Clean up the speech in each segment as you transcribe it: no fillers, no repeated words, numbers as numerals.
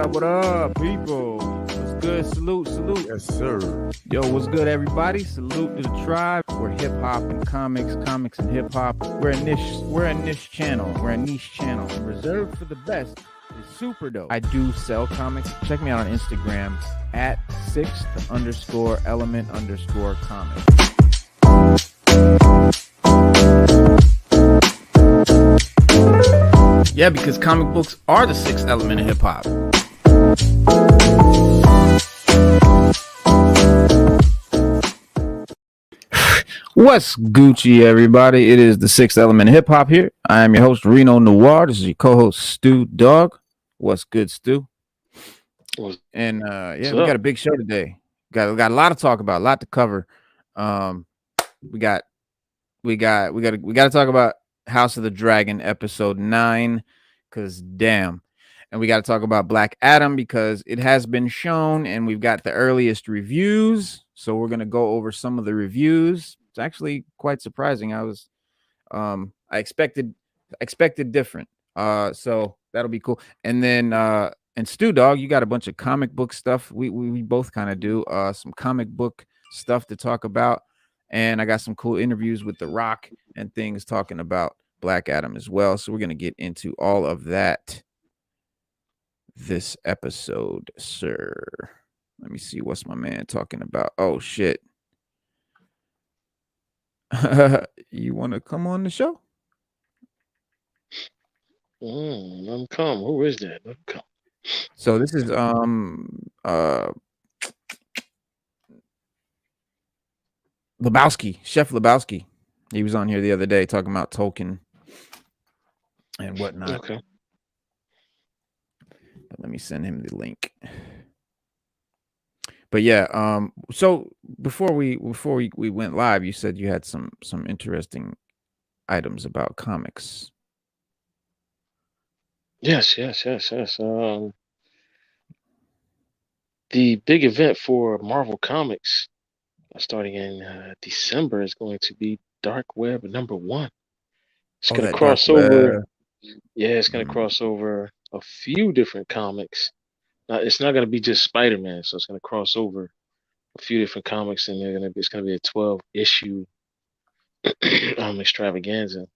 What up, people? What's good? Salute. Yes, sir. Yo, what's good, everybody? Salute to the tribe. We're hip hop and comics and hip hop. We're a niche channel. Reserved for the best is super dope. I do sell comics. Check me out on Instagram at 6th_element_comic. Yeah, because comic books are the sixth element of hip hop. What's Gucci, everybody? It is the sixth element of hip hop here. I am your host, Reno Noir. This is your co-host, Stu Dog. What's good, Stu? And we got a big show today. Got a lot to talk about, a lot to cover. We got to talk about House of the Dragon episode 9, because damn. And we got to talk about Black Adam because it has been shown and we've got the earliest reviews. So we're going to go over some of the reviews. It's actually quite surprising. I expected different. So that'll be cool. And then and Stu Dog, you got a bunch of comic book stuff. We both kind of do some comic book stuff to talk about. And I got some cool interviews with The Rock and things talking about Black Adam as well. So we're going to get into all of that this episode, sir. Let me see what's my man talking about. Oh, shit. You want to come on the show? Let him come. Who is that? Let him come. So this is Lebowski, Chef Lebowski. He was on here the other day talking about Tolkien and whatnot. Okay. But let me send him the link. But yeah, so before we went live, you said you had some interesting items about comics. Yes. The big event for Marvel Comics starting in December is going to be Dark Web #1. It's going to cross over. Yeah, it's going to cross over a few different comics. Now, it's not going to be just Spider-Man, so it's going to cross over a few different comics, and it's going to be a 12-issue extravaganza.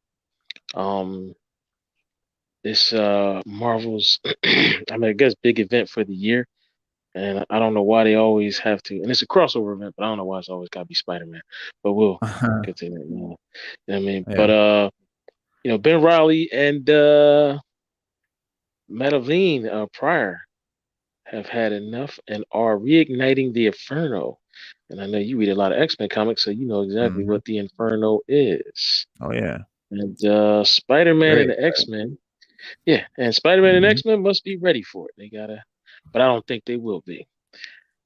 This Marvel's, I guess, big event for the year. And I don't know why they always have to, and it's a crossover event, but I don't know why it's always got to be Spider-Man. But we'll get to that. You know what I mean? Yeah. But Ben Reilly and Madeline Pryor have had enough and are reigniting the Inferno. And I know you read a lot of X-Men comics, so you know exactly what the Inferno is. Oh yeah. And Spider-Man and the X-Men, yeah, and Spider-Man and X-Men must be ready for it. They gotta. But I don't think they will be.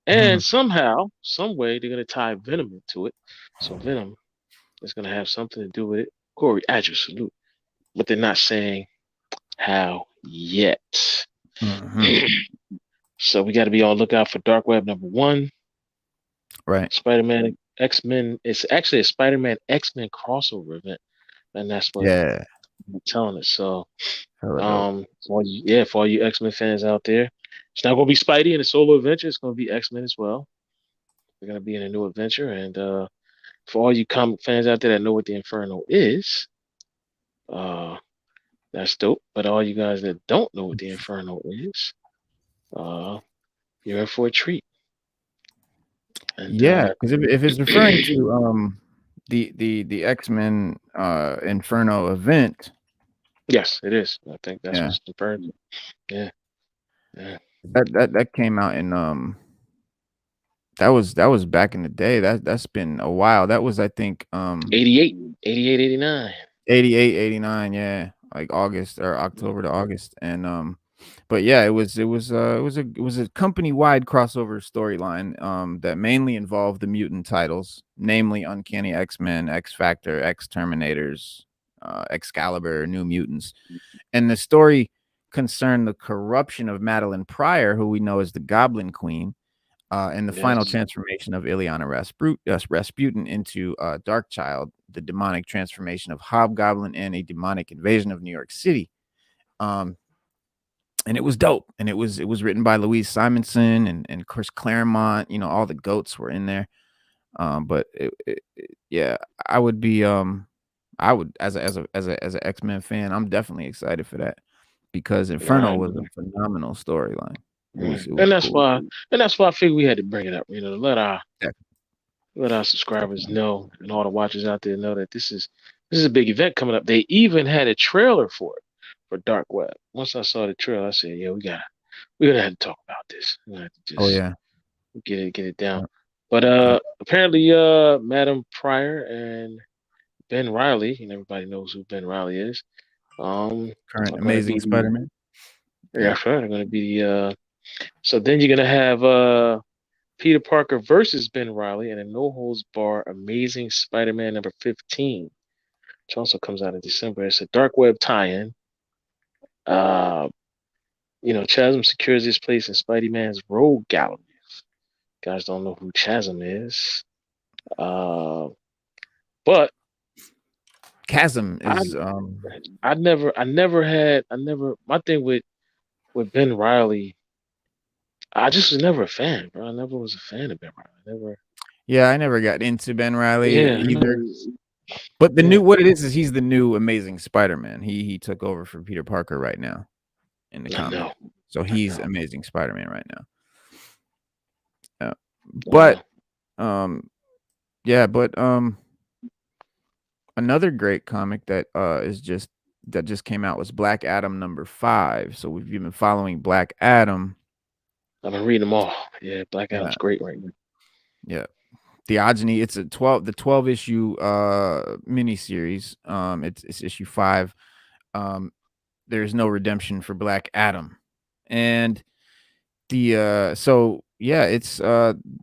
And somehow, some way, they're going to tie Venom into it. So Venom is going to have something to do with it. Corey, add your salute. But they're not saying how yet. So we got to be on lookout for Dark Web #1. Right. Spider-Man, X-Men. It's actually a Spider-Man X-Men crossover event. And that's what I'm telling us. So, for all you X-Men fans out there, it's not going to be Spidey in a solo adventure. It's going to be X-Men as well. They're going to be in a new adventure. And for all you comic fans out there that know what the Inferno is, that's dope. But all you guys that don't know what the Inferno is, you're in for a treat. And, because if it's referring to the X-Men Inferno event. Yes, it is. I think that's what's referring to. Yeah. That came out in that was back in the day. That's been a while. That was, I think, 88, 89. 88, 89, yeah. Like August or October to August. And but yeah, it was a company-wide crossover storyline that mainly involved the mutant titles, namely Uncanny X-Men, X-Factor, X-Terminators, Excalibur, New Mutants. And the story concerned the corruption of Madeline Pryor, who we know as the Goblin Queen, and the final transformation of Ileana Rasputin into Darkchild, the demonic transformation of Hobgoblin, and a demonic invasion of New York City. and it was dope. And it was written by Louise Simonson and Chris Claremont. You know, all the goats were in there. But yeah, I would be I would as an X-Men fan, I'm definitely excited for that because Inferno was a phenomenal storyline. It was and that's cool. why I figured we had to bring it up. You know, to let our subscribers know and all the watchers out there know that this is a big event coming up. They even had a trailer for it for Dark Web. Once I saw the trailer, I said, "Yeah, we're gonna have to talk about this. We're gonna have to Oh just yeah, get it down." yeah, But yeah. apparently, Madam Pryor and Ben Riley, and everybody knows who Ben Riley is, Current are going to be Amazing Spider-Man. yeah, sure, they're going to be so then you're going to have Peter Parker versus Ben Riley in a no holds bar Amazing Spider-Man number 15, which also comes out in December. It's a dark web tie-in. Uh, Chasm secures his place in Spidey-Man's rogue gallery. Guys don't know who Chasm is. But Chasm is I never my thing with Ben Riley, I just was never a fan, bro. I never was a fan of Ben Riley. Never. yeah, I never got into Ben Riley Yeah. either. But the new what it is he's the new Amazing Spider-Man. He took over for Peter Parker right now in the comic. So he's Amazing Spider-Man right now. But another great comic that just came out was Black Adam number 5. So we've been following Black Adam. I've been reading them all. Yeah, Black Adam's great right now. Yeah. Theogony, it's the 12 issue miniseries. It's issue 5. There's no redemption for Black Adam. And it's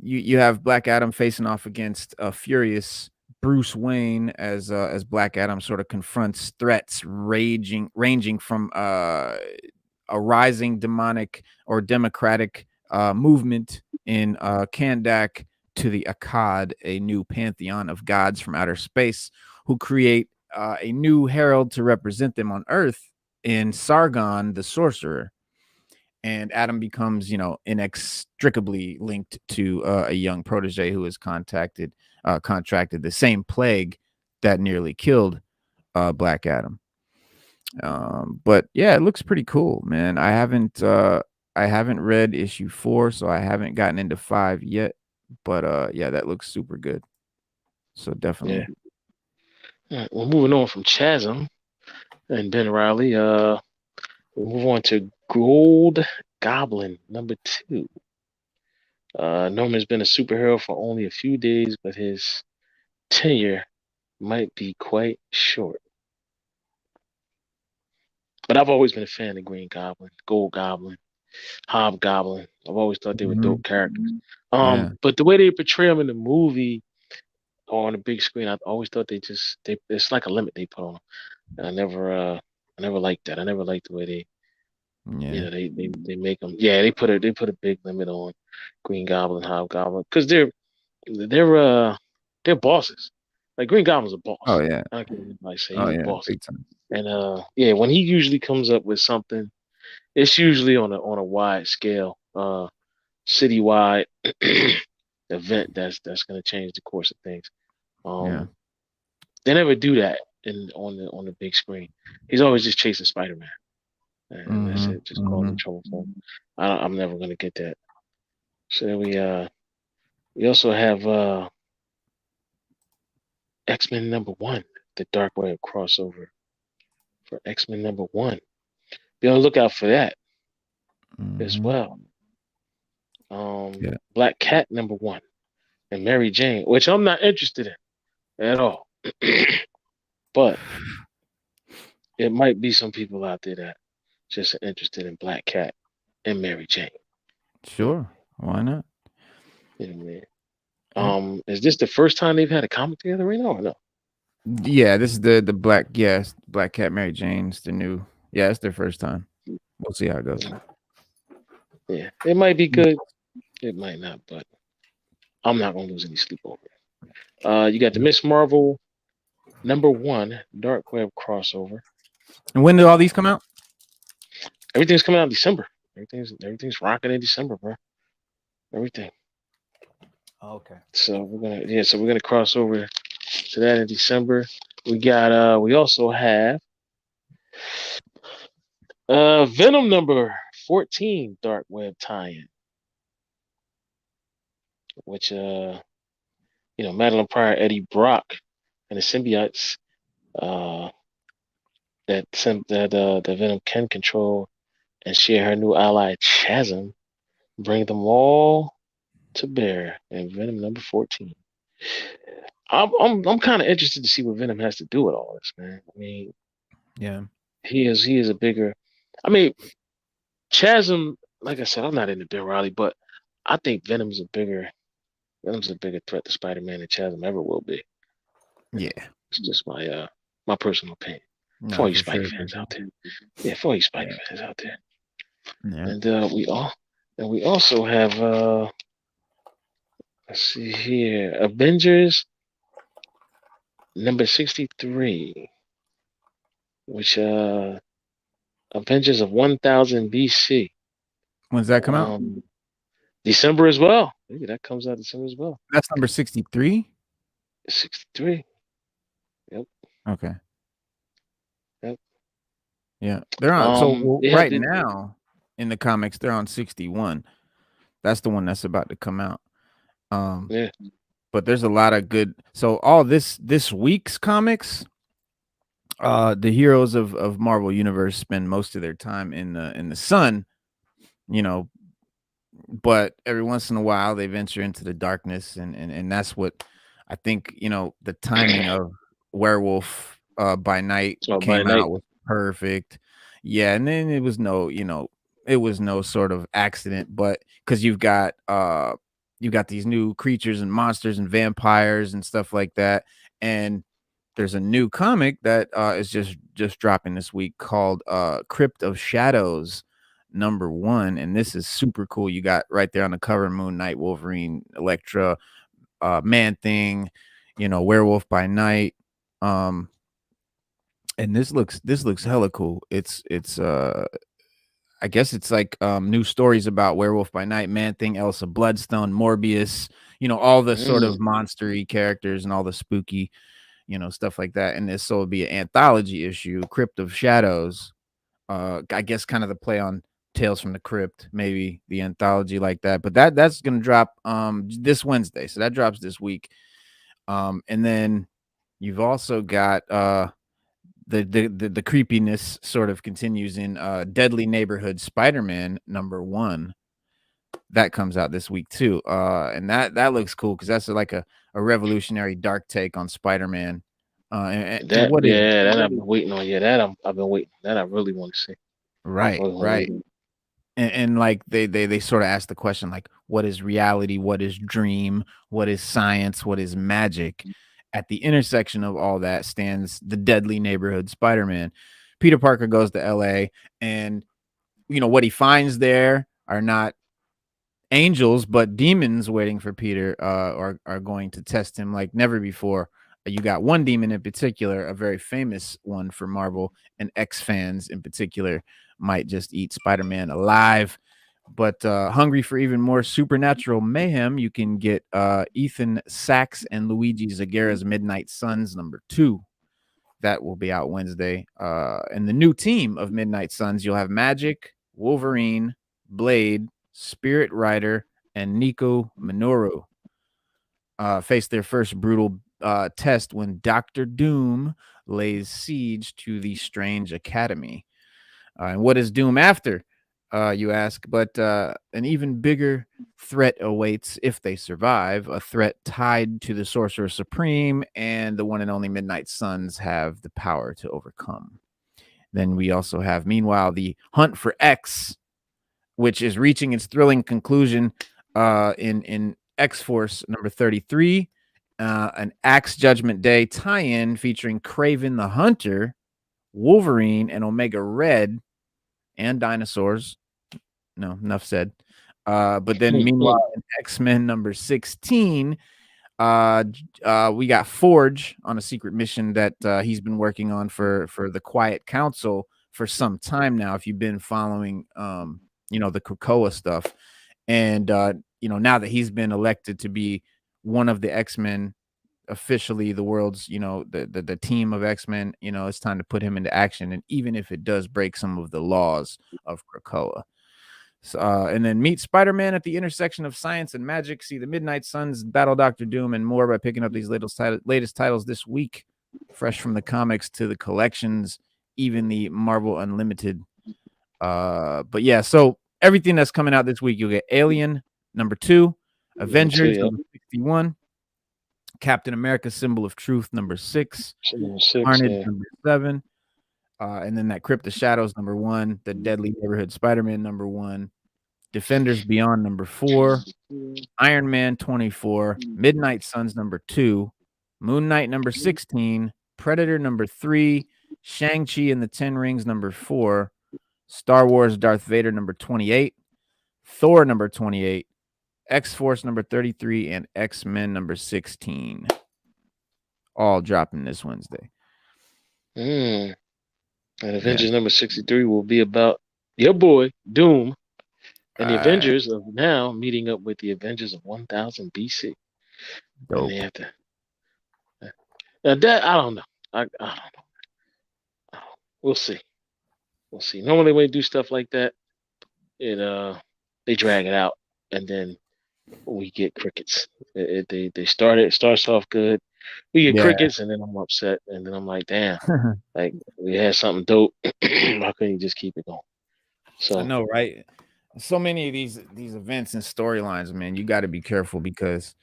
you have Black Adam facing off against a furious Bruce Wayne as Black Adam sort of confronts threats ranging from a rising demonic or democratic movement in Kandak to the Akkad, a new pantheon of gods from outer space who create a new herald to represent them on Earth in Sargon the Sorcerer. And Adam becomes, inextricably linked to a young protege who has contracted the same plague that nearly killed Black Adam. But yeah, it looks pretty cool, man. I haven't read issue 4, so I haven't gotten into 5 yet. But yeah, that looks super good. So definitely. Yeah. All right, well, moving on from Chasm and Ben Riley, we'll move on to Gold Goblin number 2. Norman's been a superhero for only a few days, but his tenure might be quite short. But I've always been a fan of Green Goblin, Gold Goblin, Hobgoblin. I've always thought they were dope characters. But the way they portray them in the movie or on the big screen, I always thought it's like a limit they put on them. And I never liked that. I never liked the way they they make them. Yeah, they put a big limit on Green Goblin, Hobgoblin, because they're bosses. Like Green Goblin's a boss. Oh yeah. I can say he's a boss. Big time. And when he usually comes up with something, it's usually on a wide scale, citywide event that's going to change the course of things. They never do that on the big screen. He's always just chasing Spider-Man. And that's it, just causing trouble for him. I'm never gonna get that. So we also have X-Men number 1, the Dark Web crossover for X-Men number 1. Be on the lookout for that as well. Black Cat number 1 and Mary Jane, which I'm not interested in at all. But it might be some people out there that just are interested in Black Cat and Mary Jane. Sure, why not? Yeah, man. Is this the first time they've had a comic together, Reno, or no? Yeah, this is the Black Cat Mary Jane's the new. Yeah, it's their first time. We'll see how it goes. Yeah, it might be good. It might not, but I'm not gonna lose any sleep over it. You got the Miss Marvel number 1 Dark Web crossover. And when do all these come out? Everything's coming out in December. Everything's rocking in December, bro. Everything. Okay. So we're gonna cross over to that in December. We also have Venom number 14 Dark Web tie-in, which Madeline Pryor, Eddie Brock, and the symbiotes that Venom can control and share her new ally Chasm, bring them all to bear in Venom number 14. I'm kind of interested to see what Venom has to do with all this, man. I mean, yeah, he is a bigger. I mean, Chasm. Like I said, I'm not into Bill Riley, but I think Venom's a bigger threat to Spider-Man than Chasm ever will be. Yeah, it's just my personal opinion. No, for all you Spidey fans out there, for all you Spidey fans out there. Yeah. And we also have let's see here, Avengers number 63, which Avengers of 1000 BC. When's that come out? December as well. Maybe that comes out December as well. That's number 63. 63. Yep. Okay. Yep. Yeah, they're on. Right now in the comics, they're on 61. That's the one that's about to come out. Yeah. But there's a lot of good. So all this week's comics, the heroes of Marvel Universe spend most of their time in the sun, but every once in a while they venture into the darkness, and that's what I think, the timing of Werewolf by Night came out was perfect. Yeah, and then it was no sort of accident, but because you've got these new creatures and monsters and vampires and stuff like that, and there's a new comic that is just dropping this week called Crypt of Shadows #1, and this is super cool. You got right there on the cover Moon Knight, Wolverine, Elektra, Man-Thing, Werewolf by Night, and this looks hella cool. It's I guess it's like new stories about Werewolf by Night, Man-Thing, Elsa Bloodstone, Morbius, all the sort of monstery characters and all the spooky stuff like that. And this will be an anthology issue, Crypt of Shadows. I guess kind of the play on Tales from the Crypt, maybe the anthology like that. But that's gonna drop this Wednesday, so that drops this week. And then you've also got the creepiness sort of continues in Deadly Neighborhood Spider-Man #1. That comes out this week too, and that looks cool because that's like a revolutionary dark take on Spider-Man. I've been waiting on. Yeah, I've been waiting. That I really want to see. Right. And like they sort of ask the question, like, what is reality? What is dream? What is science? What is magic? At the intersection of all that stands the Deadly Neighborhood Spider-Man. Peter Parker goes to LA, and what he finds there are not angels, but demons waiting for Peter, are going to test him like never before. You got one demon in particular, a very famous one for Marvel, and X fans in particular might just eat Spider-Man alive. But hungry for even more supernatural mayhem, you can get Ethan Sachs and Luigi Zagara's Midnight Suns #2. That will be out Wednesday. And the new team of Midnight Suns, you'll have Magic, Wolverine, Blade, Spirit Rider, and Nico Minoru face their first brutal test when Dr. Doom lays siege to the Strange Academy. And what is Doom after, you ask? But an even bigger threat awaits if they survive, a threat tied to the Sorcerer Supreme, and the one and only Midnight Suns have the power to overcome. Then we also have, meanwhile, the Hunt for X, which is reaching its thrilling conclusion in X-Force #33, an Axe Judgment Day tie-in featuring Kraven the Hunter, Wolverine, and Omega Red, and dinosaurs. No, enough said. But then meanwhile, in X-Men #16, we got Forge on a secret mission that he's been working on for the Quiet Council, for some time now, if you've been following, the Krakoa stuff. And, now that he's been elected to be one of the X-Men, officially the world's, the team of X-Men, it's time to put him into action. And even if it does break some of the laws of Krakoa. So, and then meet Spider-Man at the intersection of science and magic. See the Midnight Suns, battle Dr. Doom, and more by picking up these latest titles this week, fresh from the comics to the collections, even the Marvel Unlimited. But yeah, so everything that's coming out this week, you'll get Alien #2, Avengers #61, Captain America: Symbol of Truth #6, Carnage #7. And then that Crypt of Shadows #1, The Deadly Neighborhood Spider-Man #1, Defenders Beyond #4, Iron Man 24, Midnight Suns #2, Moon Knight #16, Predator #3, Shang-Chi and the Ten Rings #4, Star Wars Darth Vader #28, Thor #28, X-Force #33, and X-Men #16. All dropping this Wednesday. And Avengers #63 will be about your boy Doom and the Avengers of now meeting up with the Avengers of 1000 BC. Dope. And they have to. That I don't know. I don't know. We'll see. Normally when they do stuff like that, they drag it out, and then we get crickets. It starts off good. We get crickets, and then I'm upset, and then I'm like, damn, like we had something dope. Why couldn't you just keep it going? So I know, right? So many of these events and storylines, man, you got to be careful because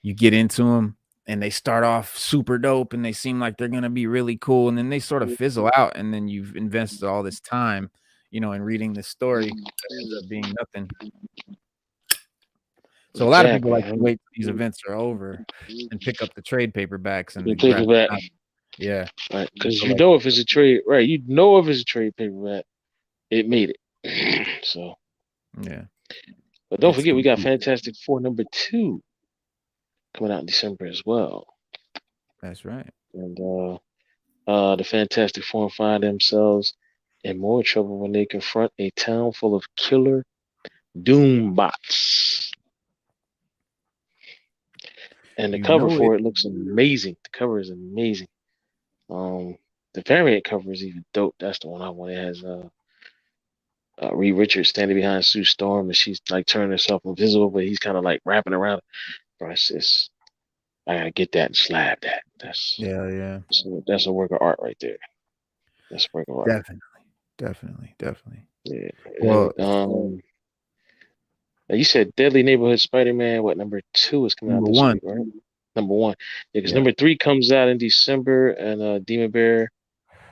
you get into them and they start off super dope and they seem like they're gonna be really cool, and then they sort of fizzle out, and then you've invested all this time, in reading this story that ends up being nothing. So a lot of people like to wait till these events are over and pick up the trade paperbacks and the paperback. Yeah, right. Because if it's a trade, right? If it's a trade paperback, it made it. So yeah. But don't forget, we got Fantastic Four #2 coming out in December as well. That's right. And the Fantastic Four find themselves in more trouble when they confront a town full of killer Doom bots. And the cover for it looks amazing. The cover is amazing. The variant cover is even dope. That's the one I want. It has Reed Richards standing behind Sue Storm, and she's like turning herself invisible, but he's kind of like wrapping around. Bro, I gotta get that and slab that. That's a work of art right there. That's a work of art. Definitely. Yeah. Well, you said Deadly Neighborhood Spider-Man. What #2 is coming out this week, right? #1. Yeah, because #3 comes out in December, and Demon Bear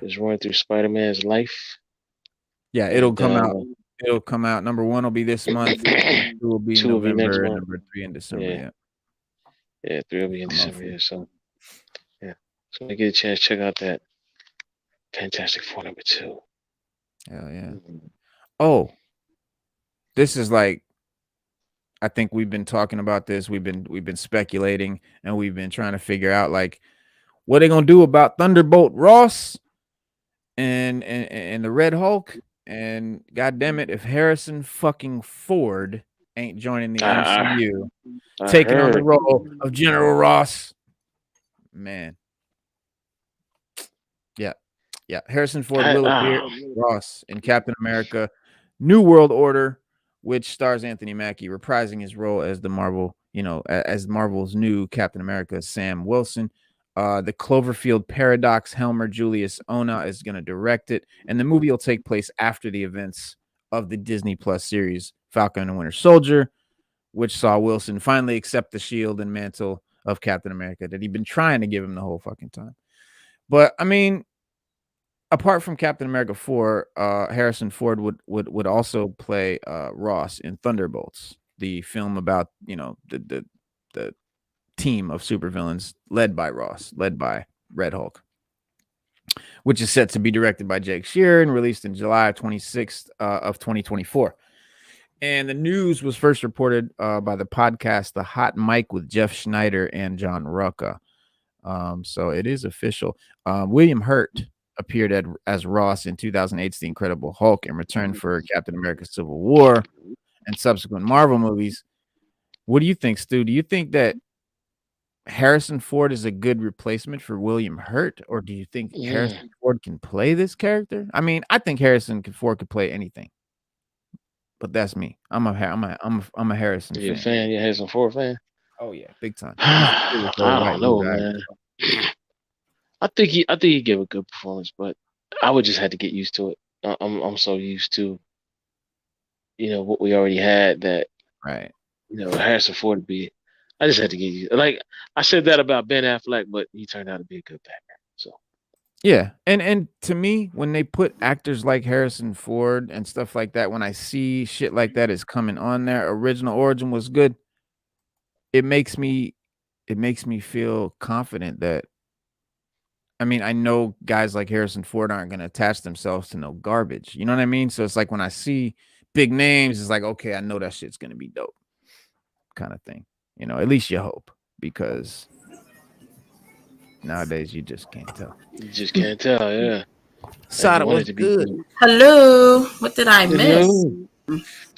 is running through Spider-Man's life. Yeah, it'll come out. It'll come out. #1 will be this month. #2 will be in November. #3 in December. Yeah, 3 will be in December. Yeah, so when I get a chance, check out that Fantastic Four #2. Hell yeah. Oh, this is like, I think we've been talking about this. We've been speculating, and we've been trying to figure out like what they gonna do about Thunderbolt Ross and the Red Hulk. And goddamn it, if Harrison fucking Ford ain't joining the MCU, taking on the role of General Ross, man. Yeah. Harrison Ford will appear Ross in Captain America: New World Order, which stars Anthony Mackie reprising his role as as Marvel's new Captain America, Sam Wilson. The Cloverfield Paradox Helmer Julius Ona is going to direct it, and the movie will take place after the events of the Disney Plus series Falcon and Winter Soldier, which saw Wilson finally accept the shield and mantle of Captain America that he'd been trying to give him the whole fucking time. But I mean, apart from Captain America 4, Harrison Ford would also play Ross in Thunderbolts, the film about the team of supervillains led by Ross, led by Red Hulk, which is set to be directed by Jake Shearer and released in July 26th of 2024. And the news was first reported by the podcast The Hot Mic with Jeff Schneider and John Rucka. So it is official. William Hurt appeared as Ross in 2008's The Incredible Hulk and returned for Captain America: Civil War and subsequent Marvel movies. What do you think, Stu? Do you think that Harrison Ford is a good replacement for William Hurt, or do you think Harrison Ford can play this character? I mean, I think Harrison Ford could play anything, but that's me. I'm a Harrison fan. You a fan? You a Harrison Ford fan? Oh yeah, big time. I don't know, man. I think he gave a good performance, but I would just have to get used to it. I'm so used to, what we already had that. Right. Harrison Ford would be. I just had to get used. Like I said that about Ben Affleck, but he turned out to be a good Batman. So. Yeah, and to me, when they put actors like Harrison Ford and stuff like that, when I see shit like that is coming on there, original origin was good. It makes me feel confident that. I mean, I know guys like Harrison Ford aren't going to attach themselves to no garbage. You know what I mean? So it's like when I see big names, it's like, okay, I know that shit's going to be dope, kind of thing. At least you hope, because nowadays you just can't tell. You just can't tell, yeah. Sada was good. Hello. What did I miss?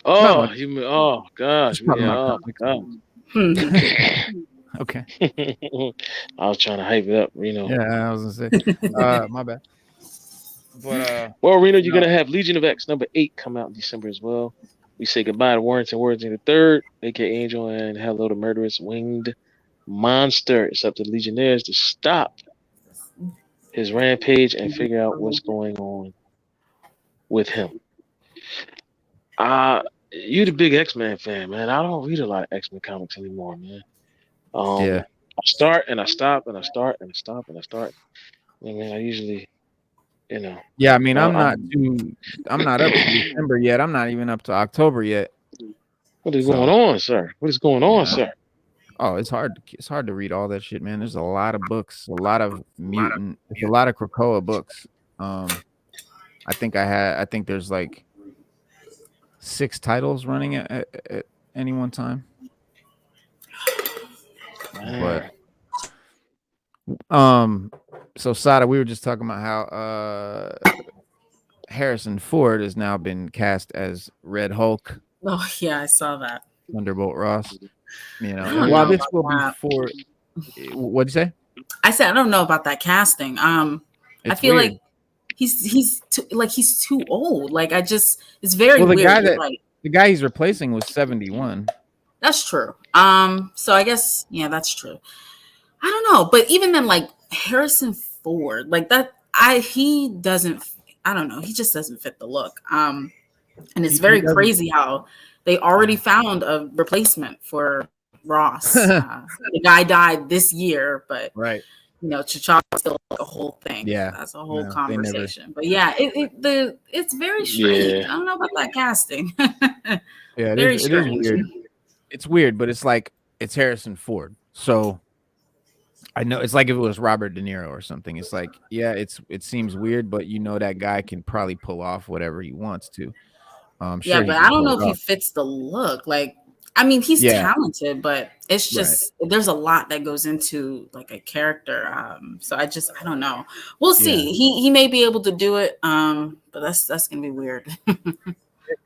Oh, oh gosh. Yeah, oh god. Okay. I was trying to hype it up, Reno. Yeah, I was gonna say. My bad. But well, Reno, you're gonna have Legion of X #8 come out in December as well. We say goodbye to Warrington III, aka Angel, and hello to murderous winged monster. It's up to the Legionnaires to stop his rampage and figure out what's going on with him. You the big X-Men fan, man. I don't read a lot of X-Men comics anymore, man. Yeah. I start and I stop and I start and I stop and I start. I mean, I usually, Yeah, I mean, I'm not up to December yet. I'm not even up to October yet. What is going on, sir? What is going on, sir? Oh, it's hard. It's hard to read all that shit, man. There's a lot of books, a lot of mutant, a lot of Krakoa books. I think there's like 6 titles running at any one time. But so Sada, we were just talking about how Harrison Ford has now been cast as Red Hulk. Oh yeah, I saw that. Thunderbolt Ross. And while this will be for, what'd you say? I said I don't know about that casting. I feel weird. Like he's too old. Like it's very weird. The guy he's replacing was 71. That's true. So I guess that's true. I don't know, but even then, like Harrison Ford, like that, he doesn't. I don't know. He just doesn't fit the look. And it's very crazy how they already found a replacement for Ross. The guy died this year, but right. T'Challa's still like a whole thing. Yeah, that's a whole conversation. But yeah, it's very strange. I don't know about that casting. Yeah, it is weird. It's weird, but it's like it's Harrison Ford. So I know it's like if it was Robert De Niro or something. It's like, yeah, it seems weird, but that guy can probably pull off whatever he wants to. Yeah, but I don't know if he fits the look. Like, I mean, he's talented, but it's just there's a lot that goes into like a character. So I don't know. We'll see. He may be able to do it. But that's gonna be weird.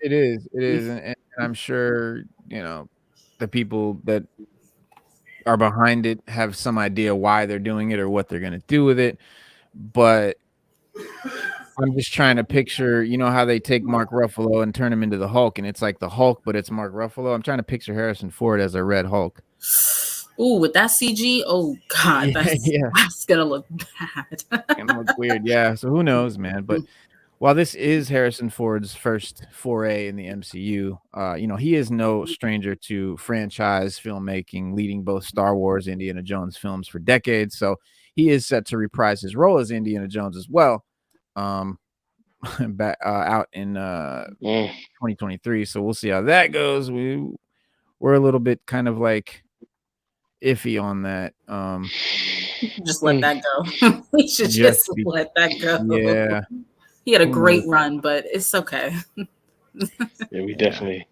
It is, and I'm sure the people that are behind it have some idea why they're doing it or what they're gonna do with it. But I'm just trying to picture, how they take Mark Ruffalo and turn him into the Hulk, and it's like the Hulk, but it's Mark Ruffalo. I'm trying to picture Harrison Ford as a Red Hulk. Ooh, with that CG, oh god, that's gonna look bad. It's gonna look weird, yeah. So who knows, man? But while this is Harrison Ford's first foray in the MCU, he is no stranger to franchise filmmaking, leading both Star Wars, Indiana Jones films for decades. So he is set to reprise his role as Indiana Jones as well. Back out in 2023. So we'll see how that goes. We're a little bit kind of like iffy on that. Just let that go. We should just let that go. Yeah. He had a great run, but it's okay. Yeah, we definitely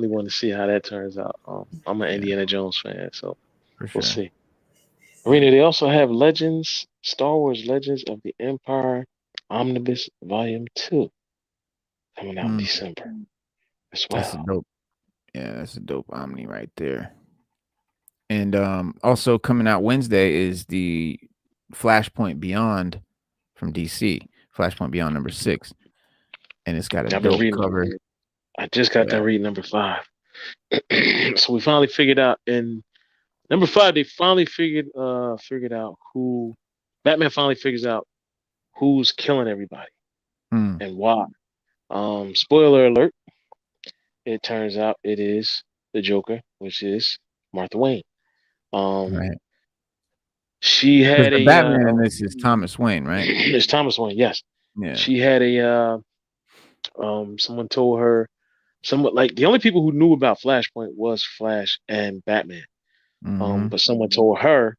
want to see how that turns out. I'm an Indiana Jones fan, so we'll see. Reno, they also have Legends Star Wars Legends of the Empire Omnibus Volume 2 coming out in December as well. That's a dope. Yeah, that's a dope Omni right there. And also coming out Wednesday is the Flashpoint Beyond from DC. Flashpoint Beyond number 6. And it's got a dope cover. I just got done reading number 5. So we finally figured out in number 5, they finally figured out who Batman finally figures out who's killing everybody and why. Spoiler alert, it turns out it is the Joker, which is Martha Wayne. Right. She had a Batman in this is Thomas Wayne, right? It's Thomas Wayne, yes. Yeah. She had a someone told her, like the only people who knew about Flashpoint was Flash and Batman. But someone told her,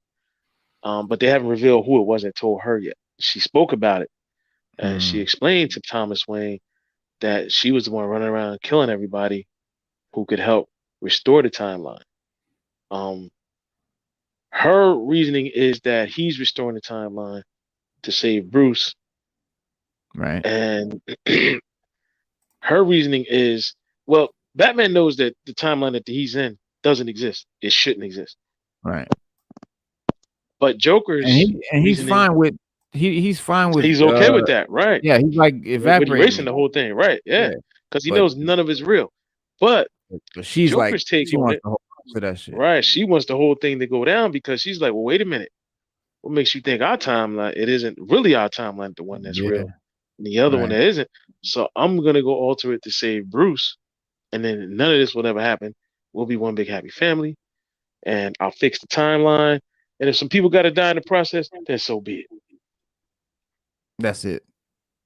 but they haven't revealed who it was that told her yet. She spoke about it, and she explained to Thomas Wayne that she was the one running around killing everybody who could help restore the timeline. Her reasoning is that he's restoring the timeline to save Bruce. Right. And her reasoning is, well, Batman knows that the timeline that he's in doesn't exist. It shouldn't exist. Right. But Joker's and he's fine with he's fine with he's okay with that, right? Yeah, he's like erasing the whole thing, right? Yeah. Because he knows none of it's real. But she's Joker's like take she on wants it, the whole for that shit. Right. She wants the whole thing to go down because she's like, well, wait a minute. What makes you think our timeline? It isn't really our timeline, the one that's real. And the other one that isn't. So I'm gonna go alter it to save Bruce, and then none of this will ever happen. We'll be one big happy family, and I'll fix the timeline. And if some people got to die in the process, then so be it. That's it.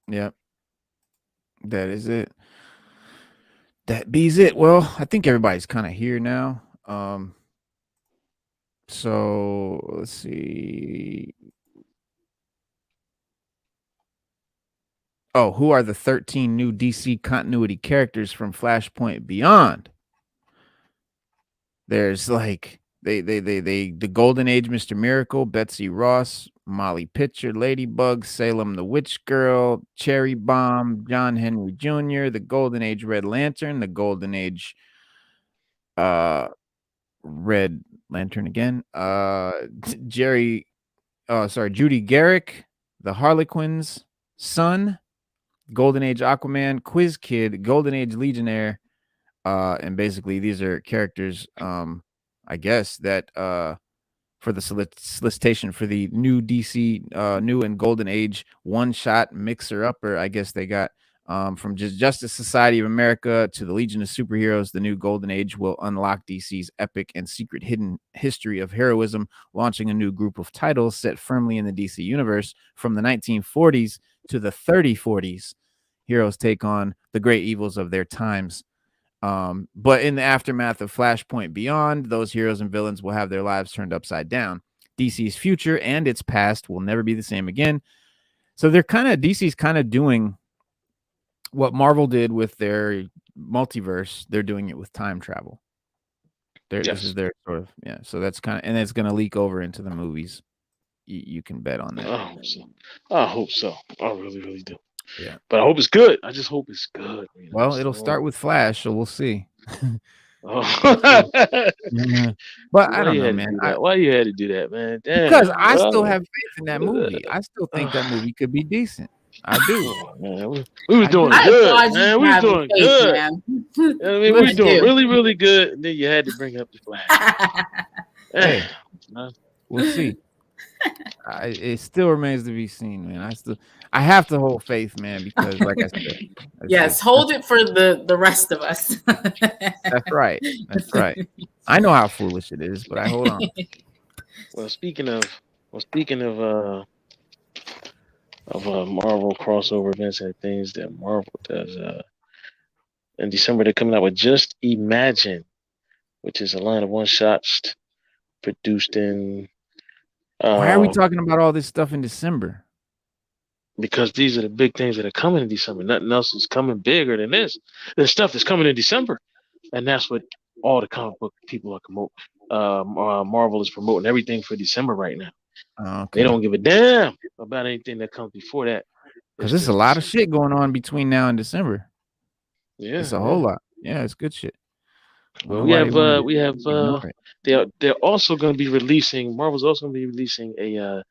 Yep. That is it. That be's it. Well, I think everybody's kind of here now. So let's see. Oh, who are the 13 new DC continuity characters from Flashpoint Beyond? There's like the Golden Age Mr. Miracle, Betsy Ross, Molly Pitcher, Ladybug, Salem the Witch Girl, Cherry Bomb, John Henry Jr., the Golden Age Red Lantern, the Golden Age Red Lantern again, Judy Garrick, the Harlequins, Sun, Golden Age Aquaman, Quiz Kid, Golden Age Legionnaire, and basically these are characters I guess that for the solicitation for the new DC new and Golden Age one-shot mixer-upper, I guess they got from Justice Society of America to the Legion of Superheroes. The new Golden Age will unlock DC's epic and secret hidden history of heroism, launching a new group of titles set firmly in the DC universe. From the 1940s to the 3040s, heroes take on the great evils of their times. But in the aftermath of Flashpoint Beyond, those heroes and villains will have their lives turned upside down. DC's future and its past will never be the same again. So DC's kind of doing what Marvel did with their multiverse. They're doing it with time travel. This is their sort of, so that's kind of, and it's going to leak over into the movies. You can bet on that. I hope so. I really, really do. Yeah, but I hope it's good. I just hope it's good. Well, it'll start with Flash, so we'll see. But I don't know, man. Why you had to do that, man? Damn, because I still have faith in that movie. I still think that movie could be decent. I do. Man, we was doing good, man. We was doing good. Man. I mean, we were doing really, really good. And then you had to bring up the Flash. Hey, we'll see. It still remains to be seen, man. I have to hold faith, man, because like I said, yes, hold it for the rest of us. That's right. That's right. I know how foolish it is, but I hold on. Well, speaking of Marvel crossover events and things that Marvel does, in December they're coming out with Just Imagine, which is a line of one shots produced in. Why are we talking about all this stuff in December? Because these are the big things that are coming in December. Nothing else is coming bigger than this. There's stuff that's coming in December, and that's what all the comic book people are promoting. Marvel is promoting everything for December right now. They don't give a damn about anything that comes before that. Because there's a lot of shit going on between now and December. Yeah, it's a whole lot. Yeah, it's good shit. Well, they're also going to be releasing. Marvel's also going to be releasing a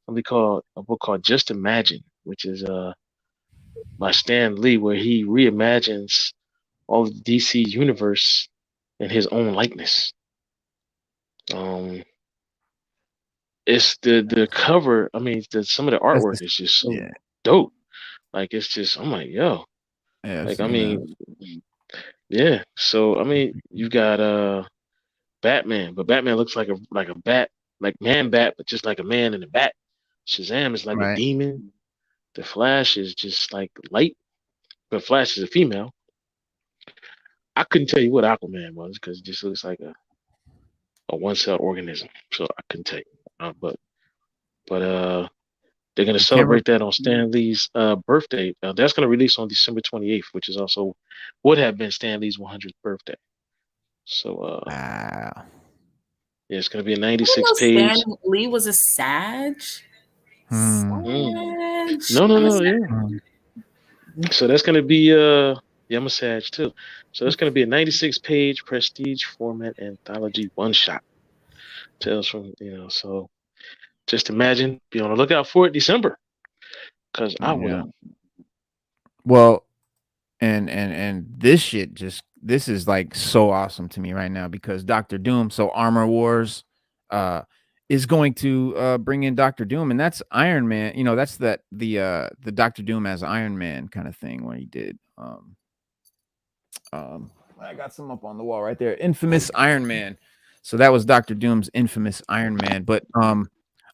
book called Just Imagine, which is by Stan Lee, where he reimagines all of the DC universe in his own likeness. It's the cover. I mean, some of the artwork is just so dope. Like, it's just, I'm like, yo. Yeah, like, I mean, yeah. So, I mean, you got Batman, but Batman looks like a bat, like Man Bat, but just like a man in a bat. Shazam is like a demon. The Flash is just like light, but Flash is a female. I couldn't tell you what Aquaman was because it just looks like a one-cell organism. So I couldn't tell you. But they're going to celebrate that on Stan Lee's birthday. That's going to release on December 28th, which is also would have been Stan Lee's 100th birthday. So wow. Yeah, it's going to be a 96-page. Stan Lee was a Sag. No, yeah. So that's going to be I'm a Sag too. So that's going to be a 96-page prestige format anthology one-shot. Tales from, so just imagine, be on the lookout for it December, because I will. Well, and this shit this is like so awesome to me right now because Dr. Doom, so Armor Wars is going to bring in Dr. Doom, and that's Iron Man. That's the Dr. Doom as Iron Man kind of thing where he did I got some up on the wall right there. Infamous Iron Man. So that was Dr. Doom's infamous Iron Man. But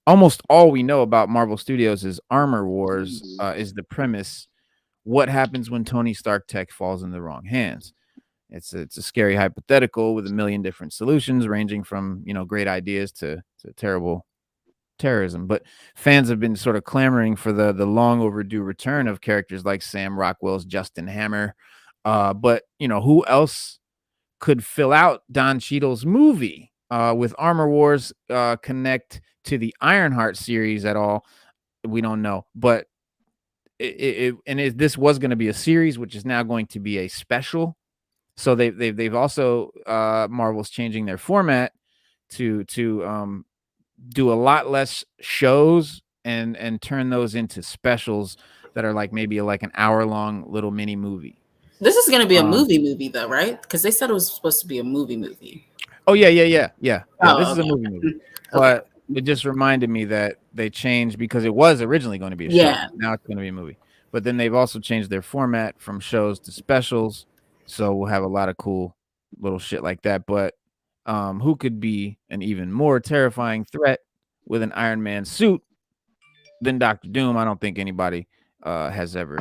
almost all we know about Marvel Studios is Armor Wars is the premise. What happens when Tony Stark tech falls in the wrong hands? It's a scary hypothetical with a million different solutions, ranging from great ideas to terrible terrorism. But fans have been sort of clamoring for the long overdue return of characters like Sam Rockwell's Justin Hammer. But who else could fill out Don Cheadle's movie? With Armor Wars connect to the Ironheart series at all? We don't know, but this was going to be a series, which is now going to be a special. So they've also Marvel's changing their format to do a lot less shows and turn those into specials that are like maybe like an hour-long little mini movie. This is going to be a movie though, right? Because they said it was supposed to be a movie. Oh yeah. This is a movie. But it just reminded me that they changed because it was originally going to be a show. Now it's going to be a movie. But then they've also changed their format from shows to specials. So we'll have a lot of cool little shit like that. But who could be an even more terrifying threat with an Iron Man suit than Dr. Doom? I don't think anybody has ever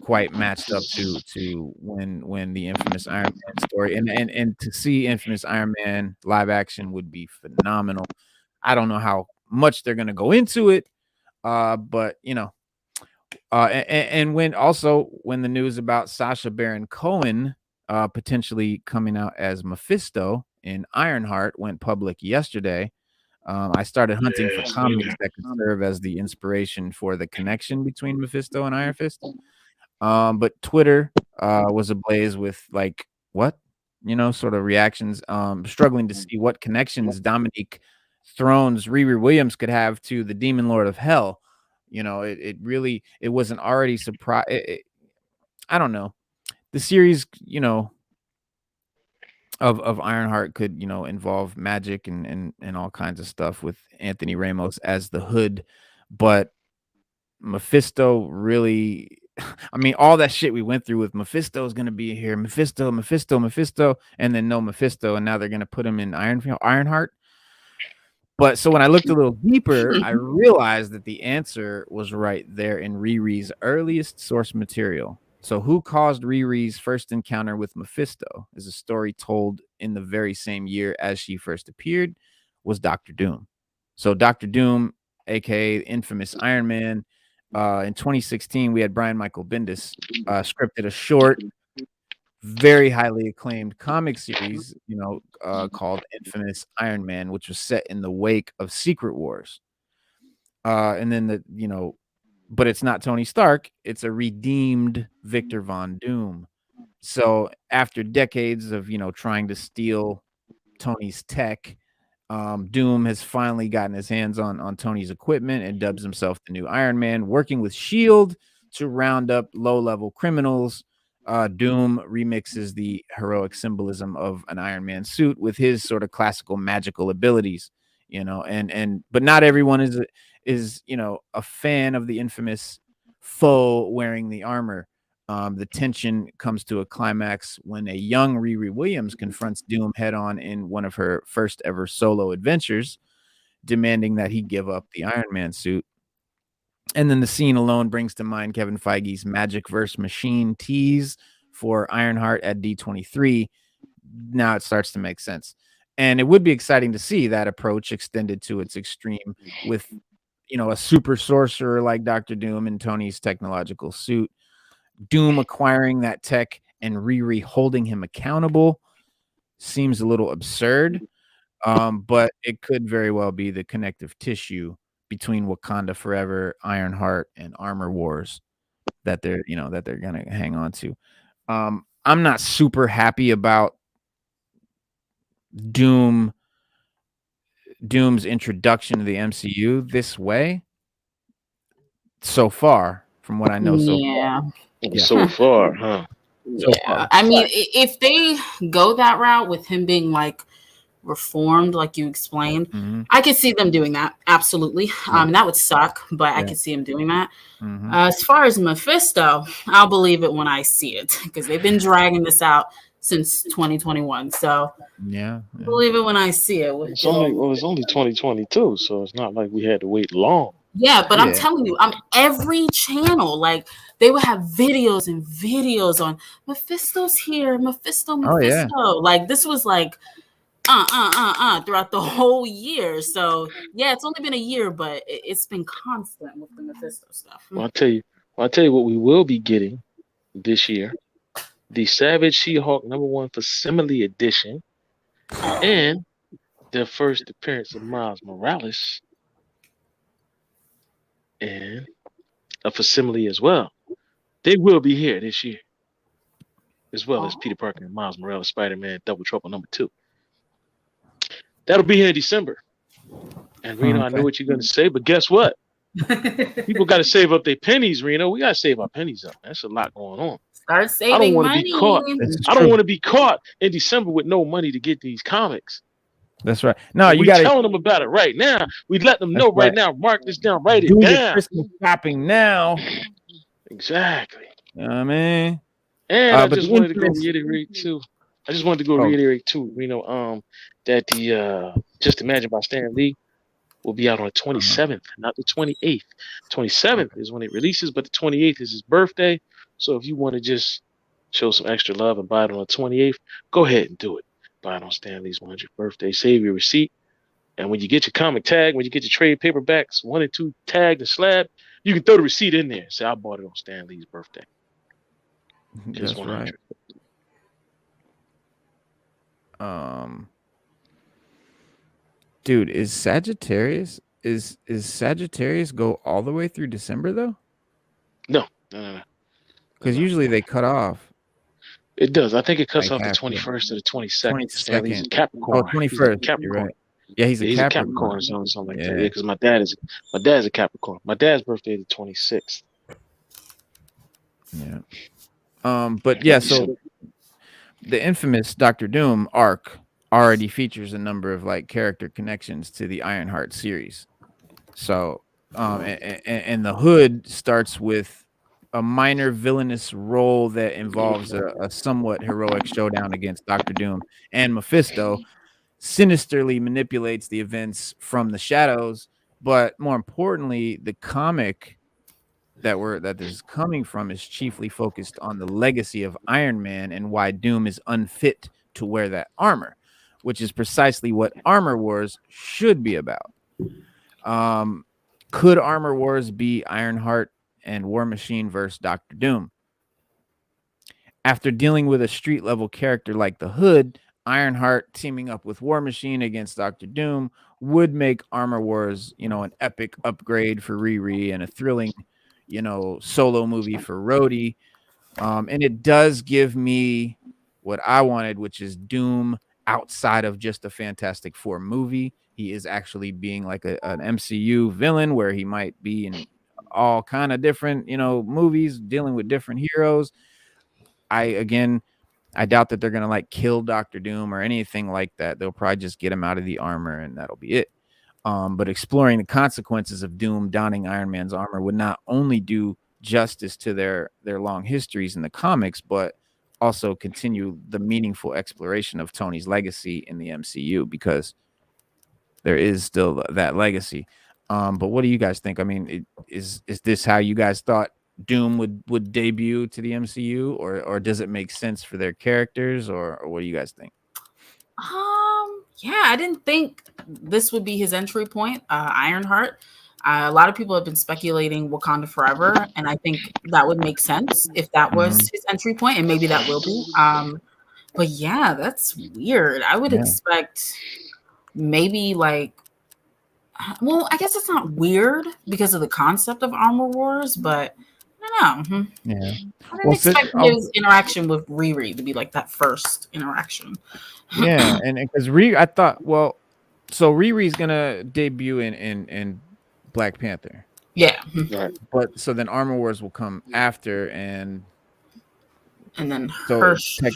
quite matched up to when the infamous Iron Man story and to see infamous Iron Man live action would be phenomenal. I don't know how much they're going to go into it, but and when the news about Sacha Baron Cohen potentially coming out as Mephisto in Ironheart went public yesterday, I started hunting for comics that could serve as the inspiration for the connection between Mephisto and Iron Fist. But Twitter was ablaze with like what sort of reactions, struggling to see what connections Dominique Thrones Riri Williams could have to the Demon Lord of Hell. It really wasn't already surprise. I don't know. The series, of Ironheart could, involve magic and all kinds of stuff with Anthony Ramos as the Hood, but Mephisto really, I mean, all that shit we went through with Mephisto is going to be here. Mephisto, and then no Mephisto, and now they're going to put him in Ironheart. But so when I looked a little deeper, I realized that the answer was right there in Riri's earliest source material. So who caused Riri's first encounter with Mephisto is a story told in the very same year as she first appeared was Dr. Doom. So Dr. Doom, aka infamous Iron Man, in 2016, we had Brian Michael Bendis scripted a short, very highly acclaimed comic series, called Infamous Iron Man, which was set in the wake of Secret Wars. And then but it's not Tony Stark. It's a redeemed Victor Von Doom. So after decades of, trying to steal Tony's tech, Doom has finally gotten his hands on Tony's equipment and dubs himself the new Iron Man, working with S.H.I.E.L.D. to round up low-level criminals. Doom remixes the heroic symbolism of an Iron Man suit with his sort of classical magical abilities, but not everyone is a fan of the infamous foe wearing the armor. The tension comes to a climax when a young Riri Williams confronts Doom head on in one of her first ever solo adventures, demanding that he give up the Iron Man suit. And then the scene alone brings to mind Kevin Feige's Magic Verse Machine tease for Ironheart at D23. Now it starts to make sense. And it would be exciting to see that approach extended to its extreme with, a super sorcerer like Dr. Doom in Tony's technological suit. Doom acquiring that tech and Riri holding him accountable seems a little absurd, but it could very well be the connective tissue between Wakanda Forever, Ironheart, and Armor Wars that they're gonna hang on to. I'm not super happy about Doom's introduction to the MCU this way so far, from what I know. So far, huh? So far. I mean, if they go that route with him being like reformed, like you explained, I could see them doing that. Absolutely. That would suck, but I could see him doing that. As far as Mephisto, I'll believe it when I see it because they've been dragging this out since 2021. So believe it when I see it. It's only 2022, so it's not like we had to wait long. Yeah, but I'm telling you, every channel, like they would have videos and videos on Mephisto's here, Mephisto. Oh, yeah. Like this was like throughout the whole year. So yeah, it's only been a year, but it's been constant with the Mephisto stuff. Well, I'll tell you what we will be getting this year: the Savage She-Hulk #1 Facsimile Edition, and the first appearance of Miles Morales, and a facsimile as well. They will be here this year, as well as Peter Parker and Miles Morales, Spider-Man, Double Trouble #2. That'll be here in December. And Reno, I know what you're going to say, but guess what? People got to save up their pennies, Reno. We got to save our pennies up. That's a lot going on. Start saving money. I don't want to be caught in December with no money to get these comics. That's right. No, you got telling them about it right now. We let them know right now. Mark this down. Write it down. Christmas shopping now. Exactly. You know what I mean? And I just wanted to go reiterate too. Reno, that the Just Imagine by Stan Lee will be out on the 27th, not the 28th. 27th is when it releases, but the 28th is his birthday. So if you want to just show some extra love and buy it on the 28th, go ahead and do it. Buy it on Stan Lee's 100th birthday. Save your receipt. And when you get your comic tag, when you get your trade paperbacks, 1 and 2 tagged and slab, you can throw the receipt in there. Say, I bought it on Stan Lee's birthday. Just 100. Right. Dude, is Sagittarius go all the way through December though? No. Because usually they cut off. It does. I think it cuts off the 21st or the 22nd. Stanley's a Capricorn. Oh, 21st. Capricorn. Right. Yeah, he's a Capricorn. Something like that. Yeah, because my dad's a Capricorn. My dad's birthday is the 26th. Yeah. But yeah, so the infamous Dr. Doom arc already features a number of like character connections to the Ironheart series. So, and the Hood starts with a minor villainous role that involves a somewhat heroic showdown against Dr. Doom, and Mephisto sinisterly manipulates the events from the shadows. But more importantly, the comic that this is coming from is chiefly focused on the legacy of Iron Man and why Doom is unfit to wear that armor, which is precisely what Armor Wars should be about. Could Armor Wars be Ironheart and War Machine versus Dr. Doom? After dealing with a street level character like the Hood, Ironheart teaming up with War Machine against Dr. Doom would make Armor Wars, an epic upgrade for Riri and a thrilling, solo movie for Rhodey. And it does give me what I wanted, which is Doom outside of just a Fantastic Four movie. He is actually being like an MCU villain where he might be in all kind of different, movies dealing with different heroes. I doubt that they're going to like kill Dr. Doom or anything like that. They'll probably just get him out of the armor and that'll be it. But exploring the consequences of Doom donning Iron Man's armor would not only do justice to their long histories in the comics, but also continue the meaningful exploration of Tony's legacy in the MCU, because there is still that legacy. But what do you guys think? I mean, is this how you guys thought Doom would debut to the MCU, or does it make sense for their characters, or what do you guys think? Yeah, I didn't think this would be his entry point. Ironheart. A lot of people have been speculating Wakanda Forever, and I think that would make sense if that was his entry point, and maybe that will be. But yeah, that's weird. I would expect maybe like, well, I guess it's not weird because of the concept of Armor Wars, but I don't know. Yeah, I didn't expect his interaction with Riri to be like that first interaction. Yeah, and because I thought, well, so Riri's gonna debut in Black Panther. Yeah, but so then Armor Wars will come after, and then her show.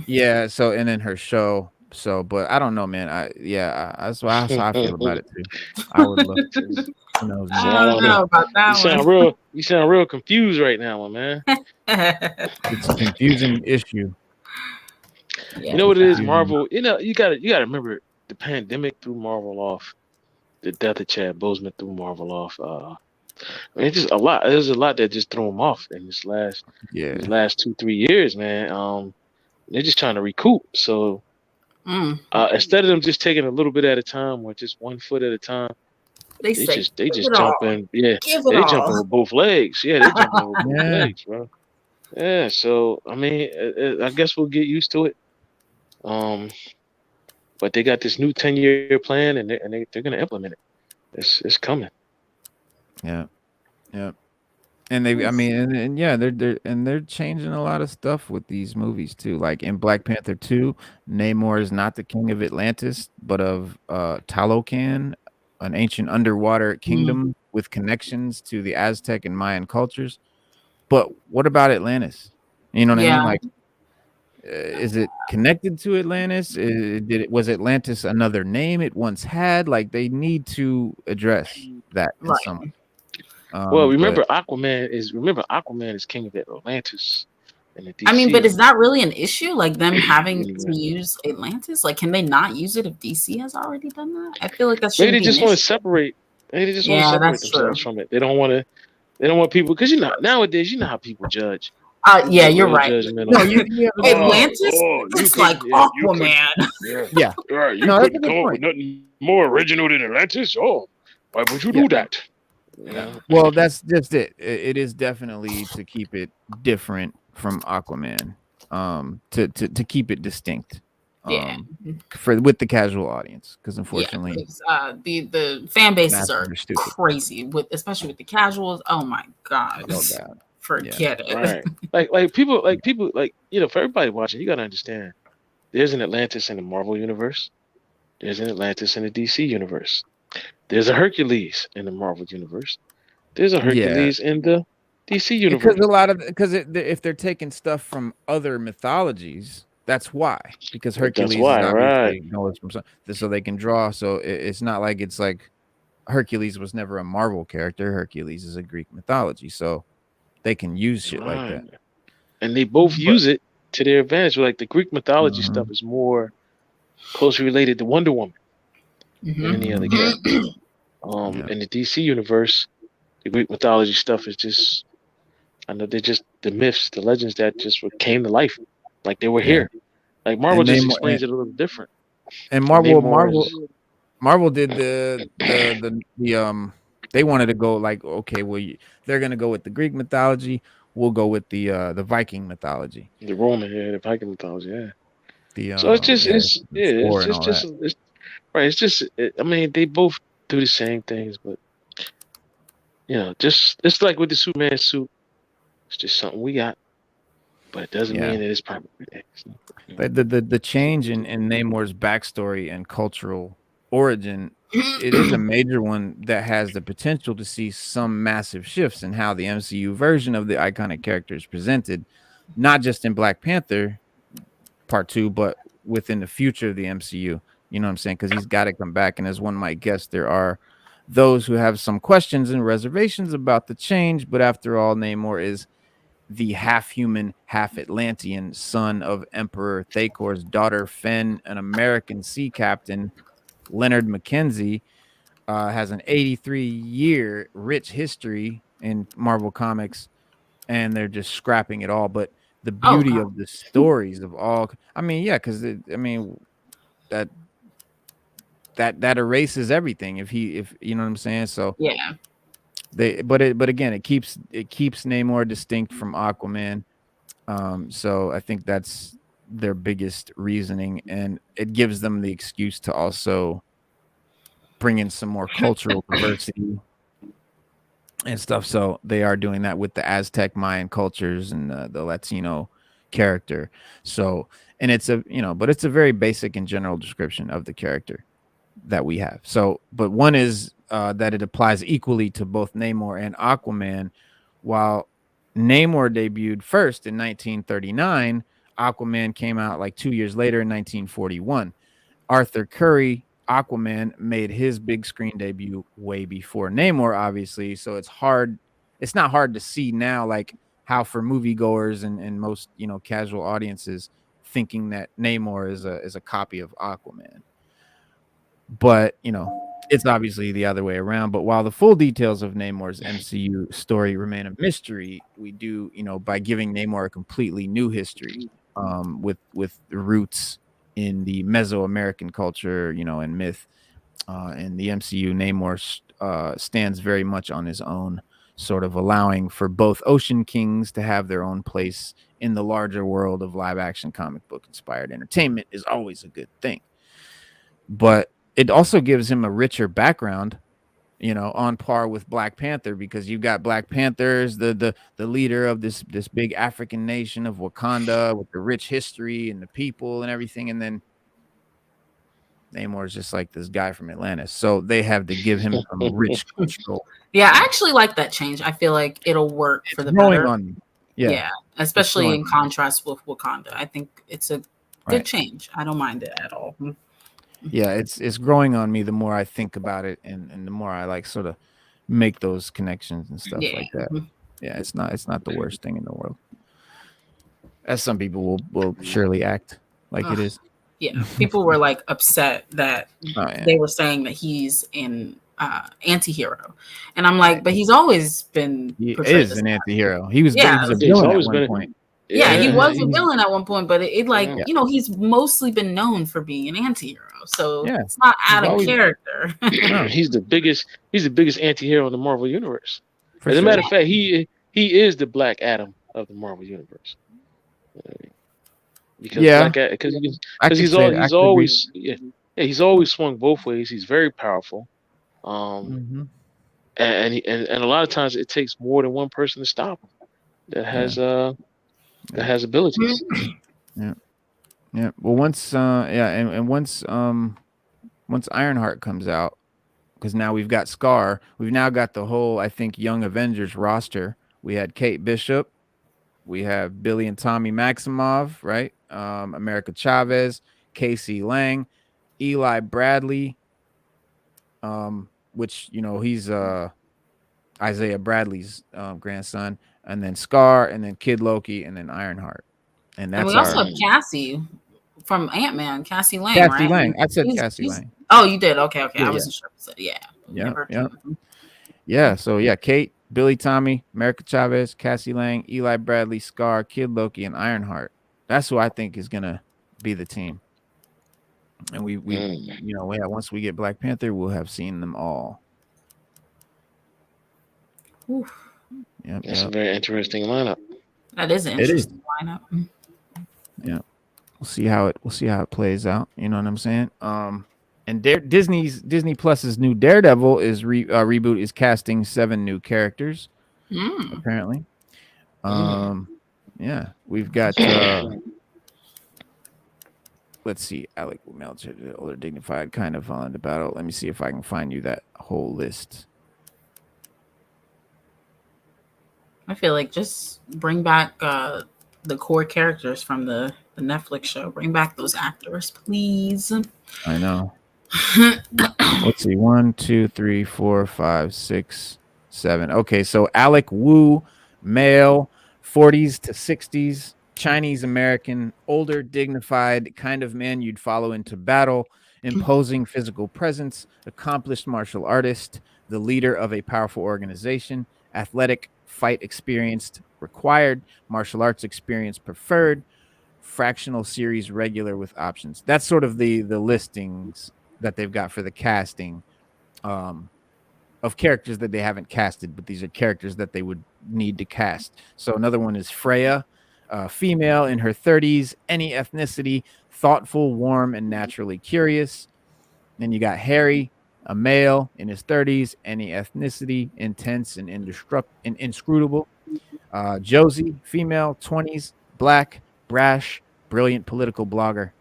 Yeah, so and then her show. So, but I don't know, man. That's how I feel about it too. I would love to. I don't know about that you sound real confused right now, man. It's a confusing issue. Yeah. You know what it is, Marvel. You gotta remember the pandemic threw Marvel off. The death of Chad Boseman threw Marvel off. It's just a lot. There's a lot that just threw them off in this last 2-3 years, man. They're just trying to recoup. So instead of them just taking a little bit at a time or just 1 foot at a time, they just jump in. Yeah, they jumping with both legs. Yeah, they jumping with both legs, bro. Yeah, so I mean, I guess we'll get used to it. But they got this new 10-year plan, and they're gonna implement it. It's coming. Yeah. And they're changing a lot of stuff with these movies too. Like in Black Panther 2, Namor is not the king of Atlantis, but of Talocan, an ancient underwater kingdom with connections to the Aztec and Mayan cultures. But what about Atlantis? You know what I mean? Like, is it connected to Atlantis? Was Atlantis another name it once had? Like, they need to address that in some way. Well, remember Aquaman is king of Atlantis. In the DC. I mean, but is that really an issue? Like them having to use Atlantis? Like, can they not use it if DC has already done that? I feel like that's maybe they just want to separate. Maybe they just want to separate themselves from it. They don't want people, because nowadays how people judge. Yeah, you're right. No, Atlantis. It's like Aquaman. Yeah. Right. You couldn't come up with nothing more original than Atlantis. Oh, why would you do that? Yeah. Well, that's just it. It is definitely to keep it different from Aquaman, to keep it distinct, with the casual audience, because unfortunately, the fan bases are crazy especially with the casuals. Oh my god, forget it. Right. like people, for everybody watching, you gotta understand. There's an Atlantis in the Marvel universe. There's an Atlantis in the DC universe. There's a Hercules in the Marvel universe. There's a Hercules in the DC universe. Because if they're taking stuff from other mythologies, that's why. Because Hercules knows from so they can draw. So it's not like it's like Hercules was never a Marvel character. Hercules is a Greek mythology, so they can use shit like that. And they both use it to their advantage. Like the Greek mythology stuff is more closely related to Wonder Woman than any other character. In the DC universe, the Greek mythology stuff is just, I know they're just the myths, the legends that just came to life, like they were here. Like Marvel just explains it a little different. And Marvel did the they wanted to go like, okay, well, they're gonna go with the Greek mythology. We'll go with the Viking mythology. The Roman, the Viking mythology, So it's just score and all that. it's right. It's just I mean they both do the same things, but just it's like with the Superman suit. It's just something we got, but it doesn't mean that it's perfect. The change in Namor's backstory and cultural origin, it is a major one that has the potential to see some massive shifts in how the MCU version of the iconic character is presented, not just in Black Panther Part 2, but within the future of the MCU. You know what I'm saying? Because he's got to come back. And as one might guess, there are those who have some questions and reservations about the change. But after all, Namor is the half-human, half-Atlantean son of Emperor Thakor's daughter, Fen, an American sea captain. Leonard Mackenzie has an 83-year rich history in Marvel Comics, and they're just scrapping it all. But the beauty of the stories of all, I mean, yeah, because that erases everything if you know what I'm saying. So yeah, but again, it keeps Namor distinct from Aquaman. So I think that's their biggest reasoning, and it gives them the excuse to also bring in some more cultural diversity and stuff. So they are doing that with the Aztec Mayan cultures and the Latino character. So, and it's but it's a very basic and general description of the character that we have. So, but one is that it applies equally to both Namor and Aquaman. While Namor debuted first in 1939, Aquaman came out like 2 years later in 1941. Arthur Curry, Aquaman, made his big screen debut way before Namor, obviously. So it's not hard to see now, like how for moviegoers and most casual audiences thinking that Namor is a copy of Aquaman. But it's obviously the other way around. But while the full details of Namor's MCU story remain a mystery, we do by giving Namor a completely new history with roots in the Mesoamerican culture, and myth. In the MCU, Namor stands very much on his own, sort of allowing for both Ocean Kings to have their own place in the larger world of live-action comic book inspired entertainment is always a good thing. But it also gives him a richer background, on par with Black Panther, because you've got Black Panthers, the leader of this big African nation of Wakanda with the rich history and the people and everything, and then Namor is just like this guy from Atlantis. So they have to give him some rich cultural. Yeah, I actually like that change. I feel like it'll work for the better. On me. Yeah, especially in contrast with Wakanda. I think it's a good change. I don't mind it at all. Yeah, it's growing on me the more I think about it, and the more I like sort of make those connections and stuff like that. Yeah, it's not the worst thing in the world, as some people will surely act like it is. Yeah, people were like upset that they were saying that he's an anti-hero, and I'm like, but he's always been. He is an anti-hero. He was a villain at one point. Yeah, he was a villain at one point, but he's mostly been known for being an anti-hero. So it's not out of character. No, he's the biggest anti-hero in the Marvel universe. As a matter of fact, he is the Black Adam of the Marvel universe. Because he's always swung both ways. He's very powerful. And a lot of times it takes more than one person to stop him that has abilities. Yeah. Well, once once Ironheart comes out, because now we've got Scar, we've now got the whole, I think, Young Avengers roster. We had Kate Bishop, we have Billy and Tommy Maximoff, right? America Chavez, Casey Lang, Eli Bradley, which he's Isaiah Bradley's grandson, and then Scar, and then Kid Loki, and then Ironheart. And we also have Cassie from Ant-Man, Cassie Lang. Cassie Lang. I said Cassie Lang. Oh, you did? Okay. I wasn't sure. Yeah. So Kate, Billy, Tommy, America Chavez, Cassie Lang, Eli Bradley, Scar, Kid Loki, and Ironheart. That's who I think is gonna be the team. And we once we get Black Panther, we'll have seen them all. That's a very interesting lineup. That is an interesting lineup. Yeah. see how it plays out. You know what I'm saying? And Disney Plus's new Daredevil is reboot is casting 7 new characters. Apparently. Yeah, we've got let's see, Alec Melcher, the older dignified, kind of on the battle. Let me see if I can find you that whole list. I feel like just bring back the core characters from the Netflix show. Bring back those actors, please. I know. Let's see. 1, 2, 3, 4, 5, 6, 7. Okay, so Alec Wu, male, 40s to 60s, Chinese American, older, dignified, kind of man you'd follow into battle, imposing physical presence, accomplished martial artist, the leader of a powerful organization, athletic, fight experienced required, martial arts experience preferred, fractional series regular with options. That's sort of the listings that they've got for the casting of characters that they haven't casted, but these are characters that they would need to cast. So another one is Freya, female in her 30s, any ethnicity, thoughtful, warm, and naturally curious. Then you got Harry, a male in his 30s, any ethnicity, intense and inscrutable. Josie, female, 20s, black, brash, brilliant political blogger.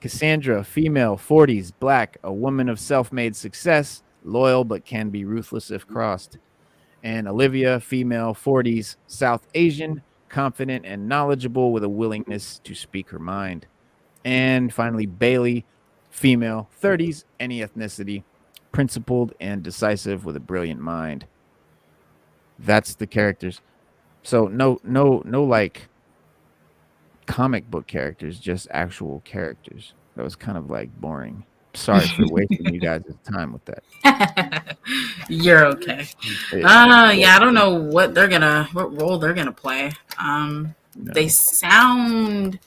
Cassandra, female, 40s, black, a woman of self-made success, loyal but can be ruthless if crossed. And Olivia, female, 40s, South Asian, confident and knowledgeable with a willingness to speak her mind. And finally, Bailey, female, 30s, any ethnicity, principled and decisive with a brilliant mind. That's the characters. So no like comic book characters, just actual characters. That was kind of like boring. Sorry for wasting you guys' time with that. You're okay. Yeah, I don't know what role they're gonna play. They sound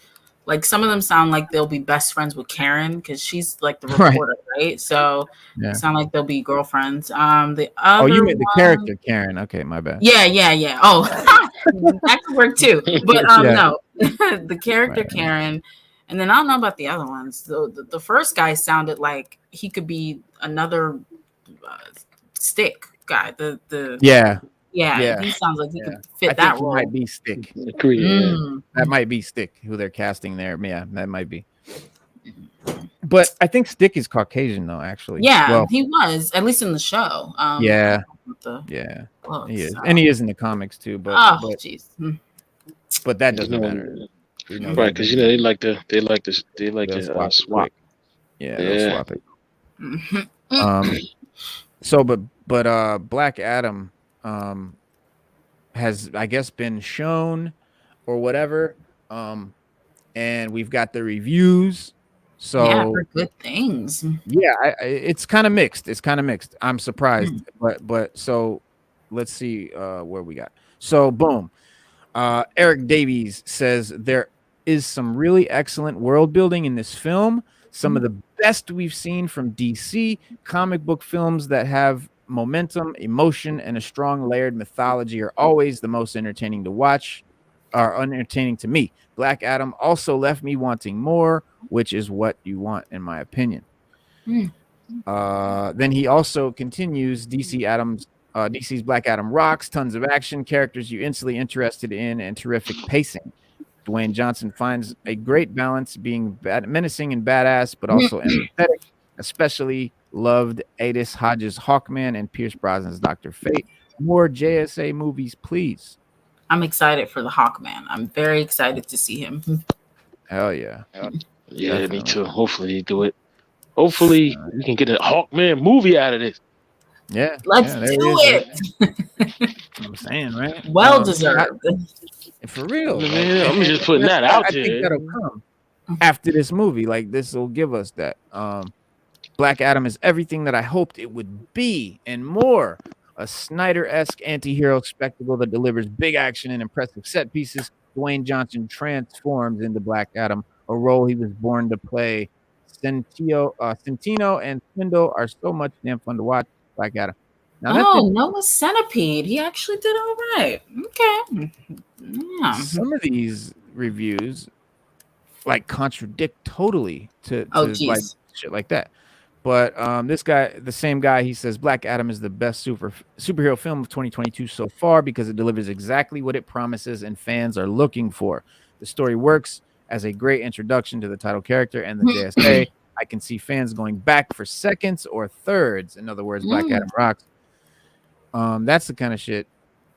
like some of them sound like they'll be best friends with Karen because she's like the reporter, right? So they sound like they'll be girlfriends. The other you meant the character Karen? Okay, my bad. Yeah. Oh, that could work too. But no, the character Karen. And then I don't know about the other ones. The first guy sounded like he could be another Stick guy. Yeah. He sounds like he could fit that role. Might be Stick. That might be Stick who they're casting there. Yeah, that might be. But I think Stick is Caucasian though, actually. Yeah, he was at least in the show. He is, and he is in the comics too. But jeez. But that doesn't matter. Right, because they like to swap. Yeah, they'll swap it. So, but Black Adam has, I guess, been shown or whatever, and we've got the reviews. So for good things. Yeah, it's kind of mixed. I'm surprised, but so let's see where we got. So boom. Eric Davies says there is some really excellent world building in this film. Some of the best we've seen from DC comic book films that have momentum, emotion, and a strong layered mythology are always the most entertaining to watch, are entertaining to me. Black Adam also left me wanting more, which is what you want, in my opinion. Then he also continues, DC's Black Adam rocks, tons of action, characters you instantly interested in, and terrific pacing. Dwayne Johnson finds a great balance, being menacing and badass, but also empathetic. Especially loved Adis Hodges' Hawkman and Pierce Brosnan's Dr. Fate. More JSA movies, please. I'm excited for the Hawkman. I'm very excited to see him. Hell yeah. Yeah, definitely. Me too. Hopefully you do it. Hopefully we can get a Hawkman movie out of this. Yeah. Let's do it. I'm saying, right? Well deserved. For real. I'm just putting that out there. I think that'll come after this movie. Like, this will give us that. Black Adam is everything that I hoped it would be and more. A Snyder-esque anti-hero spectacle that delivers big action and impressive set pieces. Dwayne Johnson transforms into Black Adam, a role he was born to play. Centino and Swindle are so much damn fun to watch. Black Adam. Now, Noah Centipede. He actually did all right. Okay. Yeah. Some of these reviews like contradict totally to like geez. shit like that. But this guy, the same guy, he says Black Adam is the best superhero film of 2022 so far because it delivers exactly what it promises and fans are looking for. The story works as a great introduction to the title character and the JSA. I can see fans going back for seconds or thirds. In other words, Black Adam rocks. That's the kind of shit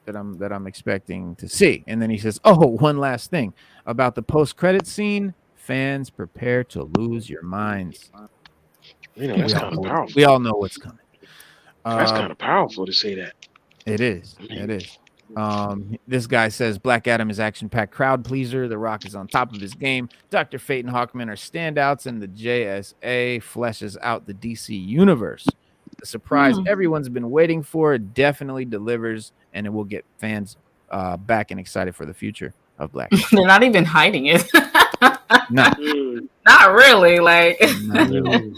that I'm expecting to see. And then he says, "Oh, one last thing about the post-credit scene. Fans, prepare to lose your minds." That's kind of powerful. We all know what's coming. That's kind of powerful to say that. It is. It is. This guy says Black Adam is action-packed crowd pleaser. The Rock is on top of his game. Dr. Fate and Hawkman are standouts, and the JSA fleshes out the DC universe. The surprise everyone's been waiting for definitely delivers, and it will get fans back and excited for the future of Black Adam. They're not even hiding it. No. Not really. Like, not really.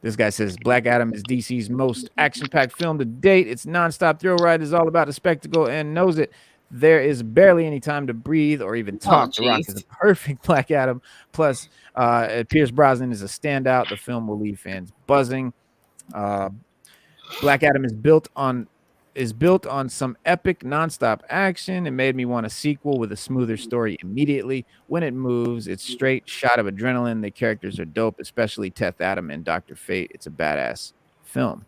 This guy says Black Adam is DC's most action-packed film to date. Its nonstop thrill ride is all about the spectacle and knows it. There is barely any time to breathe or even talk. The Rock is a perfect Black Adam. Plus, Pierce Brosnan is a standout. The film will leave fans buzzing. Black Adam is built on some epic nonstop action. It made me want a sequel with a smoother story immediately. When it moves, it's straight shot of adrenaline. The characters are dope, especially Teth Adam and Dr. Fate. It's a badass film.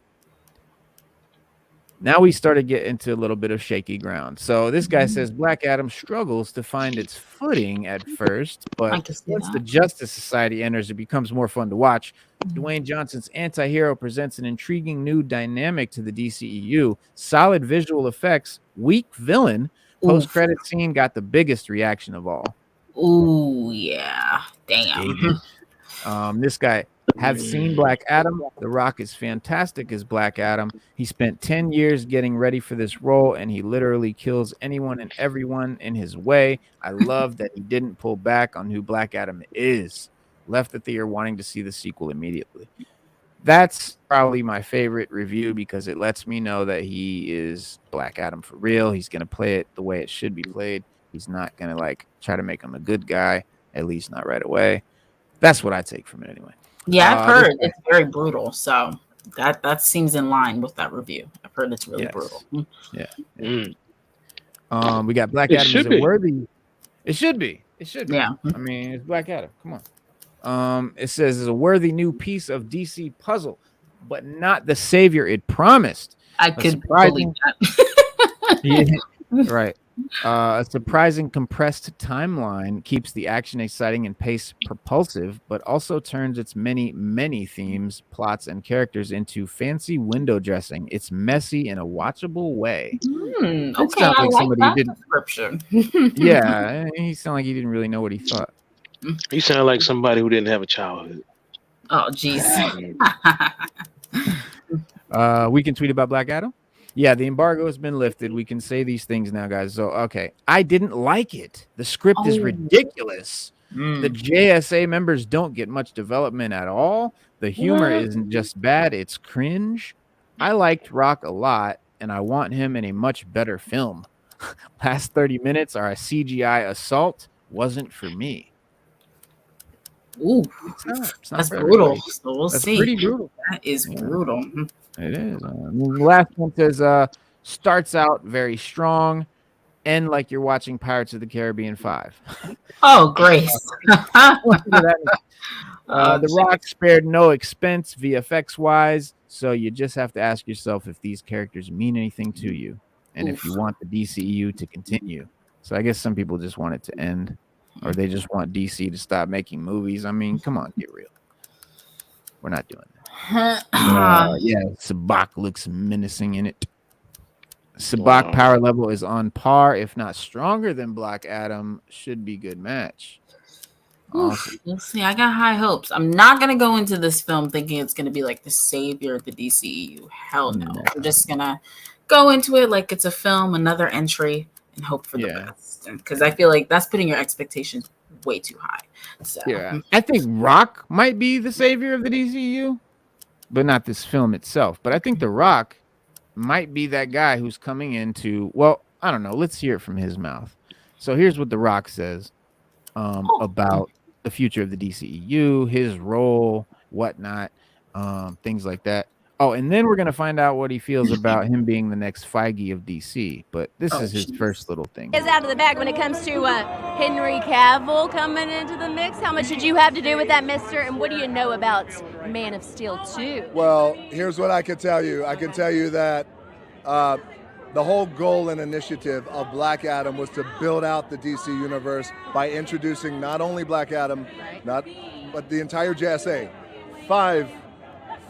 Now we start to get into a little bit of shaky ground. So this guy says Black Adam struggles to find its footing at first, but once the Justice Society enters, it becomes more fun to watch. Dwayne Johnson's anti-hero presents an intriguing new dynamic to the DCEU. Solid visual effects, weak villain. Post-credit scene got the biggest reaction of all. Ooh, yeah. Damn. This guy have seen Black Adam. The Rock is fantastic as Black Adam. He spent 10 years getting ready for this role, and he literally kills anyone and everyone in his way. I love that he didn't pull back on who Black Adam is. Left the theater wanting to see the sequel immediately. That's probably my favorite review because it lets me know that he is Black Adam for real. He's going to play it the way it should be played. He's not going to try to make him a good guy, at least not right away. That's what I take from it anyway. Yeah, I've heard it's very brutal. So that seems in line with that review. I've heard it's really brutal. Yeah. We got Black Adam is a worthy. It should be. Yeah. I mean, it's Black Adam. Come on. It says it's a worthy new piece of DC puzzle, but not the savior it promised. I could believe that. Right. A surprising compressed timeline keeps the action exciting and pace propulsive, but also turns its many, many themes, plots, and characters into fancy window dressing. It's messy in a watchable way. Okay, I like that description. Yeah, he sounded like he didn't really know what he thought. You sound like somebody who didn't have a childhood. Oh, jeez. We can tweet about Black Adam. Yeah, the embargo has been lifted. We can say these things now, guys. So, okay. I didn't like it. The script is ridiculous. The JSA members don't get much development at all. The humor isn't just bad. It's cringe. I liked Rock a lot, and I want him in a much better film. Last 30 minutes are a CGI assault. Wasn't for me. Ooh, it's not that's brutal. So we'll that's see. Pretty brutal. That is brutal. It is. The last one says, starts out very strong, end like you're watching Pirates of the Caribbean 5. Oh, Grace. The Rock spared no expense VFX-wise, so you just have to ask yourself if these characters mean anything to you, and if you want the DCEU to continue. So I guess some people just want it to end, or they just want DC to stop making movies. I mean, come on, get real. We're not doing that. Yeah, Sabak looks menacing in it. Sabak power level is on par, if not stronger than Black Adam. Should be good match. Awesome. Let's see. I got high hopes. I'm not gonna go into this film thinking it's gonna be like the savior of the DCEU. Hell no. I'm just gonna go into it like it's a film, another entry, and hope for the best. Because I feel like that's putting your expectations way too high. So yeah, I think Rock might be the savior of the DCEU, but not this film itself. But I think The Rock might be that guy who's coming into, well, I don't know. Let's hear it from his mouth. So here's what The Rock says about the future of the DCEU, his role, whatnot, things like that. Oh, and then we're going to find out what he feels about him being the next Feige of DC. But this is his first little thing. Is out of the bag when it comes to Henry Cavill coming into the mix. How much did you have to do with that, mister? And what do you know about Man of Steel 2? Well, here's what I can tell you. I can tell you that the whole goal and initiative of Black Adam was to build out the DC universe by introducing not only Black Adam, but the entire JSA. Five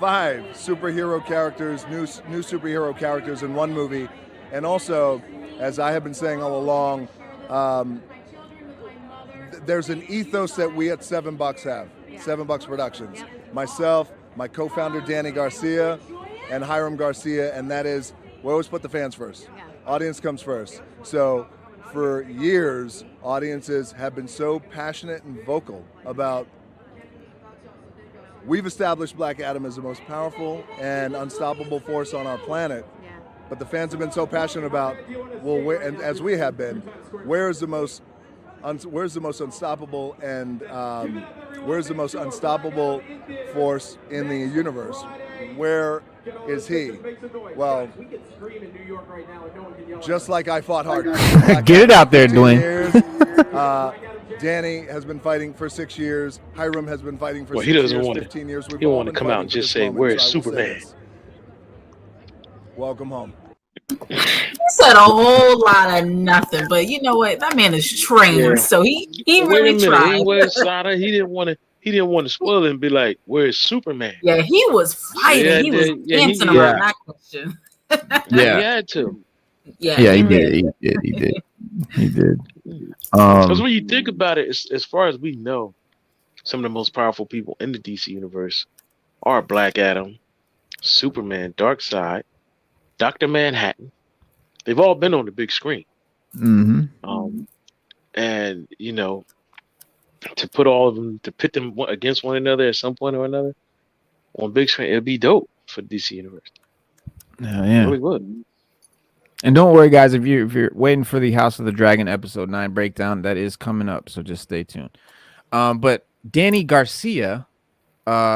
superhero characters, new superhero characters in one movie. And also, as I have been saying all along, there's an ethos that we at $7 have, $7 Productions. Myself, my co-founder Danny Garcia, and Hiram Garcia, and that is, we always put the fans first. Audience comes first. So for years, audiences have been so passionate and vocal about, we've established Black Adam as the most powerful and unstoppable force on our planet. But the fans have been so passionate about, well, and as we have been, where's the most unstoppable and where's the most unstoppable force in the universe? Where is he? Well, just like I fought hard. Get it out there, Dwayne. Danny has been fighting for 6 years. Hiram has been fighting for 15 years. He don't want to come out and just say, "Where's Superman?" Welcome home. He said a whole lot of nothing, but you know what? That man is trained, so he really tried. He didn't want to spoil it and be like, "Where's Superman?" Yeah, he was fighting. He was dancing around that question. He had to. Yeah, he did. Because when you think about it, as far as we know, some of the most powerful people in the DC universe are Black Adam, Superman, Darkseid, Dr. Manhattan. They've all been on the big screen. Mm-hmm. And, you know, to put all of them, to pit them against one another at some point or another on big screen, it'd be dope for the DC universe. Yeah. It really would. And don't worry, guys, if you're waiting for the House of the Dragon episode 9 breakdown, that is coming up, so just stay tuned. But Danny Garcia,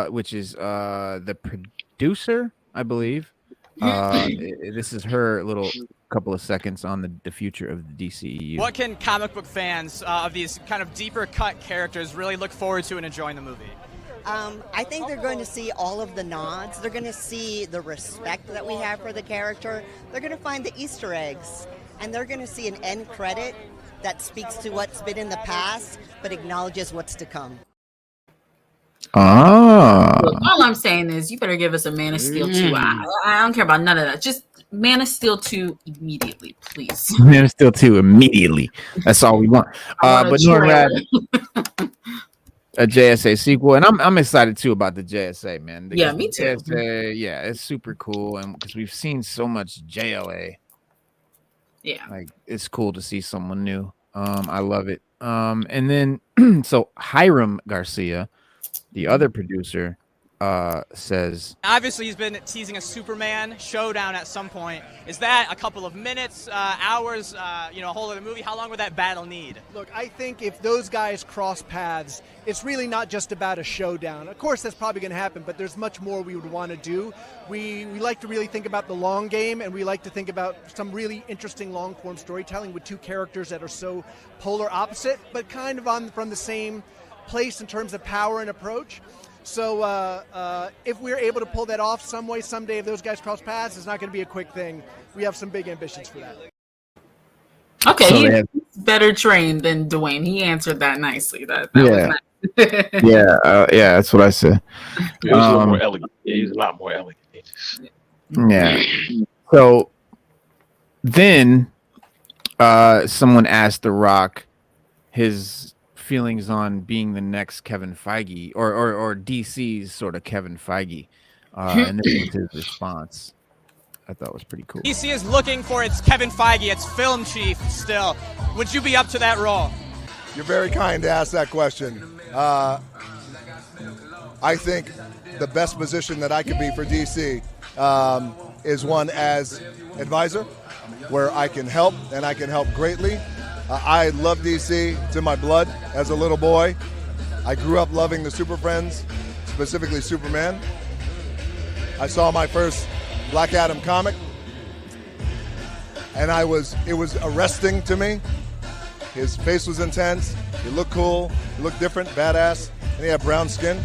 which is the producer, I believe, this is her little couple of seconds on the future of the DCEU. What can comic book fans of these kind of deeper cut characters really look forward to and enjoying the movie? I think they're going to see all of the nods. They're going to see the respect that we have for the character. They're going to find the Easter eggs. And they're going to see an end credit that speaks to what's been in the past, but acknowledges what's to come. Look, all I'm saying is you better give us a Man of Steel 2. I don't care about none of that. Just Man of Steel 2 immediately, please. Man of Steel 2 immediately. That's all we want. But Noir, a JSA sequel, and I'm excited too about the JSA, man. Yeah, me too. JSA, yeah, it's super cool, and because we've seen so much JLA, yeah, like it's cool to see someone new. I love it. And then so Hiram Garcia, the other producer, says, obviously he's been teasing a Superman showdown at some point. Is that a couple of minutes, hours, a whole other movie? How long would that battle need? Look, I think if those guys cross paths, it's really not just about a showdown. Of course, that's probably going to happen, but there's much more we would want to do. We like to really think about the long game, and we like to think about some really interesting long-form storytelling with two characters that are so polar opposite, but kind of from the same place in terms of power and approach. So if we're able to pull that off some way, someday, if those guys cross paths, it's not going to be a quick thing. We have some big ambitions for that. Okay, so he's better trained than Dwayne. He answered that nicely. That was nice. Yeah, that's what I said. He was a little more elegant. Yeah, he was a lot more elegant. Yeah. So then someone asked The Rock his feelings on being the next Kevin Feige or DC's sort of Kevin Feige, and this was his response. I thought was pretty cool. DC is looking for its Kevin Feige, its film chief still. Would you be up to that role? You're very kind to ask that question. I think the best position that I could be for DC is one as advisor, where I can help, and I can help greatly. I love DC. It's in my blood as a little boy. I grew up loving the Super Friends, specifically Superman. I saw my first Black Adam comic, and it was arresting to me. His face was intense. He looked cool. He looked different, badass, and he had brown skin.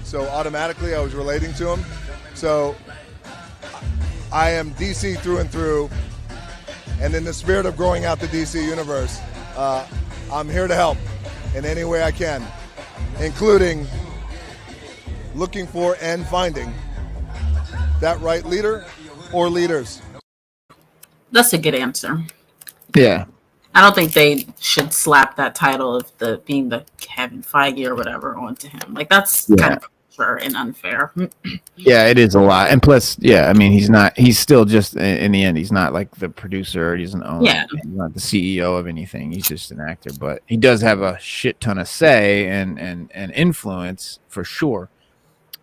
So automatically, I was relating to him. So I am DC through and through. And in the spirit of growing out the DC universe, I'm here to help in any way I can, including looking for and finding that right leader or leaders. That's a good answer. Yeah. I don't think they should slap that title of being the Kevin Feige or whatever onto him. Like, that's kind of premature and unfair. Yeah, it is a lot. And plus, I mean, he's still just, in the end, he's not like the producer, he's an owner. Yeah. He's not the CEO of anything. He's just an actor. But he does have a shit ton of say and influence for sure.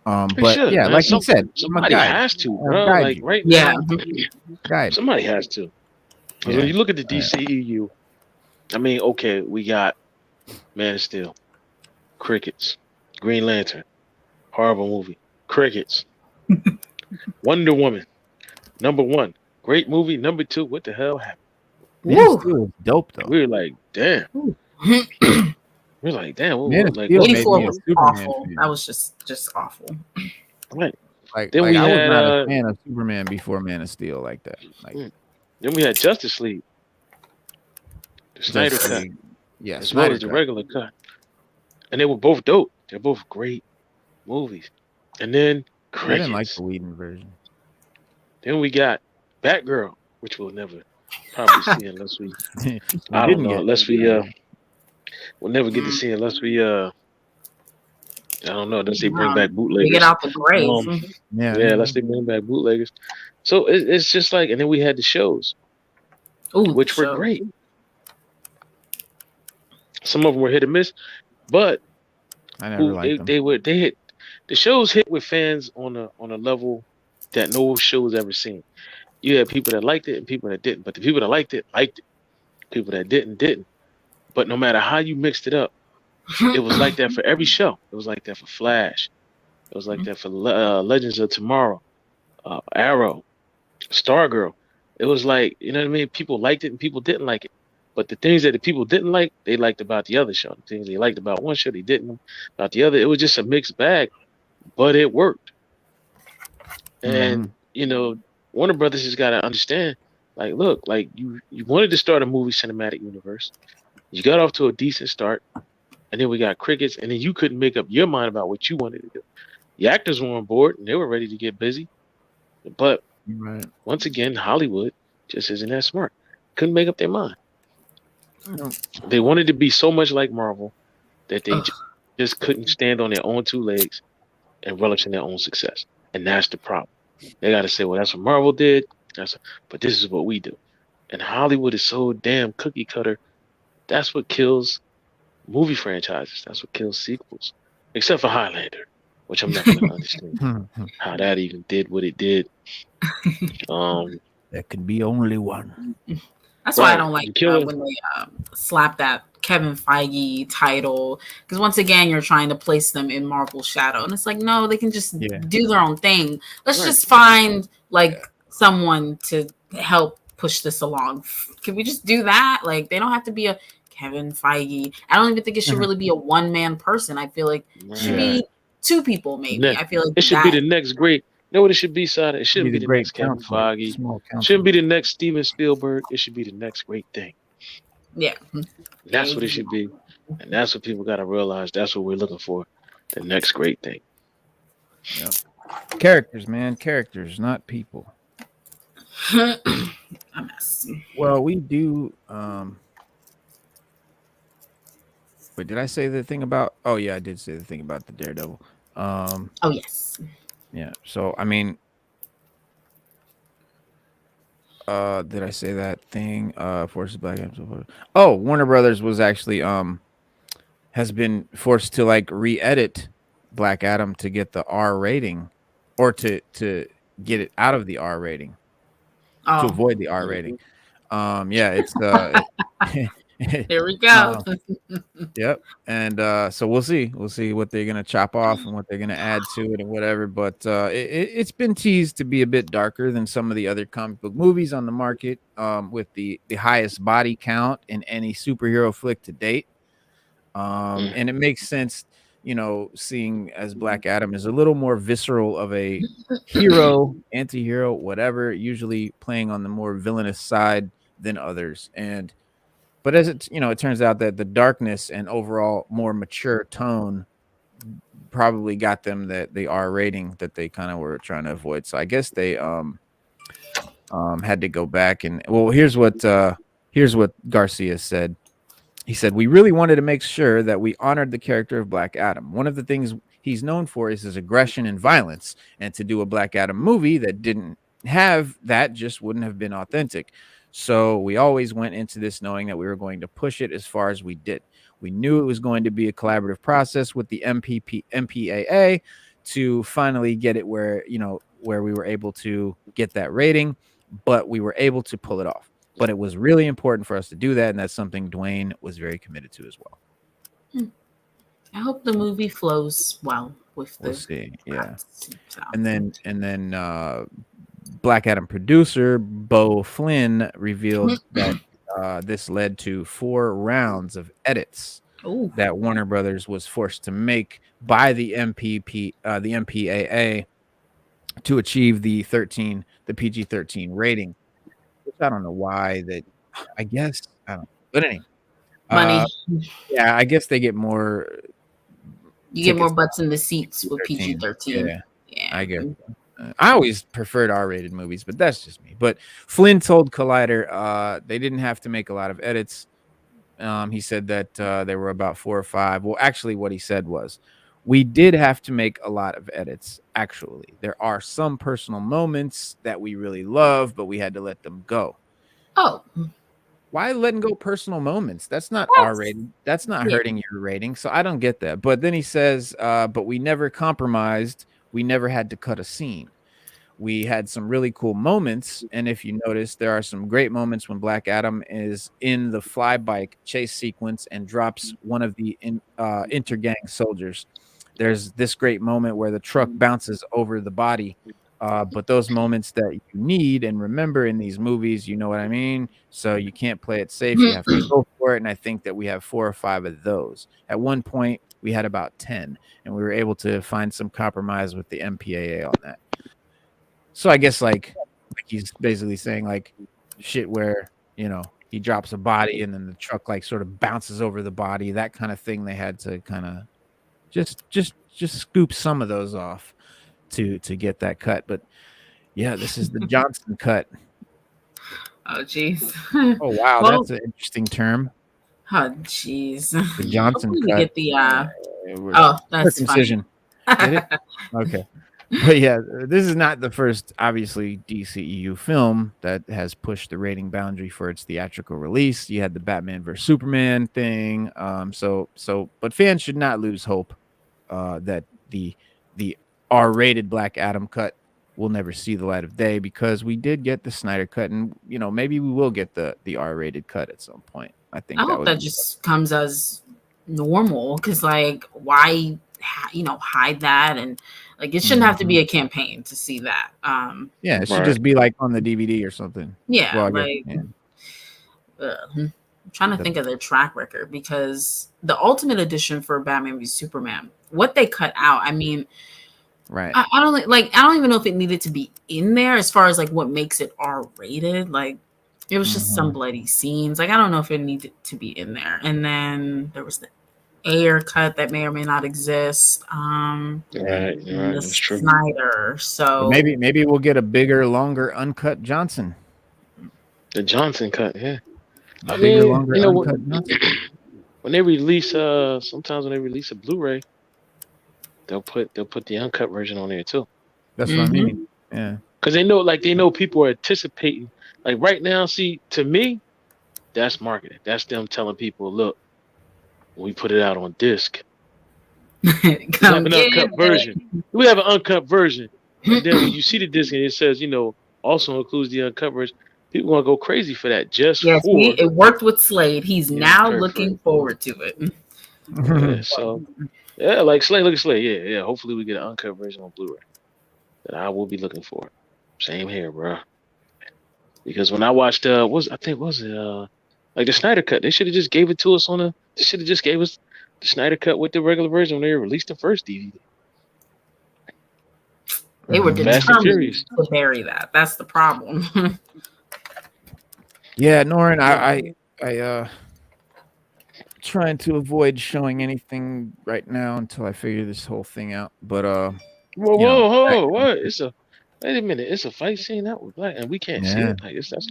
But should, yeah, man. like you said, somebody has to, bro. Like right now, somebody has to. When you look at the DCEU, I mean, okay, we got Man of Steel, crickets, Green Lantern, horrible movie, crickets, Wonder Woman, #1, great movie, #2, what the hell happened? Man of Steel is dope though. We were like, damn. We're like, damn. What, like, 84 was awful. That was just awful. Right. Like, then I we was had, not a fan of Superman before Man of Steel like that. Like, then we had Justice League, the Snyder cut, as well as the regular cut, and they were both dope. They're both great movies. And then I didn't like the Whedon version. Then we got Batgirl, which we'll never probably see unless we, I don't know, unless we we'll never get to see unless we I don't know, unless they bring back bootleggers. We get out the grave. Unless they bring back bootleggers. So it's just like, and then we had the shows, which were great. Some of them were hit or miss, but I never liked them. They hit, the shows hit with fans on a level that no show's ever seen. You had people that liked it and people that didn't, but the people that liked it. People that didn't. But no matter how you mixed it up, it was like that for every show. It was like that for Flash. It was like that for Legends of Tomorrow, Arrow, Stargirl. It was like, you know what I mean? People liked it and people didn't like it. But the things that the people didn't like, they liked about the other show. The things they liked about one show, they didn't about the other. It was just a mixed bag, but it worked. And, you know, Warner Brothers has got to understand, like, look, like you wanted to start a movie cinematic universe. You got off to a decent start. And then we got crickets, and then you couldn't make up your mind about what you wanted to do. The actors were on board, and they were ready to get busy. But once again, Hollywood just isn't that smart. Couldn't make up their mind. They wanted to be so much like Marvel that they just couldn't stand on their own two legs and relish in their own success. And that's the problem. They got to say, well, that's what Marvel did, but this is what we do. And Hollywood is so damn cookie cutter. That's what kills movie franchises. That's what kills sequels, except for Highlander, which I'm not going to understand how that even did what it did. There can be only one. That's why I don't like when they slap that Kevin Feige title, because once again you're trying to place them in Marvel's shadow, and it's like, no, they can just do their own thing. Let's just find someone to help push this along. Can we just do that? Like, they don't have to be a Kevin Feige. I don't even think it should really be a one-man person. I feel like it should be two people, maybe. I feel like it should be the next great. You know what it should be, Sada? It shouldn't be the next Kevin Feige. Shouldn't be the next Steven Spielberg. It should be the next great thing. Yeah. That's what it should be. And that's what people got to realize. That's what we're looking for. The next great thing. Yep. Characters, man. Characters, not people. A mess. Well, we do... Wait, did I say the thing about? Oh yeah, I did say the thing about the Daredevil. Oh yes. Yeah. So I mean, did I say that thing? Forces Black Adam. Oh, Warner Brothers was actually has been forced to re-edit Black Adam to get the R rating, or to get it out of the R rating, to avoid the R rating. Yeah, it's Here we go. Yep. And so we'll see what they're gonna chop off and what they're gonna add to it and whatever. But it's been teased to be a bit darker than some of the other comic book movies on the market, with the highest body count in any superhero flick to date. And it makes sense, seeing as Black Adam is a little more visceral of a hero, anti-hero, whatever, usually playing on the more villainous side than others. But as it turns out that the darkness and overall more mature tone probably got them the R rating that they kind of were trying to avoid. So I guess they had to go back and, well, here's what Garcia said. He said, "We really wanted to make sure that we honored the character of Black Adam. One of the things he's known for is his aggression and violence, and to do a Black Adam movie that didn't have that just wouldn't have been authentic. So we always went into this knowing that we were going to push it as far as we did. We knew it was going to be a collaborative process with the MPAA to finally get it where we were able to get that rating, but we were able to pull it off. But it was really important for us to do that, and that's something Dwayne was very committed to as well." I hope the movie flows well with the. We'll see. Yeah. And then Black Adam producer Beau Flynn revealed that this led to 4 rounds of edits that Warner Brothers was forced to make by the MPAA to achieve the PG-13 rating. Which I don't know why that. I guess I don't. But anyway, money. Yeah, I guess they get more. You get more butts in the seats with PG-13. Yeah, I guess. I always preferred R-rated movies, but that's just me. But Flynn told Collider they didn't have to make a lot of edits. He said that there were about 4 or 5. Well, actually, what he said was, we did have to make a lot of edits. Actually, there are some personal moments that we really love, but we had to let them go. Oh. Why letting go personal moments? That's not R-rated. That's not hurting your rating. So I don't get that. But then he says, but we never compromised. We never had to cut a scene. We had some really cool moments. And if you notice, there are some great moments when Black Adam is in the fly bike chase sequence and drops one of the intergang soldiers. There's this great moment where the truck bounces over the body. But those moments that you need and remember in these movies, you know what I mean? So you can't play it safe. You have to go for it. And I think that we have 4 or 5 of those. At one point, we had about 10. And we were able to find some compromise with the MPAA on that. So I guess like he's basically saying like shit where, he drops a body and then the truck like sort of bounces over the body. That kind of thing. They had to kind of just scoop some of those off to get that cut. But yeah, this is the Johnson cut. Oh jeez. Oh wow, well, that's an interesting term. Oh jeez. The Johnson cut. Get the that's circumcision. Get it? Okay. But yeah, this is not the first obviously DCEU film that has pushed the rating boundary for its theatrical release. You had the Batman vs Superman thing. But fans should not lose hope that the R-rated Black Adam cut will never see the light of day, because we did get the Snyder cut, and maybe we will get the R-rated cut at some point. I hope that just comes as normal, because like why hide that, and like it shouldn't have to be a campaign to see that. Yeah, it should just be like on the DVD or something. Yeah, I'm trying to think of their track record, because the Ultimate Edition for Batman v Superman, what they cut out, I mean, right? I don't even know if it needed to be in there as far as like what makes it R-rated. Like it was just some bloody scenes. Like I don't know if it needed to be in there. And then there was the Ayer cut that may or may not exist. Right, the that's true. Snyder. So but maybe we'll get a bigger, longer, uncut Johnson. The Johnson cut, yeah. Bigger, longer, uncut Johnson. When they release, sometimes when they release a Blu-ray, they'll put the uncut version on there too. That's what I mean. Yeah, because they know people are anticipating. Like right now, see, to me, that's marketing. That's them telling people, look, we put it out on disc. We have an uncut version. We have an uncut version. And then when you see the disc and it says, also includes the uncut version, People gonna go crazy for that just Yes, for it worked with Slade. He's now looking forward to it. Yeah, so yeah, like Slade, look at Slade. Yeah. Hopefully we get an uncut version on Blu-ray that I will be looking for. Same here, bro. Because when I watched was it like the Snyder cut, they should have just gave it to us they should have just gave us the Snyder cut with the regular version when they released the first DVD. They were Fast and determined Furious to bury that. That's the problem. Yeah, Norin, I trying to avoid showing anything right now until I figure this whole thing out. But whoa, what? Wait a minute, it's a fight scene that was black and we can't see yeah. it. I guess that's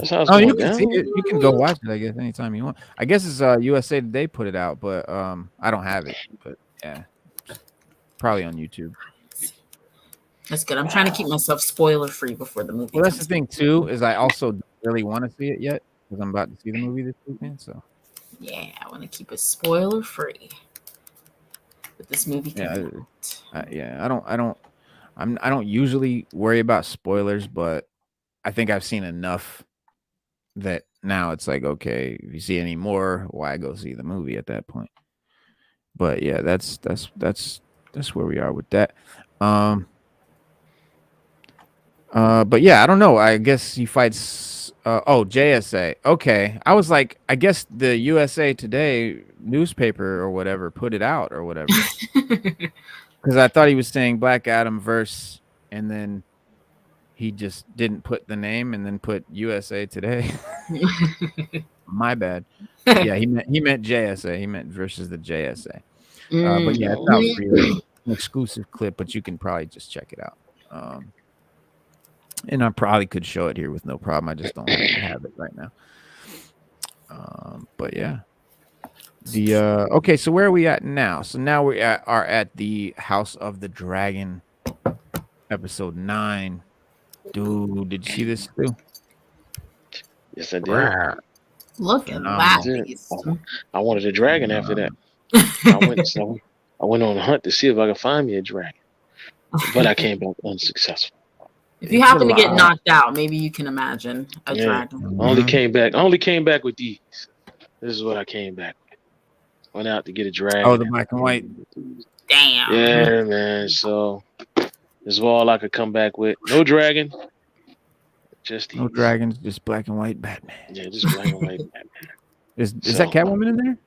how it's you going can down. see it. You can go watch it, I guess, anytime you want. I guess it's USA Today put it out, but I don't have it. But yeah, probably on YouTube. That's good. I'm trying to keep myself spoiler free before the movie. Well, that's the thing too, is I also don't really want to see it yet because I'm about to see the movie this weekend. So yeah, I want to keep it spoiler free. But this movie, I don't usually worry about spoilers, but I think I've seen enough that now it's like, okay, if you see any more, why go see the movie at that point? But yeah, that's where we are with that. But yeah, I don't know. I guess he fights. JSA. Okay, I was like, I guess the USA Today newspaper or whatever put it out or whatever, because I thought he was saying Black Adam verse, and then he just didn't put the name and then put USA Today. My bad. Yeah, he meant JSA. He meant versus the JSA. But yeah, it's out for you. An exclusive clip, but you can probably just check it out. And I probably could show it here with no problem. I just don't have it right now. But yeah. Okay, so where are we at now? So now we are at the House of the Dragon, episode 9. Dude, did you see this too? Yes, I did. Look at that. I wanted a dragon after that. I went on a hunt to see if I could find me a dragon, but I came back unsuccessful. If you happen to get knocked out, maybe you can imagine a dragon. I only came back with these. This is what I came back with. Went out to get a dragon. Oh, the black and white. Damn. Yeah, man. So this is all I could come back with. No dragon. Just these. No dragons, just black and white Batman. Yeah, just black and white Batman. Is that Catwoman in there?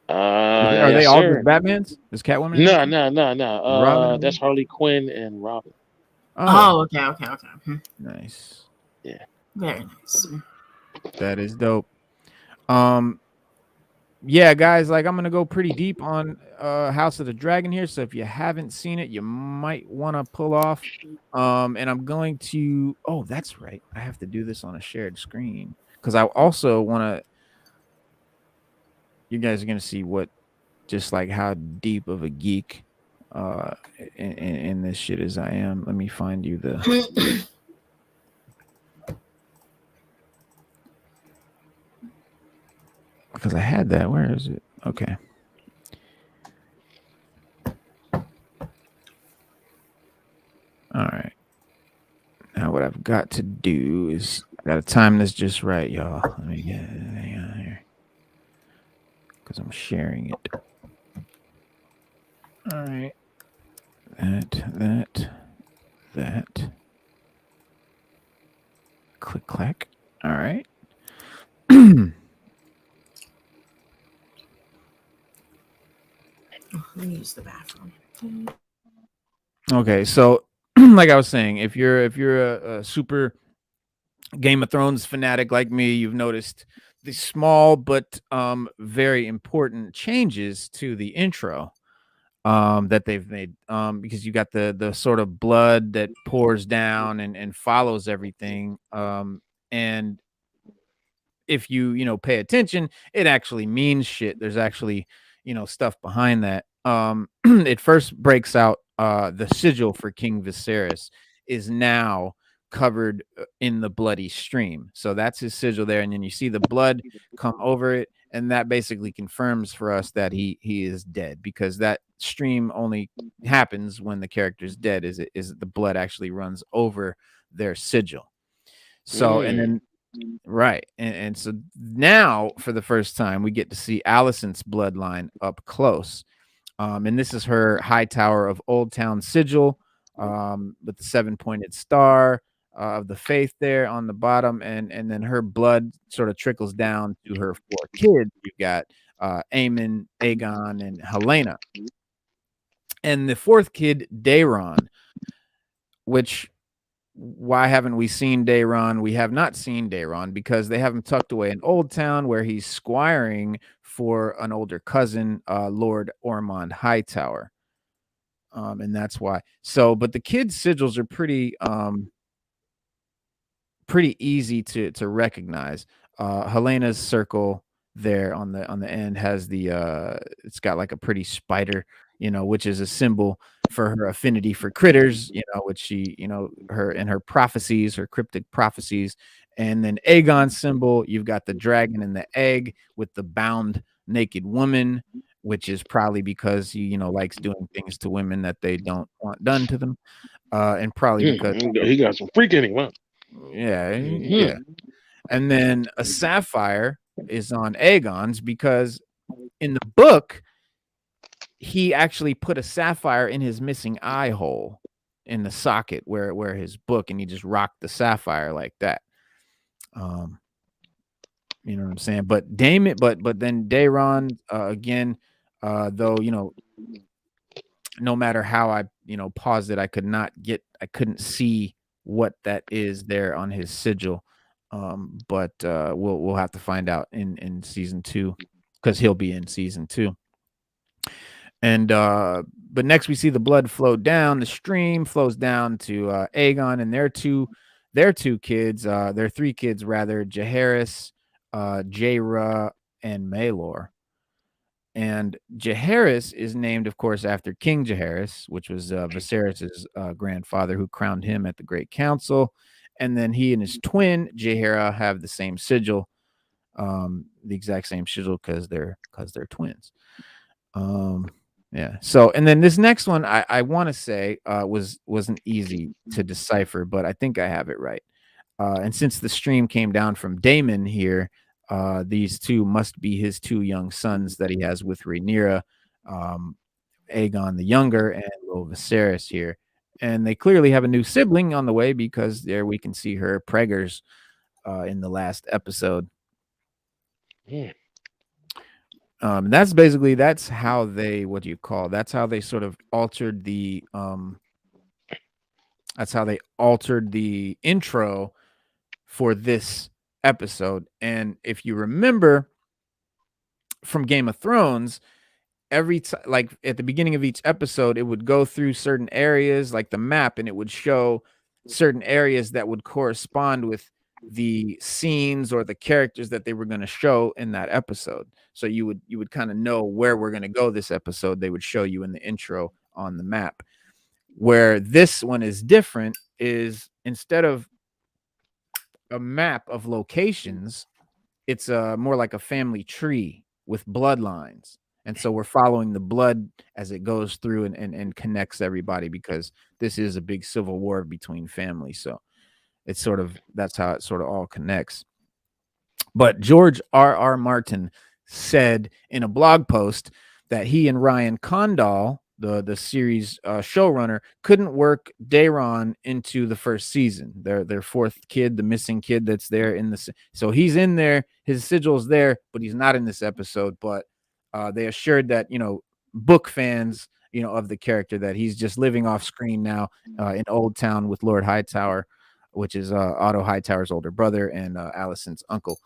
Are they all just Batmans? Is Catwoman in there? No. That's Harley Quinn and Robin. Oh, okay. Nice. Yeah. Very nice. That is dope. Yeah, guys, like I'm gonna go pretty deep on House of the Dragon here. So if you haven't seen it, you might want to pull off. And I'm going to. Oh, that's right. I have to do this on a shared screen because I also want to. You guys are gonna see just like how deep of a geek in this shit as I am. Let me find you the. Because I had that. Where is it? Okay. All right. Now what I've got to do is I got to time this just right, y'all. Let me get it out here. Because I'm sharing it. All right. That. Click, clack. All right. Let me use the bathroom. Okay, so like I was saying, if you're a super Game of Thrones fanatic like me, you've noticed the small but very important changes to the intro that they've made because you got the sort of blood that pours down and follows everything, and if you pay attention, it actually means shit. There's actually stuff behind that. It first breaks out the sigil for King Viserys is now covered in the bloody stream. So that's his sigil there, and then you see the blood come over it, and that basically confirms for us that he is dead, because that stream only happens when the character's dead, is the blood actually runs over their sigil. So and then right, and so now for the first time we get to see Alicent's bloodline up close. And this is her high tower of Old Town sigil, with the 7-pointed star of the faith there on the bottom, and then her blood sort of trickles down to her 4 kids. You've got Aemon, Aegon, and Helena, and the 4th kid, Daeron. Which, why haven't we seen Daeron? We have not seen Daeron because they have him tucked away in Old Town, where he's squiring for an older cousin, Lord Ormond Hightower. And that's why. So, but the kids' sigils are pretty easy to recognize. Helena's circle there on the end has it's got like a pretty spider, which is a symbol for her affinity for critters, which she, her prophecies, her cryptic prophecies. And then Aegon's symbol, you've got the dragon and the egg with the bound naked woman, which is probably because he, likes doing things to women that they don't want done to them. And probably because he got some freak in him, huh? Yeah, yeah. And then a sapphire is on Aegon's because in the book, he actually put a sapphire in his missing eye hole in the socket where his book, and he just rocked the sapphire like that. You know what I'm saying? But Daemon, but then Daeron, again, though, no matter how I, paused it, I couldn't see what that is there on his sigil. But we'll have to find out in season 2, because he'll be in season 2. And but next we see the blood flow down. The stream flows down to Aegon and their two kids, their 3 kids rather, Jaehaerys, Jaera, and Maelor. And Jaehaerys is named, of course, after King Jaehaerys, which was Viserys' grandfather, who crowned him at the Great Council. And then he and his twin Jaehaera have the same sigil, the exact same sigil, because they're twins. Yeah. So, and then this next one, I want to say wasn't easy to decipher, but I think I have it right. And since the stream came down from Daemon here, these 2 must be his 2 young sons that he has with Rhaenyra, Aegon the younger and little Viserys here. And they clearly have a new sibling on the way, because there we can see her preggers in the last episode. Yeah. That's how they, that's how they sort of altered the intro for this episode. And if you remember from Game of Thrones, like at the beginning of each episode, it would go through certain areas like the map, and it would show certain areas that would correspond with the scenes or the characters that they were going to show in that episode. So you would kind of know where we're going to go this episode. They would show you in the intro on the map. Where this one is different is, instead of a map of locations, it's more like a family tree with bloodlines. And so we're following the blood as it goes through and connects everybody, because this is a big civil war between families. So it's that's how it sort of all connects. But George R.R. Martin said in a blog post that he and Ryan Condal, the series showrunner, couldn't work Daeron into the first season. Their 4th kid, the missing kid that's there so he's in there, his sigil's there, but he's not in this episode. But they assured that, book fans, of the character, that he's just living off screen now in Old Town with Lord Hightower, which is Otto Hightower's older brother and Alicent's uncle.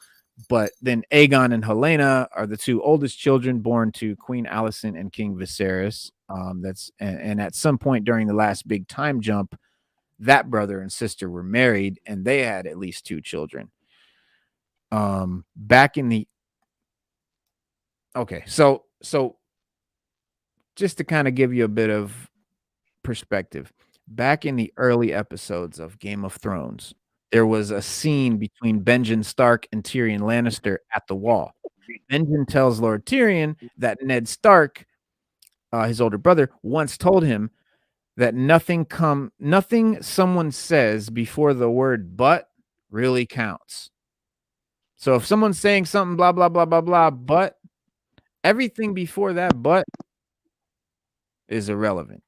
But then Aegon and Helena are the 2 oldest children born to Queen Alicent and King Viserys. And at some point during the last big time jump, that brother and sister were married, and they had at least 2 children. Back in the so just to kind of give you a bit of perspective, back in the early episodes of Game of Thrones, there was a scene between Benjen Stark and Tyrion Lannister at the wall. Benjen tells Lord Tyrion that Ned Stark, his older brother, once told him that nothing someone says before the word "but" really counts. So if someone's saying something, blah, blah, blah, blah, blah, but everything before that but is irrelevant.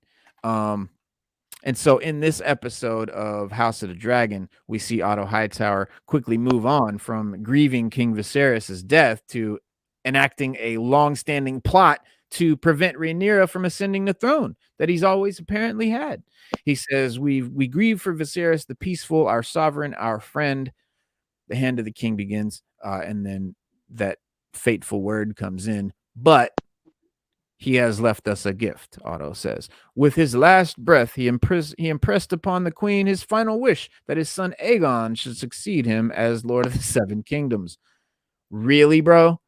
And so in this episode of House of the Dragon, we see Otto Hightower quickly move on from grieving King Viserys' death to enacting a long-standing plot to prevent Rhaenyra from ascending the throne that he's always apparently had. He says, we grieve for Viserys the peaceful, our sovereign, our friend. The hand of the king begins, and then that fateful word comes in, but he has left us a gift, Otto says. With his last breath, he impressed upon the queen his final wish, that his son Aegon should succeed him as Lord of the Seven Kingdoms. Really, bro?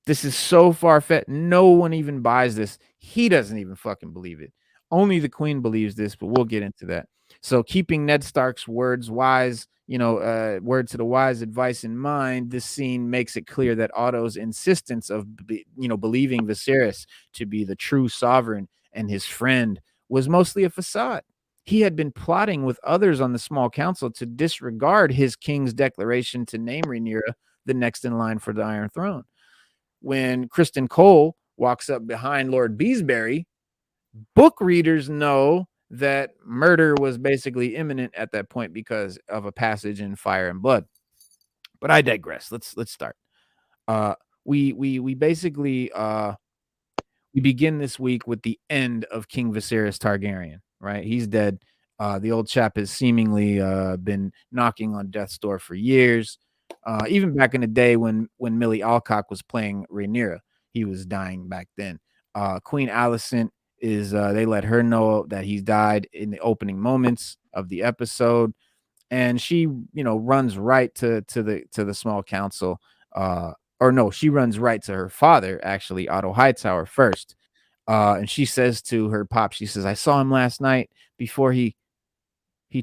This is so far-fetched. No one even buys this. He doesn't even fucking believe it. Only the queen believes this, but we'll get into that. So keeping Ned Stark's words wise, word to the wise advice in mind, this scene makes it clear that Otto's insistence of, believing Viserys to be the true sovereign and his friend was mostly a facade. He had been plotting with others on the small council to disregard his king's declaration to name Rhaenyra the next in line for the Iron Throne. When Kristen Cole walks up behind Lord Beesbury, book readers know that murder was basically imminent at that point because of a passage in Fire and Blood. But I digress. Let's start. We basically we begin this week with the end of King Viserys Targaryen, right? He's dead. The old chap has seemingly been knocking on death's door for years. Even back in the day when Millie Alcock was playing Rhaenyra, he was dying back then. Queen Alicent is they let her know that he's died in the opening moments of the episode, and she runs right to the small council, or no, she runs right to her father, actually Otto Hightower first, and she says to her pop, she says, I saw him last night before he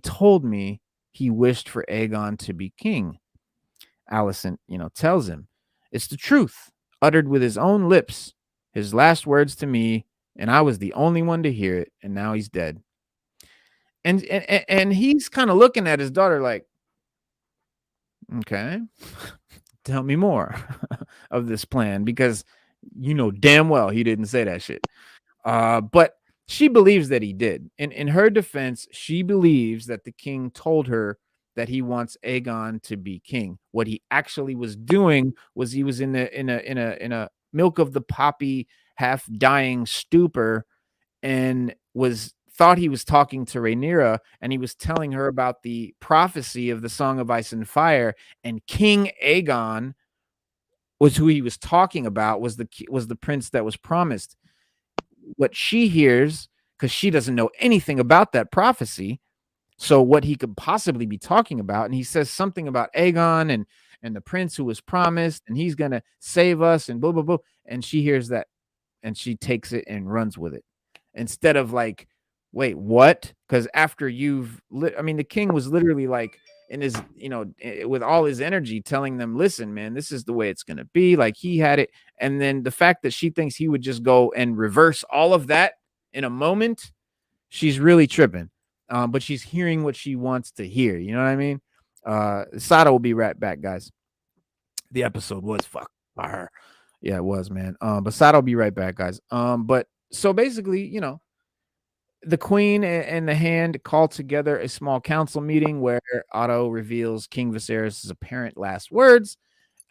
told me he wished for Aegon to be king. Alicent tells him, it's the truth uttered with his own lips, his last words to me, and I was the only one to hear it, and now he's dead. And he's kind of looking at his daughter like, okay, tell me more of this plan, because damn well he didn't say that shit. But she believes that he did. In her defense, she believes that the king told her that he wants Aegon to be king. What he actually was doing was he was in a milk of the poppy, half dying stupor, and thought he was talking to Rhaenyra, and he was telling her about the prophecy of the Song of Ice and Fire, and King Aegon was who he was talking about, was the prince that was promised. What she hears, because she doesn't know anything about that prophecy, so what he could possibly be talking about, and he says something about Aegon and the prince who was promised, and he's gonna save us, and blah blah blah, and she hears that, and she takes it and runs with it, instead of like, wait, what? Because after the king was literally like in his, with all his energy telling them, listen, man, this is the way it's gonna be. Like, he had it, and then the fact that she thinks he would just go and reverse all of that in a moment, she's really tripping. But she's hearing what she wants to hear. You know what I mean? Sada will be right back, guys. The episode was fire. Yeah, it was, man. But Sada will be right back, guys. But so basically, the queen and the hand call together a small council meeting where Otto reveals King Viserys' apparent last words.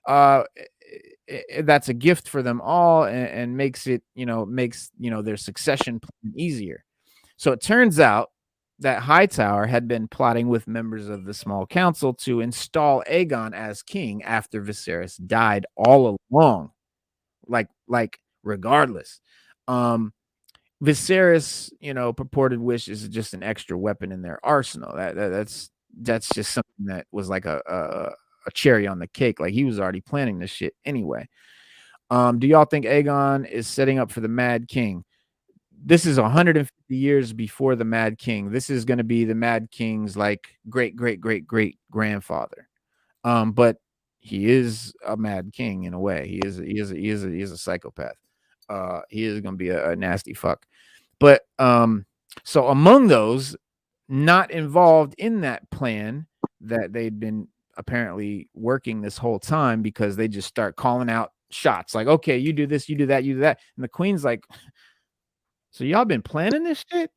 That's a gift for them all, and makes their succession plan easier. So it turns out that Hightower had been plotting with members of the small council to install Aegon as king after Viserys died all along, like regardless. Viserys, purported wish is just an extra weapon in their arsenal. That's just something that was like a cherry on the cake. Like, he was already planning this shit anyway. Do y'all think Aegon is setting up for the Mad King? This is 150 years before the Mad King. This is going to be the Mad King's like great grandfather. But he is a Mad King in a way. He is a psychopath. He is going to be a nasty fuck. But so among those not involved in that plan that they'd been apparently working this whole time, because they just start calling out shots like, okay, you do this, you do that, you do that. And the queen's like, so y'all been planning this shit?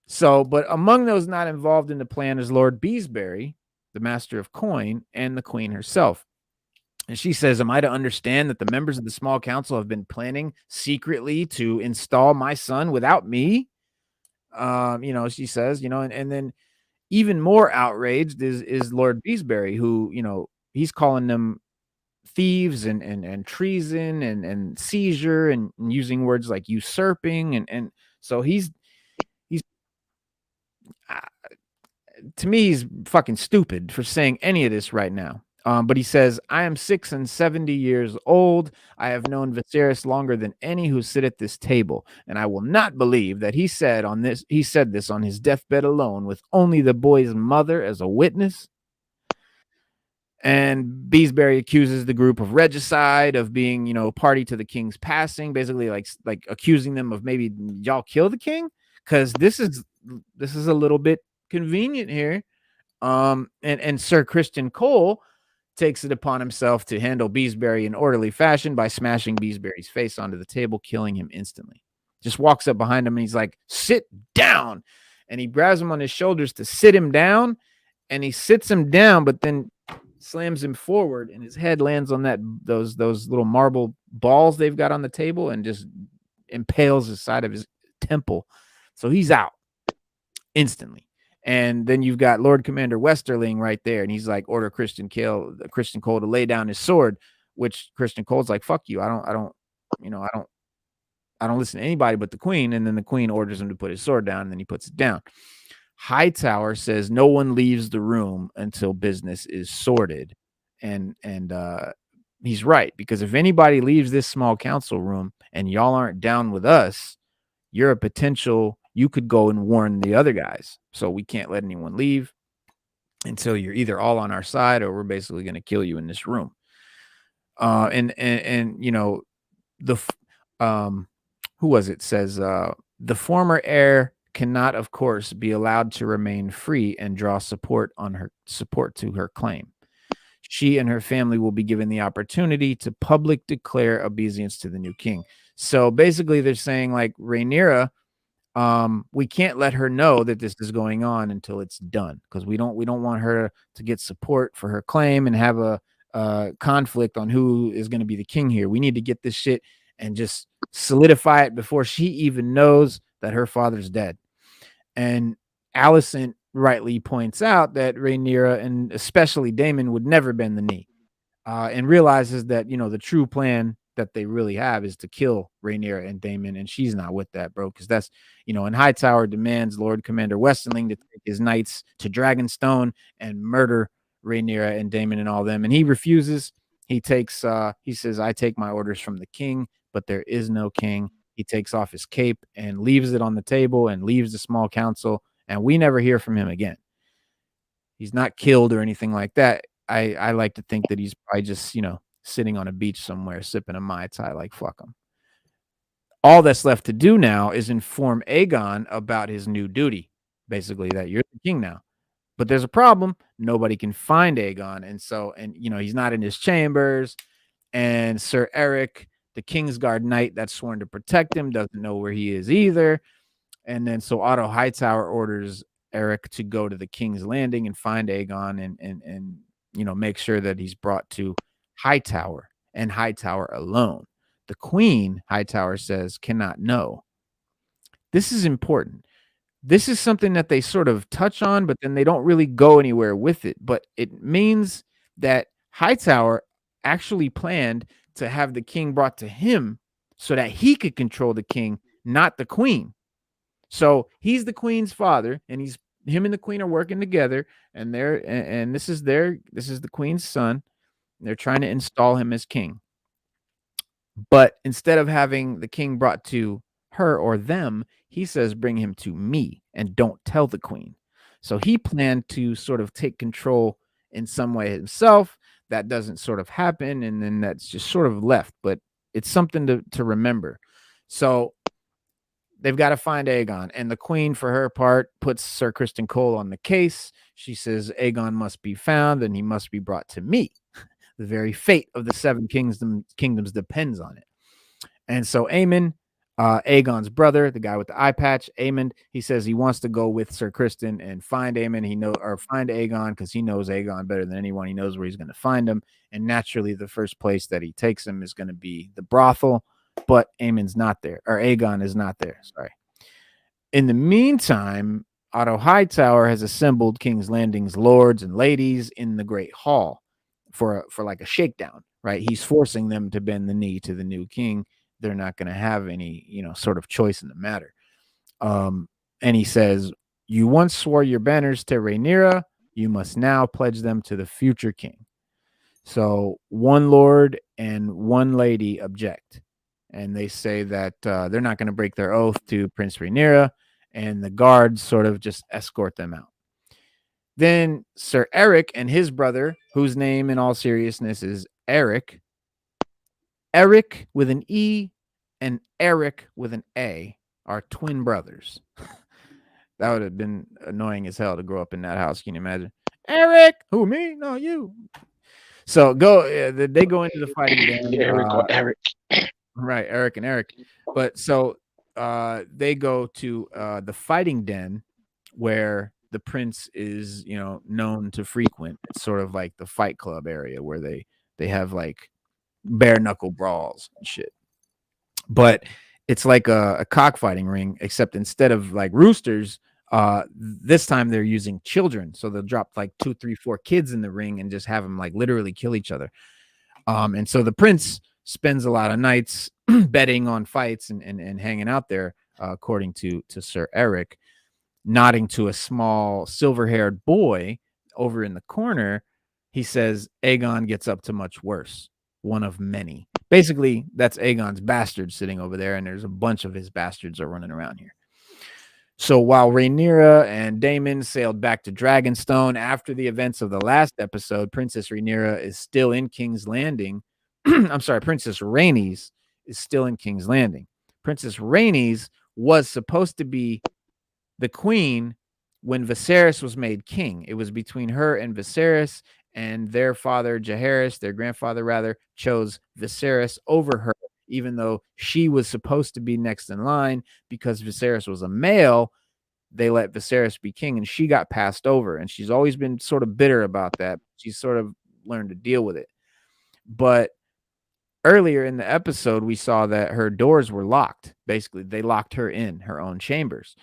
So, but among those not involved in the plan is Lord Beesbury, the master of coin, and the queen herself. And she says, am I to understand that the members of the small council have been planning secretly to install my son without me? She says, and then even more outraged is Lord Beesbury, who, he's calling them thieves and treason and seizure and using words like usurping. And so he's to me, he's fucking stupid for saying any of this right now. But he says, I am 76 years old. I have known Viserys longer than any who sit at this table, and I will not believe that he said this on his deathbed alone, with only the boy's mother as a witness. And Beesbury accuses the group of regicide, of being, party to the king's passing, basically like accusing them of maybe y'all kill the king, because this is a little bit convenient here. And Sir Christian Cole takes it upon himself to handle Beesbury in orderly fashion by smashing Beesbury's face onto the table, killing him instantly. Just walks up behind him and he's like, sit down. And he grabs him on his shoulders to sit him down, and he sits him down, but then slams him forward, and his head lands on those little marble balls they've got on the table and just impales the side of his temple. So he's out instantly. And then you've got Lord Commander Westerling right there, and he's like, order Christian Cole to lay down his sword, which Christian Cole's like, fuck you. I don't listen to anybody but the queen. And then the queen orders him to put his sword down, and then he puts it down. Hightower says no one leaves the room until business is sorted. And he's right, because if anybody leaves this small council room and y'all aren't down with us, you're a potential, you could go and warn the other guys. So we can't let anyone leave until you're either all on our side, or we're basically going to kill you in this room. Who was it? Says, the former heir cannot, of course, be allowed to remain free and draw support to her claim. She and her family will be given the opportunity to public declare obeisance to the new king. So basically they're saying, like, Rhaenyra, we can't let her know that this is going on until it's done, because we don't want her to get support for her claim and have a conflict on who is going to be the king here. We need to get this shit and just solidify it before she even knows that her father's dead. And Alicent rightly points out that Rhaenyra, and especially Daemon, would never bend the knee, and realizes that, the true plan that they really have is to kill Rhaenyra and Daemon, and she's not with that, bro, because that's, and Hightower demands Lord Commander Westerling to take his knights to Dragonstone and murder Rhaenyra and Daemon and all them, and he refuses. He says, I take my orders from the king, but there is no king. He takes off his cape and leaves it on the table and leaves the small council, and we never hear from him again. He's not killed or anything like that. I like to think that he's probably just, sitting on a beach somewhere sipping a Mai Tai, like, fuck him. All that's left to do now is inform Aegon about his new duty, basically, that you're the king now. But there's a problem. Nobody can find Aegon. And he's not in his chambers. And Sir Eric, the Kingsguard knight that's sworn to protect him, doesn't know where he is either. And then so Otto Hightower orders Eric to go to the King's Landing and find Aegon and make sure that he's brought to Hightower, and Hightower alone. The Queen, Hightower says, cannot know. This is important. This is something that they sort of touch on, but then they don't really go anywhere with it. But it means that Hightower actually planned to have the king brought to him so that he could control the king, not the queen. So he's the queen's father, and him and the queen are working together, and this is the queen's son. They're trying to install him as king. But instead of having the king brought to her or them, he says, bring him to me and don't tell the queen. So he planned to sort of take control in some way himself. That doesn't sort of happen, and then that's just sort of left. But it's something to remember. So they've got to find Aegon. And the queen, for her part, puts Sir Criston Cole on the case. She says Aegon must be found and he must be brought to me. The very fate of the 7 kingdoms depends on it. And so Aemon, Aegon's brother, the guy with the eye patch, Aemon, he says he wants to go with Sir Criston and find Aemon. Find Aegon, because he knows Aegon better than anyone. He knows where he's going to find him. And naturally, the first place that he takes him is going to be the brothel. But Aemon's not there, or Aegon is not there. Sorry. In the meantime, Otto Hightower has assembled King's Landing's lords and ladies in the Great Hall for like a shakedown, right? He's forcing them to bend the knee to the new king. They're not going to have any, sort of choice in the matter. And he says, you once swore your banners to Rhaenyra, you must now pledge them to the future king. So one lord and one lady object. And they say that they're not going to break their oath to Prince Rhaenyra, and the guards sort of just escort them out. Then Sir Eric and his brother, whose name in all seriousness is Eric with an E and Eric with an A, are twin brothers. That would have been annoying as hell to grow up in that house. Can you imagine? Eric, who, me? No, you. So they go into the fighting den. Eric. Right, Eric and Eric. But so they go to the fighting den where the prince is, known to frequent. It's sort of like the Fight Club area where they have like bare knuckle brawls and shit. But it's like a cockfighting ring, except instead of like roosters, this time they're using children. So they'll drop like 2, 3, 4 kids in the ring and just have them like literally kill each other. And so the prince spends a lot of nights betting on fights and hanging out there, according to Sir Eric. Nodding to a small silver-haired boy over in the corner, he says Aegon gets up to much worse, one of many. Basically, that's Aegon's bastard sitting over there, and there's a bunch of his bastards are running around here. So while Rhaenyra and Daemon sailed back to Dragonstone after the events of the last episode, Princess Rhaenyra is still in King's Landing. I'm sorry, Princess Rhaenys is still in King's Landing. Princess Rhaenys was supposed to be the queen when Viserys was made king. It was between her and Viserys, and their father, Jaehaerys, their grandfather rather, chose Viserys over her, even though she was supposed to be next in line. Because Viserys was a male, they let Viserys be king, and she got passed over. And she's always been sort of bitter about that. She's sort of learned to deal with it. But earlier in the episode, we saw that her doors were locked. Basically, they locked her in her own chambers.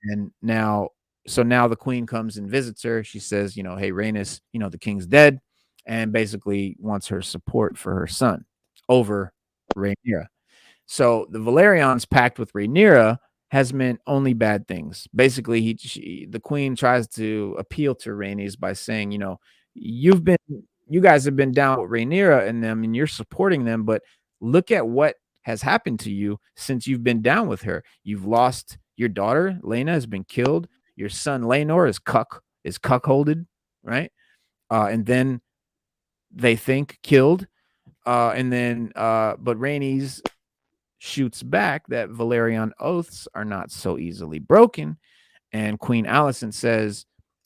And now the queen comes and visits her. She says, hey, Rhaenys, the king's dead, and basically wants her support for her son over Rhaenyra. So the Valerian's pact with Rhaenyra has meant only bad things. Basically, the queen tries to appeal to Rhaenys by saying, you guys have been down with Rhaenyra and them, and you're supporting them, but look at what has happened to you since you've been down with her. You've lost your daughter, Laena, has been killed. Your son, Laenor, is cuckolded, right? And then they think killed. But Rhaenys shoots back that Valerian oaths are not so easily broken. And Queen Alicent says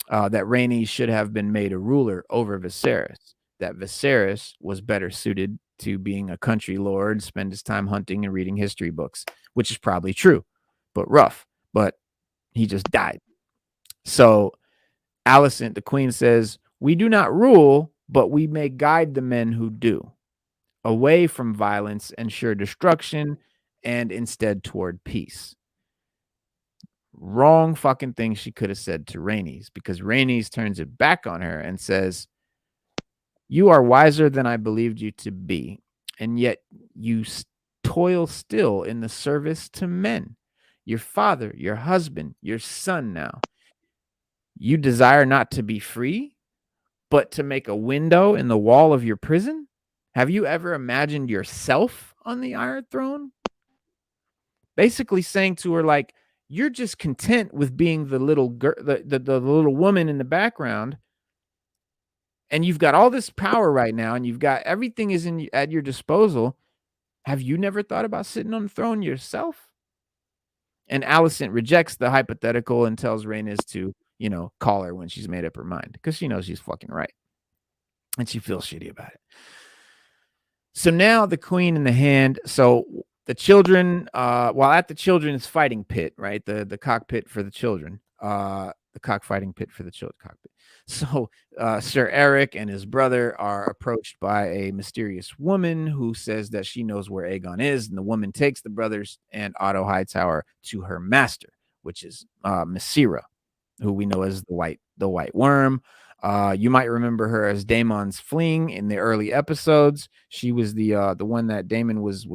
that Rhaenys should have been made a ruler over Viserys, that Viserys was better suited to being a country lord, spend his time hunting and reading history books, which is probably true, but rough. But he just died. So Alicent, the queen, says, we do not rule, but we may guide the men who do, away from violence and sure destruction, and instead toward peace. Wrong fucking thing she could have said to Rhaenys, because Rhaenys turns it back on her and says, you are wiser than I believed you to be, and yet you toil still in the service to men. Your father, your husband, your son now. You desire not to be free, but to make a window in the wall of your prison? Have you ever imagined yourself on the Iron Throne? Basically saying to her, like, you're just content with being the little girl, the little woman in the background, and you've got all this power right now, and you've got everything is at your disposal. Have you never thought about sitting on the throne yourself? And Alicent rejects the hypothetical and tells Rhaenys to, call her when she's made up her mind because she knows she's fucking right. And she feels shitty about it. So now the queen in the hand. So the children, while at the children's fighting pit, right? The cockpit for the children, the cockfighting pit for the children cockpit. So Sir Eric and his brother are approached by a mysterious woman who says that she knows where Aegon is. And the woman takes the brothers and Otto Hightower to her master, which is Mysera, who we know as the White Worm. You might remember her as Daemon's fling in the early episodes. She was the one that Daemon was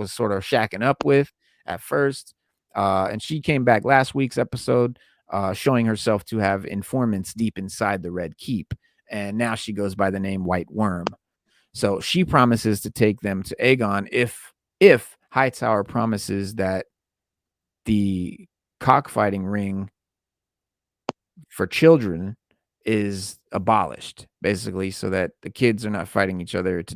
sort of shacking up with at first. And she came back last week's episode, showing herself to have informants deep inside the Red Keep. And now she goes by the name White Worm. So she promises to take them to Aegon if Hightower promises that the cockfighting ring for children is abolished, basically, so that the kids are not fighting each other to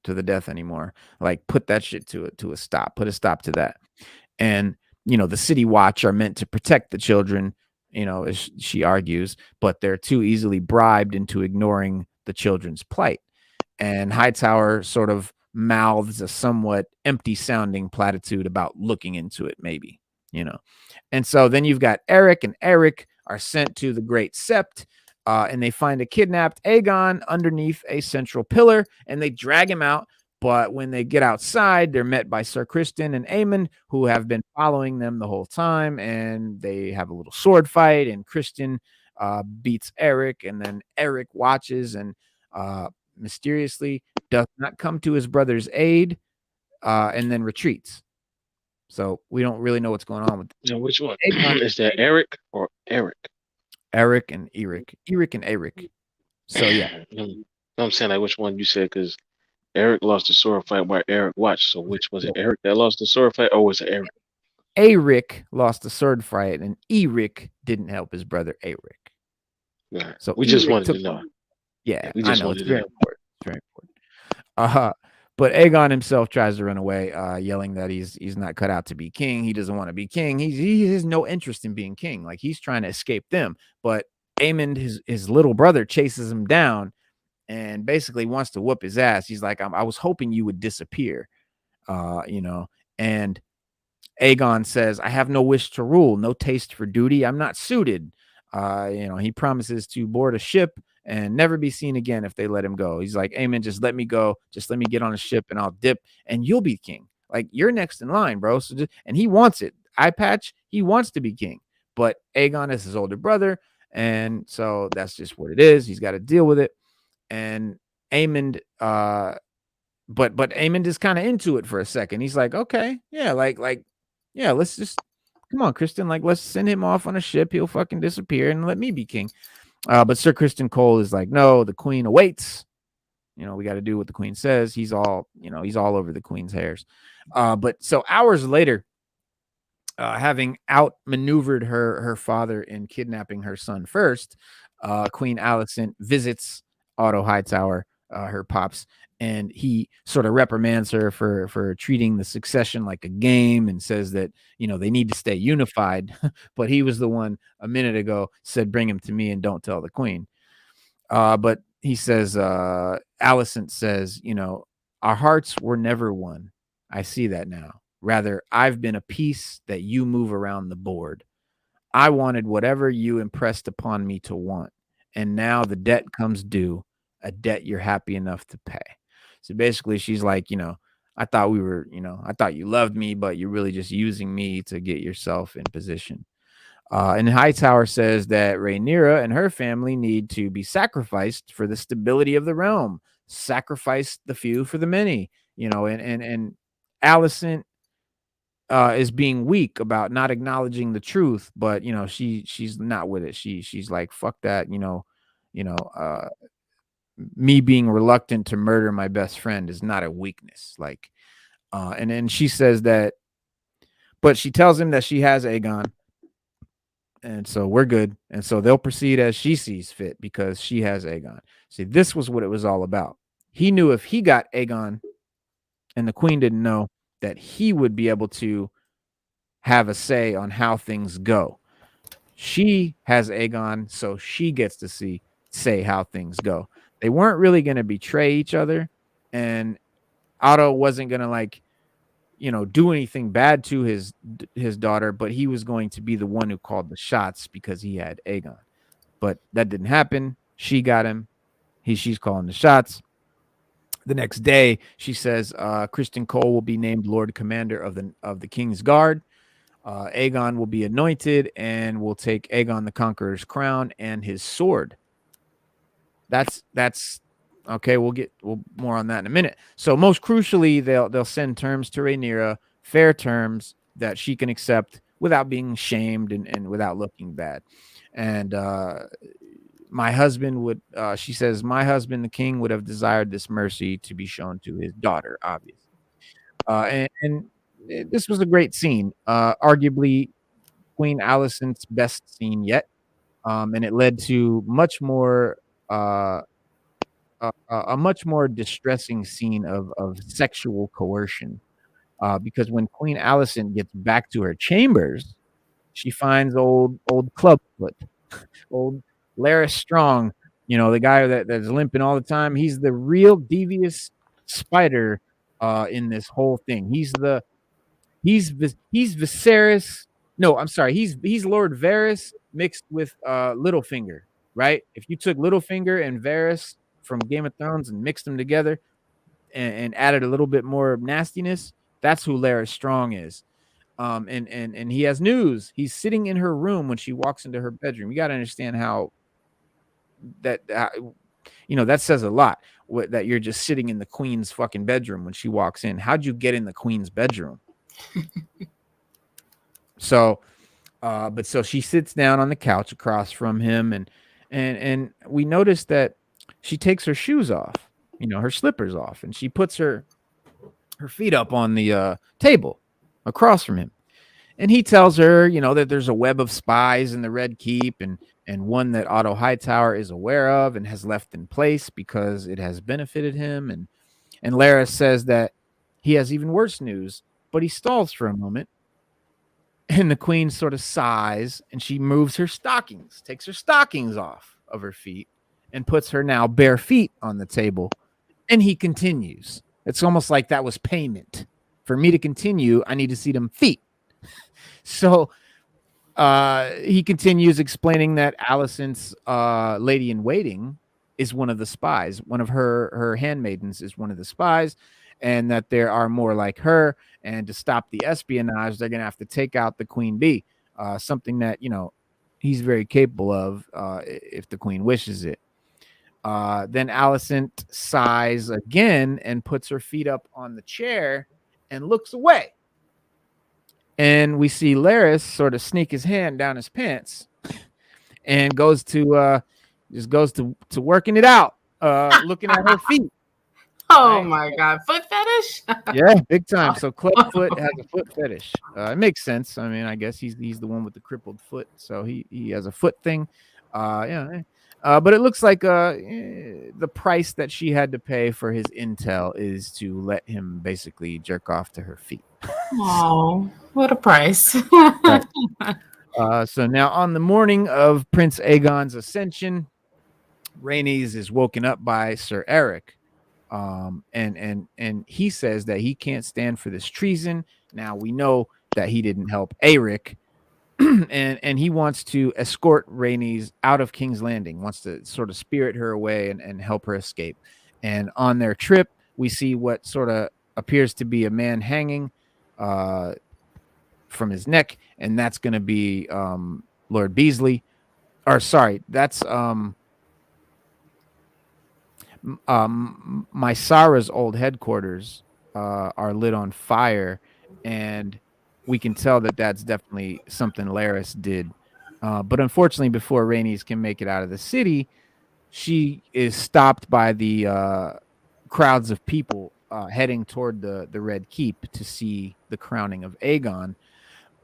the death anymore. Like, put that shit to a stop. Put a stop to that. And the City Watch are meant to protect the children, as she argues, but they're too easily bribed into ignoring the children's plight. And Hightower sort of mouths a somewhat empty sounding platitude about looking into it, maybe, And so then you've got Eric, and Eric are sent to the Great Sept, and they find a kidnapped Aegon underneath a central pillar, and they drag him out. But when they get outside, they're met by Sir Criston and Aemond, who have been following them the whole time, and they have a little sword fight, and Criston beats Eric, and then Eric watches and mysteriously does not come to his brother's aid, and then retreats. So we don't really know what's going on with which one. Is that Eric or Eric? Eric and Eric. Eric and Eric. So yeah. I'm saying, like, which one you said, because Eric lost the sword fight while Eric watched. So which was it, Eric that lost the sword fight, or was it Eric? Eric lost the sword fight, and Eric didn't help his brother Eric. Right. So we just wanted to know. Yeah, I know. It's very important. It's very important. But Aegon himself tries to run away, yelling that he's not cut out to be king. He doesn't want to be king. He has no interest in being king. Like, he's trying to escape them. But Aemond, his little brother, chases him down and basically wants to whoop his ass. He's like, I was hoping you would disappear, And Aegon says, I have no wish to rule, no taste for duty. I'm not suited. He promises to board a ship and never be seen again if they let him go. He's like, Aemond, just let me go. Just let me get on a ship and I'll dip and you'll be king. Like, you're next in line, bro. So and he wants it. Eye patch, he wants to be king. But Aegon is his older brother. And so that's just what it is. He's got to deal with it. And Aemond, but Aemond is kind of into it for a second. He's like, okay, yeah, yeah, let's just come on, Criston. Like, let's send him off on a ship. He'll fucking disappear and let me be king. But Sir Criston Cole is like, no, the queen awaits. We got to do what the queen says. He's all over the queen's hairs. But so hours later, having outmaneuvered her father in kidnapping her son first, Queen Alicent visits Otto Hightower, her pops, and he sort of reprimands her for treating the succession like a game and says that, they need to stay unified. But he was the one a minute ago said, bring him to me and don't tell the queen. But he says, Alicent says, our hearts were never one. I see that now. Rather, I've been a piece that you move around the board. I wanted whatever you impressed upon me to want. And now the debt comes due, a debt you're happy enough to pay. So basically, she's like, I thought I thought you loved me, but you're really just using me to get yourself in position. And Hightower says that Rhaenyra and her family need to be sacrificed for the stability of the realm. Sacrifice the few for the many, and Alicent is being weak about not acknowledging the truth, but she's not with it. She's like, fuck that, me being reluctant to murder my best friend is not a weakness. Like, and then she says that, but she tells him that she has Aegon, and so we're good. And so they'll proceed as she sees fit because she has Aegon. See, this was what it was all about. He knew if he got Aegon and the queen didn't know, that he would be able to have a say on how things go. She has Aegon, so she gets to say how things go. They weren't really going to betray each other, and Otto wasn't going to like, do anything bad to his daughter, but he was going to be the one who called the shots because he had Aegon. But that didn't happen. She got him. She's calling the shots. The next day, she says Criston Cole will be named Lord Commander of the King's Guard. Aegon will be anointed and will take Aegon the Conqueror's crown and his sword. That's okay. We'll more on that in a minute. So most crucially, they'll send terms to Rhaenyra, fair terms that she can accept without being shamed and without looking bad. And my husband would, she says, my husband, the king, would have desired this mercy to be shown to his daughter, obviously. And this was a great scene, arguably Queen Alicent's best scene yet. And it led to much more, a much more distressing scene of sexual coercion. Because when Queen Alicent gets back to her chambers, she finds old Clubfoot, old Larys Strong, the guy that's limping all the time. He's the real devious spider in this whole thing. He's Viserys. No, I'm sorry. He's Lord Varys mixed with Littlefinger, right? If you took Littlefinger and Varys from Game of Thrones and mixed them together and added a little bit more nastiness, that's who Larys Strong is. And he has news. He's sitting in her room when she walks into her bedroom. You got to understand how that says a lot. That you're just sitting in the queen's fucking bedroom when she walks in. How'd you get in the queen's bedroom? So she sits down on the couch across from him, and we notice that she takes her shoes off, her slippers off, and she puts her feet up on the table across from him. And he tells her, that there's a web of spies in the Red Keep, and one that Otto Hightower is aware of and has left in place because it has benefited him. And Larys says that he has even worse news, but he stalls for a moment. And the queen sort of sighs, and she moves her stockings, takes her stockings off of her feet, and puts her now bare feet on the table. And he continues. It's almost like that was payment. For me to continue, I need to see them feet. So he continues explaining that Alicent's lady-in-waiting is one of the spies. One of her handmaidens is one of the spies, and that there are more like her. And to stop the espionage, they're going to have to take out the queen bee, something that, he's very capable of if the queen wishes it. Then Alicent sighs again and puts her feet up on the chair and looks away. And we see Larys sort of sneak his hand down his pants and goes to working it out, looking at her feet. Oh right? My God, foot fetish? Yeah, big time. So Clubfoot has a foot fetish. It makes sense. I mean, I guess he's the one with the crippled foot, so he has a foot thing. But it looks like the price that she had to pay for his intel is to let him basically jerk off to her feet. Oh, what a price. Right. So now on the morning of Prince Aegon's ascension, Rhaenys is woken up by Sir Eric. And he says that he can't stand for this treason. Now we know that he didn't help Aeric. and he wants to escort Rhaenys out of King's Landing, wants to sort of spirit her away and help her escape. And on their trip, we see what sort of appears to be a man hanging from his neck, and that's going to be Lord Beasley. Or sorry, that's Mysara's old headquarters are lit on fire, and we can tell that that's definitely something Larys did. But unfortunately, before Rhaenys can make it out of the city, she is stopped by the crowds of people heading toward the Red Keep to see the crowning of Aegon.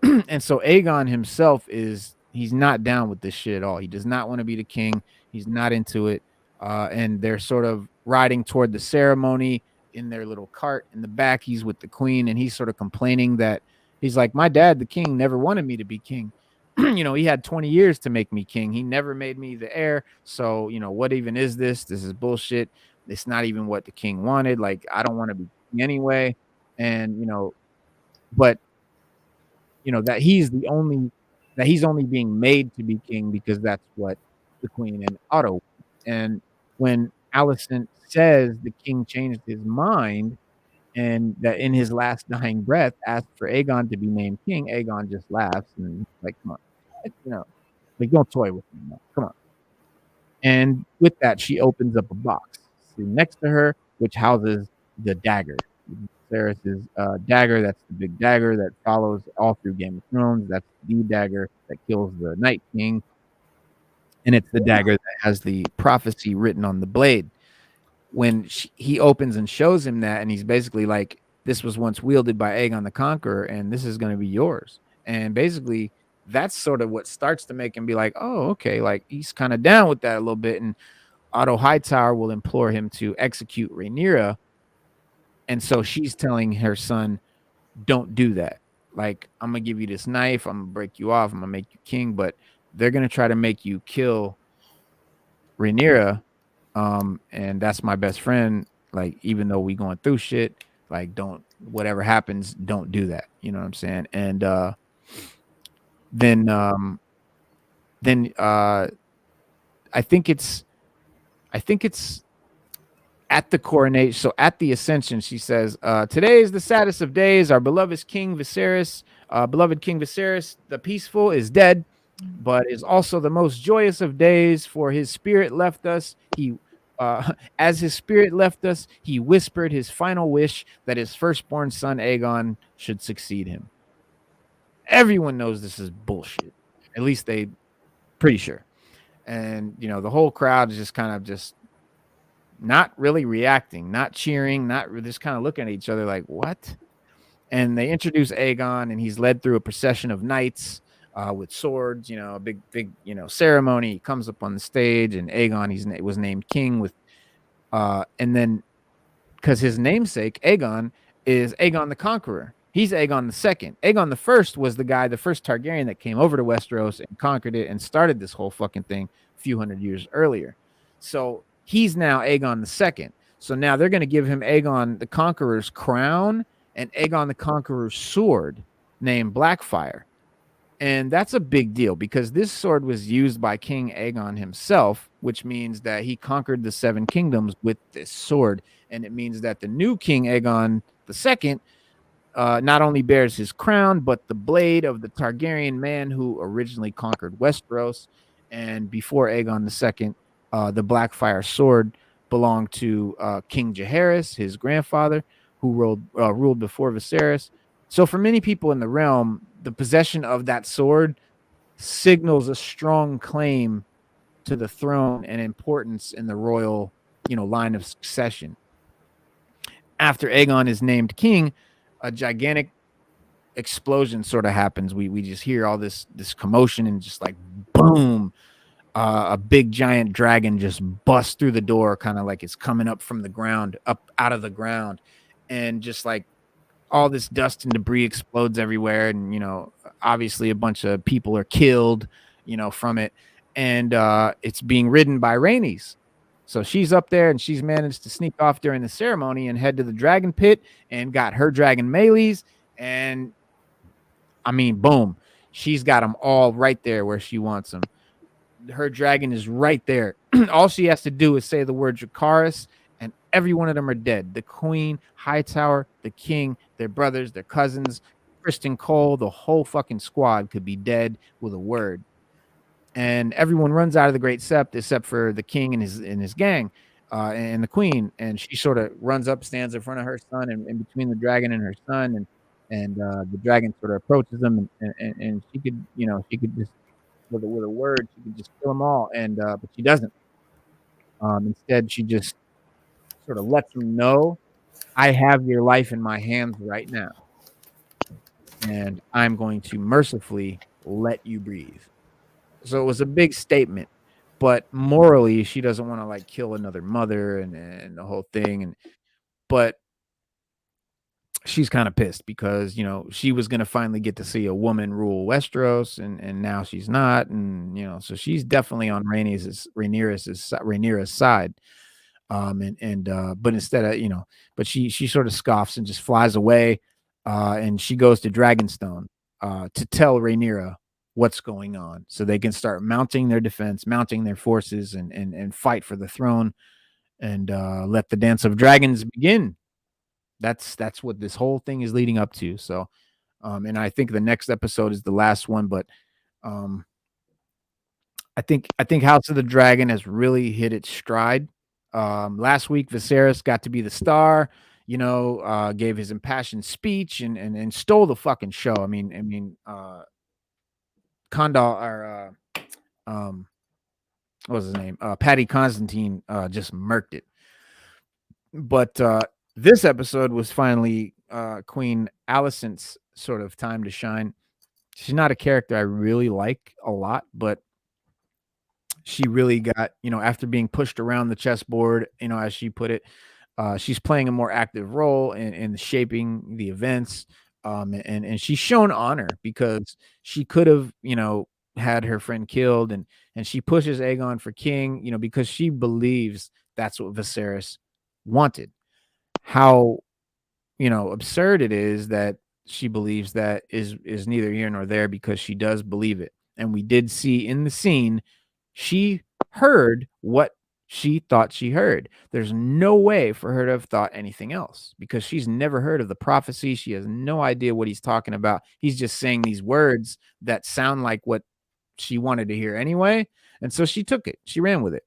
And so Aegon himself he's not down with this shit at all. He does not want to be the king. He's not into it. And they're sort of riding toward the ceremony in their little cart in the back. He's with the queen, and he's sort of complaining that, He's like, my dad, the king, never wanted me to be king. He had 20 years to make me king. He never made me the heir. So, what even is this? This is bullshit. It's not even what the king wanted. Like, I don't want to be king anyway. And, but, that he's only being made to be king because that's what the queen and Otto. And when Alicent says the king changed his mind, and that in his last dying breath asked for Aegon to be named king, Aegon just laughs and like, come on, like don't toy with me, no. Come on. And with that, she opens up a box next to her, which houses the dagger. Viserys' dagger. That's the big dagger that follows all through Game of Thrones. That's the dagger that kills the Night King, and it's the dagger that has the prophecy written on the blade. When he opens and shows him that, and he's basically like, this was once wielded by Aegon the Conqueror, and this is going to be yours. And basically, that's sort of what starts to make him be like, oh, okay, like he's kind of down with that a little bit. And Otto Hightower will implore him to execute Rhaenyra. And so she's telling her son, don't do that. Like, I'm going to give you this knife. I'm going to break you off. I'm going to make you king. But they're going to try to make you kill Rhaenyra. And that's my best friend. Like, even though we going through shit, like, don't, whatever happens, don't do that. You know what I'm saying? And then I think it's at the coronation. So at the ascension, she says, today is the saddest of days. Our beloved King Viserys, the peaceful, is dead, but is also the most joyous of days, for his spirit left us. As his spirit left us, he whispered his final wish that his firstborn son Aegon should succeed him. Everyone knows this is bullshit. At least they pretty sure. And, the whole crowd is just kind of just not really reacting, not cheering, just kind of looking at each other like, what? And they introduce Aegon, and he's led through a procession of knights with swords, a big, ceremony. He comes up on the stage, and Aegon, was named king with, and then because his namesake, Aegon, is Aegon the Conqueror. He's Aegon the Second. Aegon the First was the first Targaryen that came over to Westeros and conquered it and started this whole fucking thing a few hundred years earlier. So he's now Aegon the Second. So now they're going to give him Aegon the Conqueror's crown and Aegon the Conqueror's sword named Blackfire. And that's a big deal because this sword was used by King Aegon himself, which means that he conquered the Seven Kingdoms with this sword. And it means that the new King Aegon II not only bears his crown, but the blade of the Targaryen man who originally conquered Westeros. And before Aegon II, the Blackfire sword belonged to King Jaehaerys, his grandfather, who ruled before Viserys. So for many people in the realm, the possession of that sword signals a strong claim to the throne and importance in the royal, line of succession. After Aegon is named king, a gigantic explosion sort of happens. We just hear all this commotion and just like boom, a big giant dragon just busts through the door, kind of like it's coming up from the ground, up out of the ground, and just like all this dust and debris explodes everywhere. And, obviously a bunch of people are killed, from it. And it's being ridden by Rhaenys. So she's up there and she's managed to sneak off during the ceremony and head to the dragon pit and got her dragon melees. And I mean, boom, she's got them all right there where she wants them. Her dragon is right there. All she has to do is say the word Dracarys, and every one of them are dead. The queen, Hightower, the king, their brothers, their cousins, Kristen Cole, the whole fucking squad could be dead with a word. And everyone runs out of the Great Sept except for the king and his gang and the queen. And she sort of runs up, stands in front of her son, and in between the dragon and her son, and the dragon sort of approaches them, and she could just with a word she could just kill them all, and but she doesn't. Instead, she just sort of lets them know, I have your life in my hands right now, and I'm going to mercifully let you breathe. So it was a big statement, but morally, she doesn't want to like kill another mother and the whole thing. But she's kind of pissed because, you know, she was going to finally get to see a woman rule Westeros, and now she's not. And, you know, so she's definitely on Rhaenyra's side. But instead of, you know, but she sort of scoffs and just flies away. And she goes to Dragonstone to tell Rhaenyra what's going on so they can start mounting their defense, mounting their forces, and fight for the throne, and let the Dance of Dragons begin. That's what this whole thing is leading up to. So, and I think the next episode is the last one, but I think House of the Dragon has really hit its stride. Last week, Viserys got to be the star, you know, gave his impassioned speech and stole the fucking show. I mean, Condal or what was his name? Paddy Constantine just murked it. But this episode was finally Queen Alicent's sort of time to shine. She's not a character I really like a lot, but she really got, you know, after being pushed around the chessboard, you know, as she put it, she's playing a more active role in shaping the events. And she's shown honor because she could have, you know, had her friend killed, and she pushes Aegon for king, you know, because she believes that's what Viserys wanted. How, you know, absurd it is that she believes that is neither here nor there, because she does believe it. And we did see in the scene, she heard what she thought she heard. There's no way for her to have thought anything else, because she's never heard of the prophecy. She has no idea what he's talking about. He's just saying these words that sound like what she wanted to hear anyway. And so she took it. She ran with it.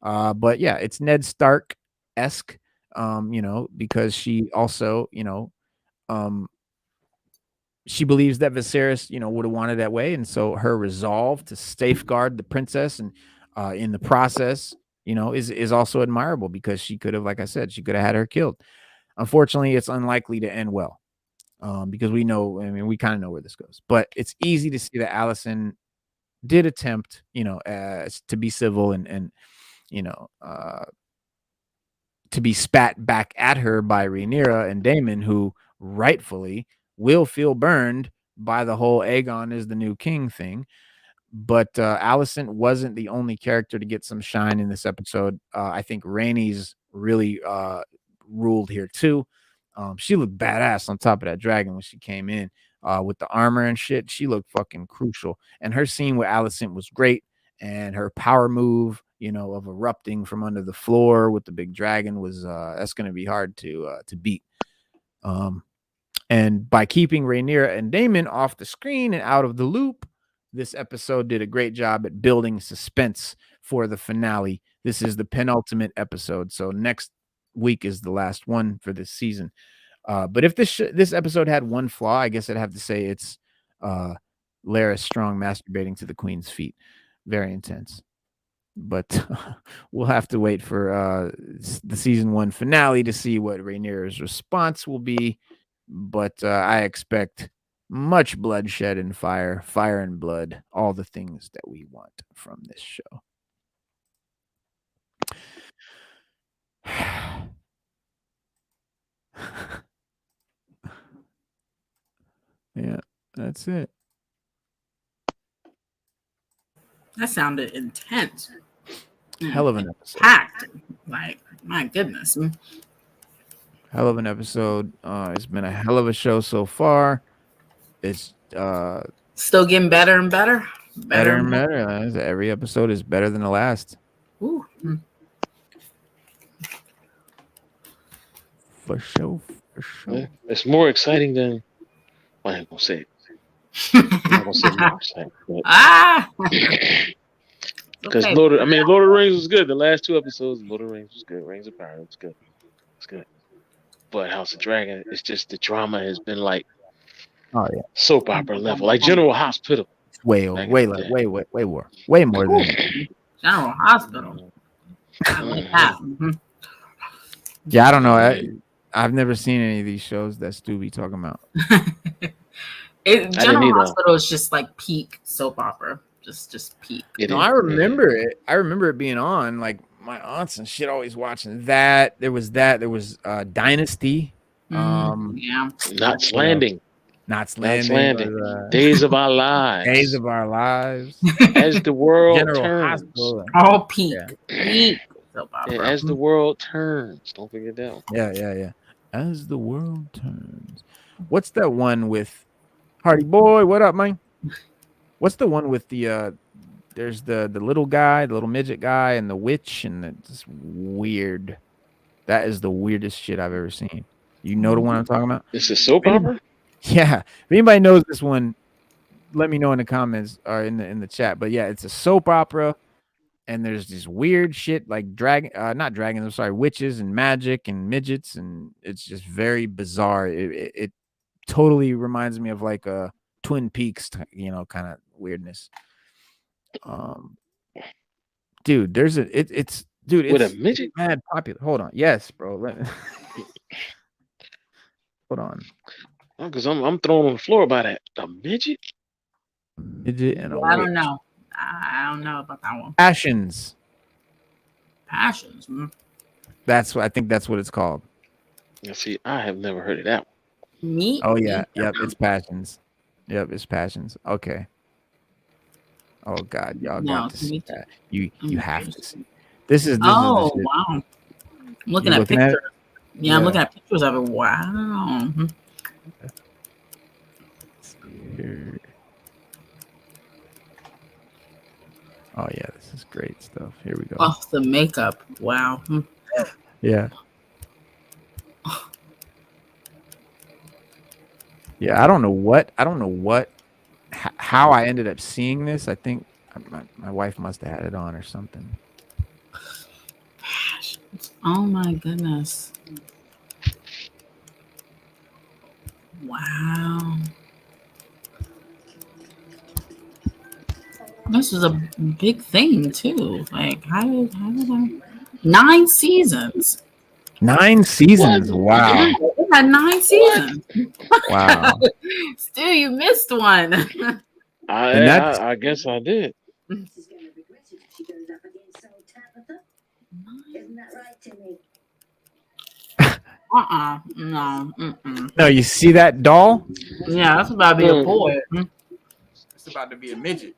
But yeah, it's Ned Stark-esque, you know, because she also, you know, she believes that Viserys, you know, would have wanted that way. And so her resolve to safeguard the princess and in the process, you know, is also admirable, because she could have, like I said, she could have had her killed. Unfortunately, it's unlikely to end well, because we know, I mean, we kind of know where this goes. But it's easy to see that Alicent did attempt, you know, to be civil and you know, to be spat back at her by Rhaenyra and Daemon, who rightfully will feel burned by the whole Aegon is the new king thing. But Alicent wasn't the only character to get some shine in this episode. I think Rhaenys really ruled here too. She looked badass on top of that dragon when she came in with the armor and shit. She looked fucking crucial. And her scene with Alicent was great. And her power move, you know, of erupting from under the floor with the big dragon was that's going to be hard to beat. And by keeping Rhaenyra and Daemon off the screen and out of the loop, this episode did a great job at building suspense for the finale. This is the penultimate episode, so next week is the last one for this season. But if this episode had one flaw, I guess I'd have to say it's Larys Strong masturbating to the queen's feet. Very intense. But we'll have to wait for the season 1 finale to see what Rhaenyra's response will be. But I expect much bloodshed and fire and blood, all the things that we want from this show. Yeah, that's it. That sounded intense. Hell of an episode. Packed. Like, my goodness. Hell of an episode. It's been a hell of a show so far. It's still getting better and better. Better and better. Every episode is better than the last. Ooh. For sure. Yeah, it's more exciting than I ain't gonna say it. I'm not gonna say more exciting. Because okay. Lord of the Rings was good. The last 2 episodes, Lord of the Rings was good. Rings of Power was good. It's good. But House of Dragon, it's just the drama has been like soap opera level, like General Hospital. Way more than General Hospital. Yeah, I don't know. I've never seen any of these shows that Stu be talking about. General Hospital is just like peak soap opera. Just peak. I remember it. I remember it being on. Like my aunts and shit always watching that. There was Dynasty. Yeah. Knots Landing. Knots Knots Landing. Landing. Days of Our Lives. Days of Our Lives. As the World General Turns. Hospital. Oh, peak. Peak. Soap opera. Yeah, As the World Turns. Don't forget that one. Yeah. As the World Turns. What's that one with Hardy Boy? What up, man? What's the one with the there's the little guy, the little midget guy, and the witch, and it's weird. That is the weirdest shit I've ever seen. You know the one I'm talking about? It's a soap opera? Yeah. If anybody knows this one, let me know in the comments or in the chat. But yeah, it's a soap opera, and there's this weird shit like not dragons, I'm sorry, witches and magic and midgets, and it's just very bizarre. It totally reminds me of like a Twin Peaks, kind of weirdness. Dude, there's it's With a midget? mad popular. Hold on. Yes, bro. Hold on. Because I'm thrown on the floor by that. A midget? Midget and a I witch. don't know. I don't know about that one. Passions. I think that's what it's called. You see, I have never heard of that one. Me? Oh yeah. Yep, it's Passions. Yep, it's Passions. Okay. Oh God, y'all got to see that. You have to see. This is wow. I'm looking at pictures. Yeah, I'm looking at pictures of it. Wow. Oh yeah, this is great stuff. Here we go. Oh, the makeup. Wow. Yeah. Yeah, I don't know how I ended up seeing this. I think my wife must have had it on or something. Oh my goodness. Wow. This is a big thing too. Like how did I 9 seasons. 9 seasons. Wow. It had 9 seasons. Wow. Still, you missed one. I guess I did. No. No, you see that doll? Yeah, that's about to be a boy. It's about to be a midget.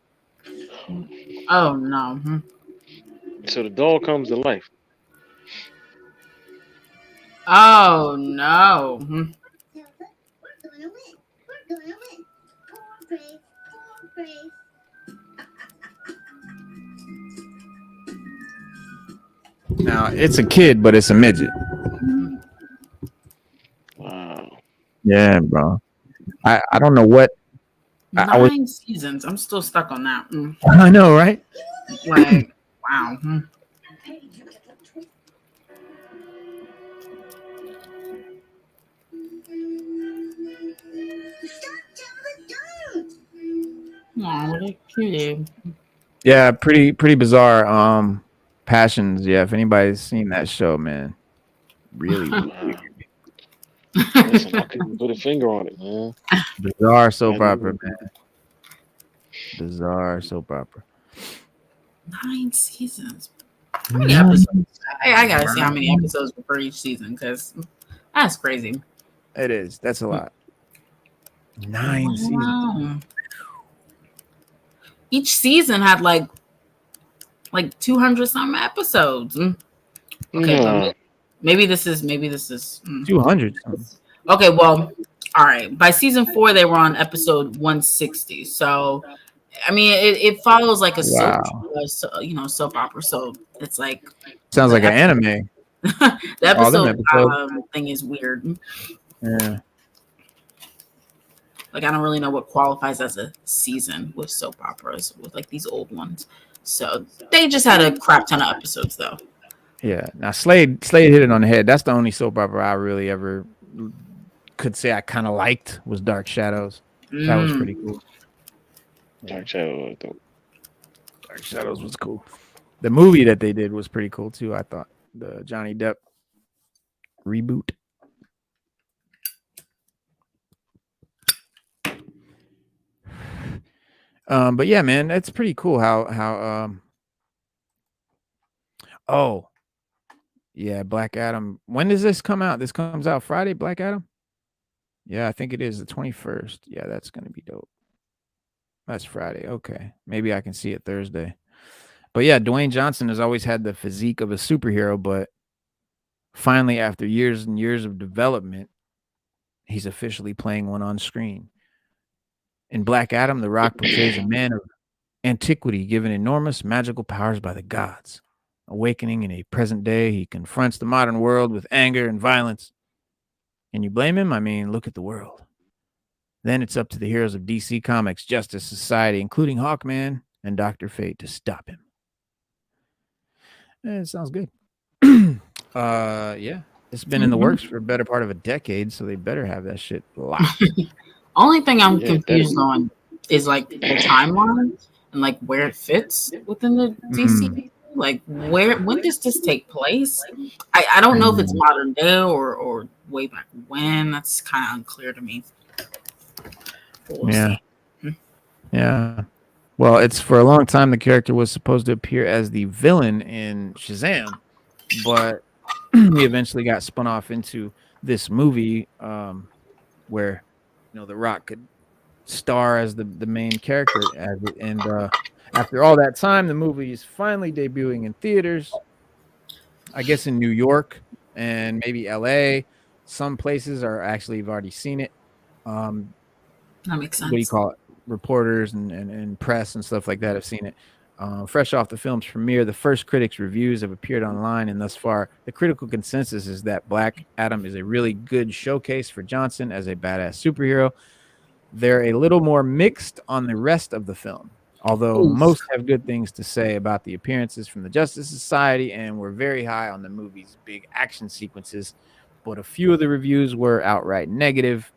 Oh no. So the doll comes to life. Oh no. Now it's a kid, but it's a midget. Wow. Yeah, bro. I don't know what. 9 seasons. I'm still stuck on that. I know, right? Like, wow. Oh, what a cutie. Yeah, pretty bizarre. Passions. Yeah, if anybody's seen that show, man, really Listen, I couldn't put a finger on it, man. bizarre soap opera, man. Bizarre soap opera. 9 seasons. How many episodes? I gotta see how many episodes were for each season because that's crazy. It is. That's a lot. 9 seasons. Each season had like 200 some episodes. Okay, but maybe this is 200. Okay, well, all right. By season 4, they were on episode 160. So, I mean, it follows like a soap opera. So it's like sounds like an anime. The episode thing is weird. Yeah. Like I don't really know what qualifies as a season with soap operas with like these old ones. So they just had a crap ton of episodes though. Yeah. Now Slade hit it on the head. That's the only soap opera I really ever could say I kind of liked was Dark Shadows. That was pretty cool. Dark Shadows. Dark Shadows was cool. The movie that they did was pretty cool too. I thought the Johnny Depp reboot. But yeah, man, it's pretty cool how Yeah, Black Adam. When does this come out? This comes out Friday, Black Adam? Yeah, I think it is the 21st. Yeah, that's going to be dope. That's Friday. Okay. Maybe I can see it Thursday. But yeah, Dwayne Johnson has always had the physique of a superhero, but finally, after years and years of development, he's officially playing one on screen. In Black Adam, The Rock portrays a man of antiquity given enormous magical powers by the gods. Awakening in a present day, he confronts the modern world with anger and violence. Can you blame him? I mean, look at the world. Then it's up to the heroes of DC Comics, Justice Society, including Hawkman and Dr. Fate, to stop him. It sounds good. Yeah. It's been in the works for a better part of a decade, so they better have that shit locked. Only thing I'm confused on is like the timeline and like where it fits within the DC. Like when does this take place? I don't know if it's modern day or way back when. That's kind of unclear to me. Yeah. Yeah. Well, it's for a long time the character was supposed to appear as the villain in Shazam, but he eventually got spun off into this movie where The Rock could star as the main character as it, and after all that time, the movie is finally debuting in theaters. I guess in New York and maybe LA. Some places are actually have already seen it. That makes sense. What do you call it? Reporters and press and stuff like that have seen it. Fresh off the film's premiere, the first critics' reviews have appeared online, and thus far, the critical consensus is that Black Adam is a really good showcase for Johnson as a badass superhero. They're a little more mixed on the rest of the film, although most have good things to say about the appearances from the Justice Society and were very high on the movie's big action sequences. But a few of the reviews were outright negative,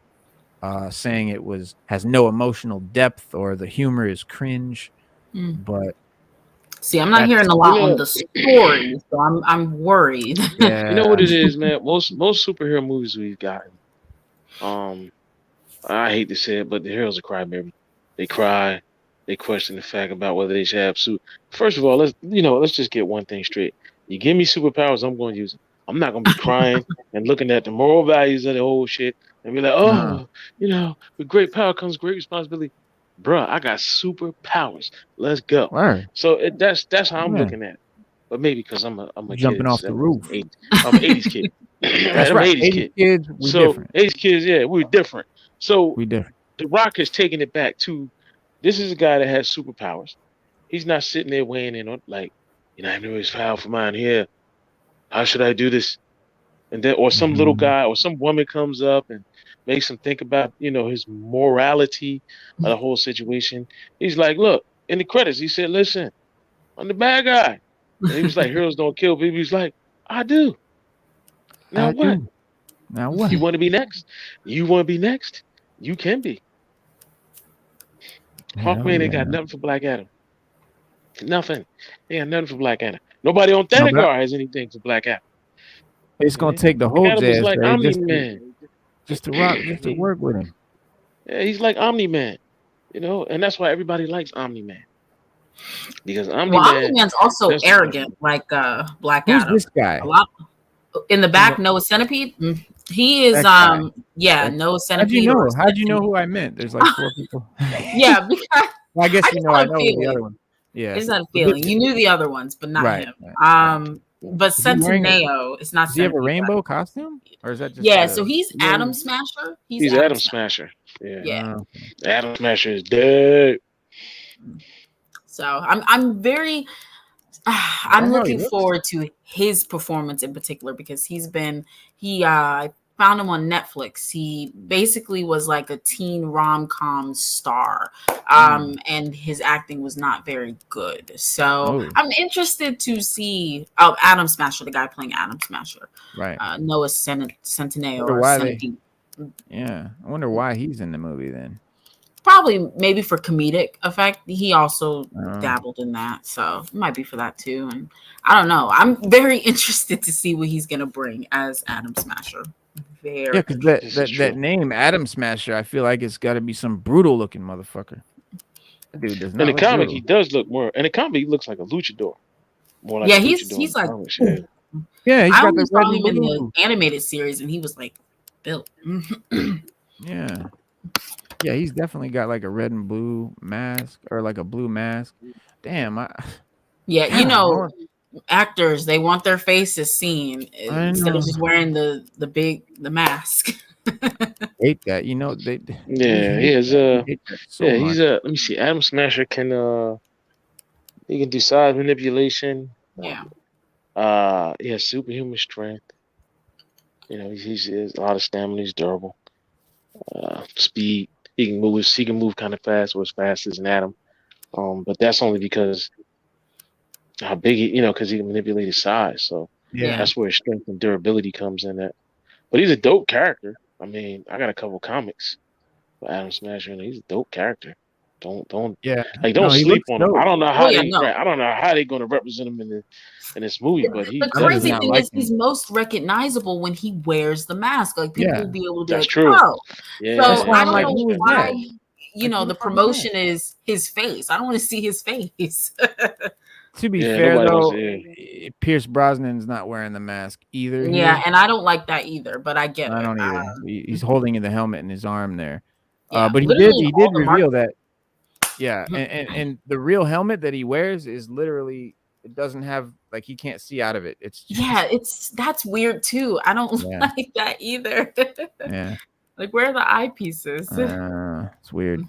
saying it has no emotional depth or the humor is cringe. But see, I'm not hearing a lot on the story, so I'm worried. Yeah. You know what it is, man? Most superhero movies we've gotten, I hate to say it, but the heroes are crybaby. They cry. They question the fact about whether they should have suit. First of all, let's just get one thing straight. You give me superpowers, I'm going to use them. I'm not going to be crying and looking at the moral values of the whole shit and be like, with great power comes great responsibility. Bruh, I got superpowers. Let's go. Right. So that's how I'm looking at it. But maybe because I'm a jumping kid, off the roof. I'm an 80s kid. That's right. I'm an 80s kids, we different. 80s kids, yeah, we're different. So we different. The Rock has taken it back to this is a guy that has superpowers. He's not sitting there weighing in on like, I know it's foul for mine here. How should I do this? And then, or some little guy or some woman comes up and makes him think about, his morality of the whole situation. He's like, look, in the credits, he said, listen, I'm the bad guy. And he was like, heroes don't kill people. He's like, I do. Now what? Now what? You want to be next? You want to be next? You can be. Hawkman ain't got nothing for Black Adam. Nothing. They got nothing for Black Adam. Nobody on Thanagar has anything for Black Adam. It's gonna take the whole jazz like Omni-Man. Just to work with him. Yeah, he's like Omni-Man, and that's why everybody likes Omni-Man. Because Omni-Man's also arrogant, like Black Adam. Who's this guy? In the back, Noah Centipede. He is Noah Centipede. How'd you know who I meant? There's like 4 people. Yeah, because I guess I know the other one. Yeah, it's not a feeling. You knew the other ones, but not him. Right. But Centineo is not. Does he have a rainbow costume, or is that just? Yeah, so he's Atom Smasher. He's Atom Smasher. Yeah. Atom Smasher is dead. So I'm very. I'm looking forward to his performance in particular because I found him on Netflix. He basically was like a teen rom-com star, and his acting was not very good. So I'm interested to see Atom Smasher, the guy playing Atom Smasher, right? Noah Centineo. I wonder why he's in the movie then. Probably maybe for comedic effect. He also dabbled in that, so it might be for that too. And I don't know. I'm very interested to see what he's gonna bring as Atom Smasher. Because that name Atom Smasher, I feel like it's got to be some brutal looking motherfucker. That dude does not. In the comic, he does look more. In the comic, he looks like a luchador. More like he's like Yeah, he's I got only the saw red him in the and blue. animated series, and he was like built. Yeah. Yeah, he's definitely got like a red and blue mask or like a blue mask. Damn, Yeah, I don't know. Actors, they want their faces seen instead of just wearing the mask. Hate that, you know. They Yeah, he has he's let me see. Adam Smasher can he can do size manipulation. Yeah. He has superhuman strength. You know, he's a lot of stamina. He's durable. Speed. He can move. He can move kind of fast, or as fast as an atom. But that's only because how big he, because he can manipulate his size. So that's where his strength and durability comes in. At. But he's a dope character. I mean, I got a couple comics for Adam Smasher, and he's a dope character. Don't sleep on him. I don't know how I don't know how they're going to represent him in this movie. But the crazy thing is he's most recognizable when he wears the mask. Like people will be able to be like, true. Oh. Yeah. So I don't know why the promotion is his face. I don't want to see his face. To be fair though, Pierce Brosnan's not wearing the mask either. Yeah, and I don't like that either, but I get it. I don't either. He's holding the helmet in his arm there. Yeah, but he did reveal that. Yeah, and the real helmet that he wears is literally, it doesn't have, like, he can't see out of it. It's just, that's weird too. I don't like that either. Yeah. Like, where are the eyepieces? It's weird.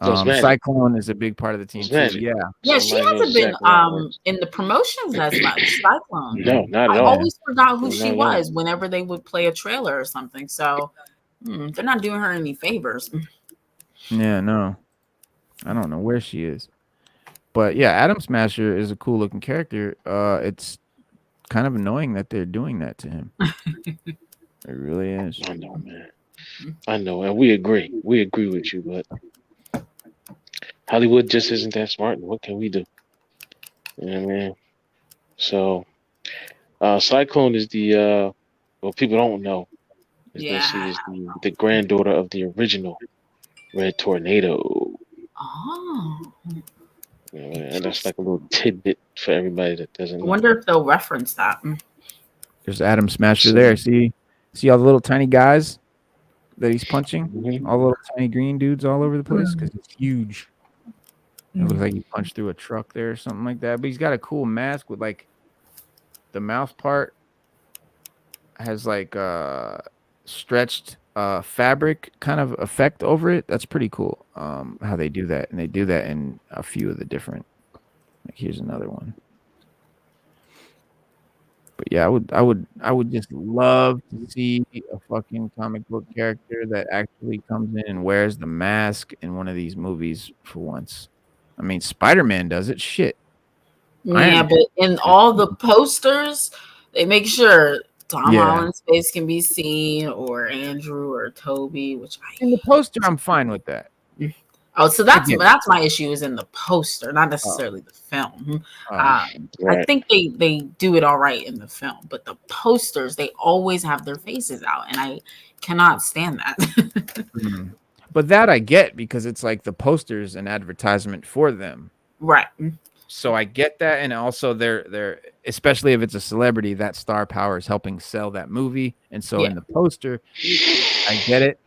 Cyclone is a big part of the team too. Yeah, she hasn't been in the promotions as much. Cyclone. No, not at all. I always forgot who she was whenever they would play a trailer or something. So they're not doing her any favors. Yeah, no. I don't know where she is. But yeah, Adam Smasher is a cool looking character. It's kind of annoying that they're doing that to him. It really is. I know, man. I know, and we agree. We agree with you, but Hollywood just isn't that smart. What can we do? You know what I mean? So, Cyclone is the people don't know is that she is the granddaughter of the original Red Tornado. Oh. And that's like a little tidbit for everybody that doesn't know. I wonder if they'll reference that. There's Adam Smasher there. See all the little tiny guys that he's punching? Mm-hmm. All the little tiny green dudes all over the place because it's huge. It looks like he punched through a truck there or something like that. But he's got a cool mask with, like, the mouth part has like stretched fabric kind of effect over it. That's pretty cool. How they do that, and they do that in a few of the different. Like, here's another one. But yeah, I would just love to see a fucking comic book character that actually comes in and wears the mask in one of these movies for once. I mean, Spider-Man does it. Shit. Yeah, but in all the posters, they make sure Tom Holland's face can be seen, or Andrew or Toby. In the poster, I'm fine with that. Oh, so that's my issue is in the poster, not necessarily the film. I think they do it all right in the film, but the posters, they always have their faces out, and I cannot stand that. But that I get, because it's like the poster's an advertisement for them. Right. So I get that, and also they're especially if it's a celebrity, that star power is helping sell that movie. And so in the poster, I get it.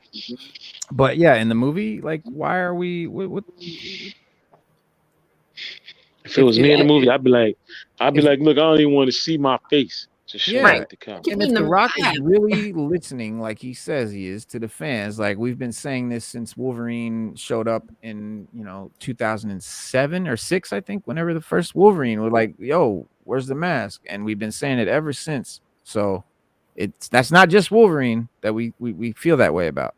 But yeah, in the movie, like, why are we what if it was me in the movie, I'd be like, look, I don't even want to see my face. And if The Rock is really listening, like he says he is, to the fans, like we've been saying this since Wolverine showed up in 2007 or 6, I think, whenever the first Wolverine, we're like, yo, where's the mask? And we've been saying it ever since. So that's not just Wolverine that we feel that way about.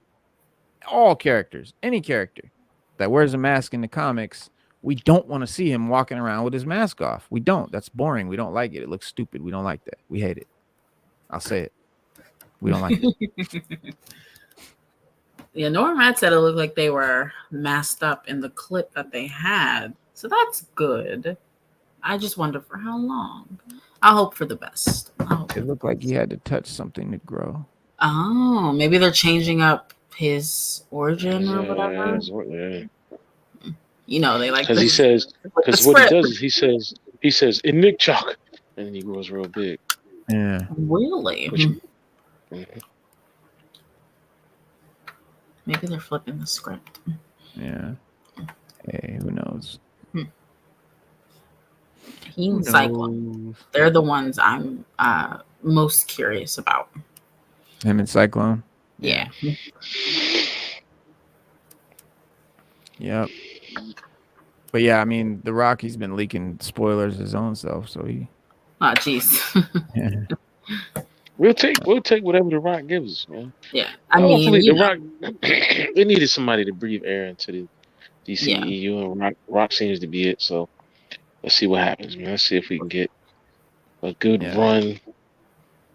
All characters, any character that wears a mask in the comics, we don't want to see him walking around with his mask off. We don't. That's boring. We don't like it. It looks stupid. We don't like that. We hate it. I'll say it. We don't like it. Yeah, Noir said it looked like they were masked up in the clip that they had. So that's good. I just wonder for how long. I hope for the best. It looked like he had to touch something to grow. Oh, maybe they're changing up his origin or whatever. They like, because what he does is he says in Nick Chalk, and then he grows real big. Yeah. Really? Mm-hmm. Maybe they're flipping the script. Yeah. Hey, who knows? He and Cyclone. They're the ones I'm most curious about. Him and Cyclone? Yeah. Yep. But yeah, I mean, The Rock, he's been leaking spoilers his own self, so he. Oh, jeez. We'll take whatever The Rock gives us, man. Yeah, I mean, hopefully The Rock. They needed somebody to breathe air into the DCEU, and Rock seems to be it. So let's see what happens, man. Let's see if we can get a good run.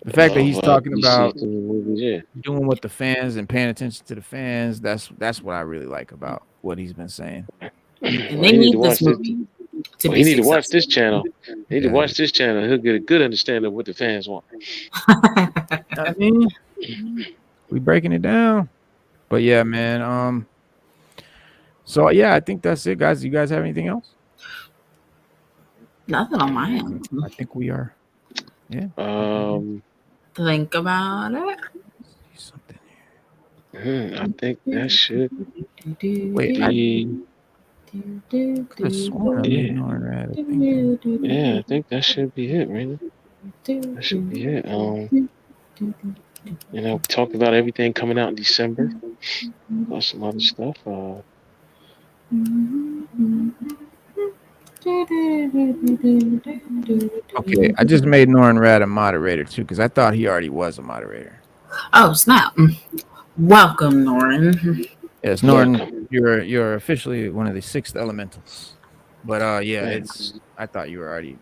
The fact that he's talking about movies, doing what the fans and paying attention to the fans, that's what I really like about what he's been saying. And they need this movie to be He need to watch this channel. He need to watch this channel. He'll get a good understanding of what the fans want. I mean, we breaking it down. But yeah, man. So yeah, I think that's it, guys. You guys have anything else? Nothing on my end. I think we are. Yeah. Think about it. Something here. I think that should. Wait. I think that should be it, Reno. That should be it. We talked about everything coming out in December. About some other stuff. Okay, I just made Noir and Rad a moderator too, because I thought he already was a moderator. Oh snap! Welcome, Norin. Yes, Norin, you're officially one of the 6th elementals. But I thought you were already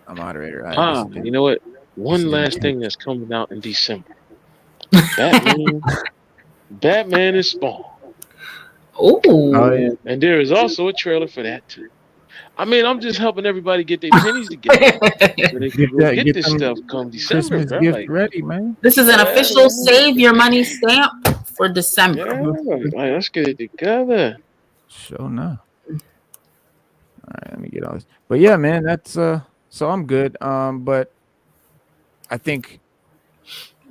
a moderator. You know what? One last thing that's coming out in December. Batman is Spawn. Oh yeah. And there is also a trailer for that too. I mean, I'm just helping everybody get their pennies together so they can get this stuff come December. Christmas gift ready, man. This is an official save your money stamp for December. Yeah, let's get it together. Sure enough. All right, let me get all this. But yeah, man, that's so I'm good. But I think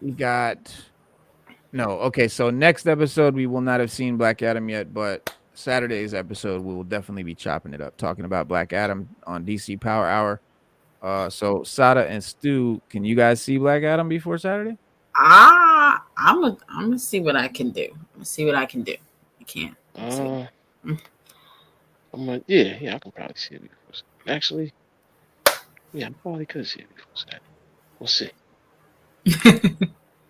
we got okay, so next episode we will not have seen Black Adam yet, but Saturday's episode we will definitely be chopping it up, talking about Black Adam on DC Power Hour. So Sada and Stu, can you guys see Black Adam before Saturday? I'm gonna see what I can do. I can't. I'm like, I can probably see it before. Actually, I probably could see it before Saturday. We'll see.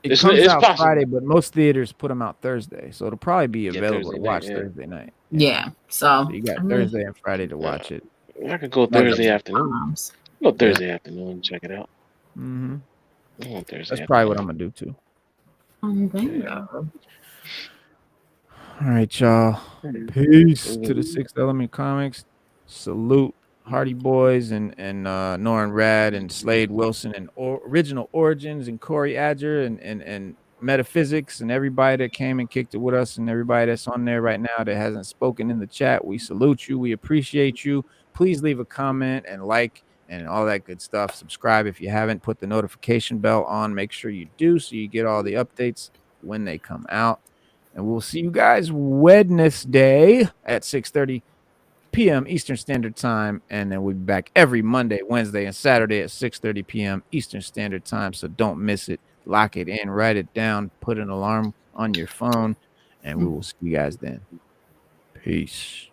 It comes out possible. Friday, but most theaters put them out Thursday, so it'll probably be available to watch Thursday night. Yeah, so you got Thursday and Friday to watch it. I could go Thursday afternoon. Go Thursday afternoon and check it out. Mm-hmm. Thursday. That's probably what I'm gonna do too. All right, y'all. Peace to the 6th Element Comics. Salute Hardy Boys and Noir and Rad and Slade Wilson and Original Origins and Corey Adger and Metaphysics and everybody that came and kicked it with us and everybody that's on there right now that hasn't spoken in the chat. We salute you. We appreciate you. Please leave a comment and like and all that good stuff. Subscribe if you haven't. Put the notification bell on. Make sure you do so you get all the updates when they come out. And we'll see you guys Wednesday at 6:30 p.m. Eastern Standard Time. And then we'll be back every Monday, Wednesday, and Saturday at 6:30 p.m. Eastern Standard Time. So don't miss it. Lock it in. Write it down. Put an alarm on your phone. And we will see you guys then. Peace.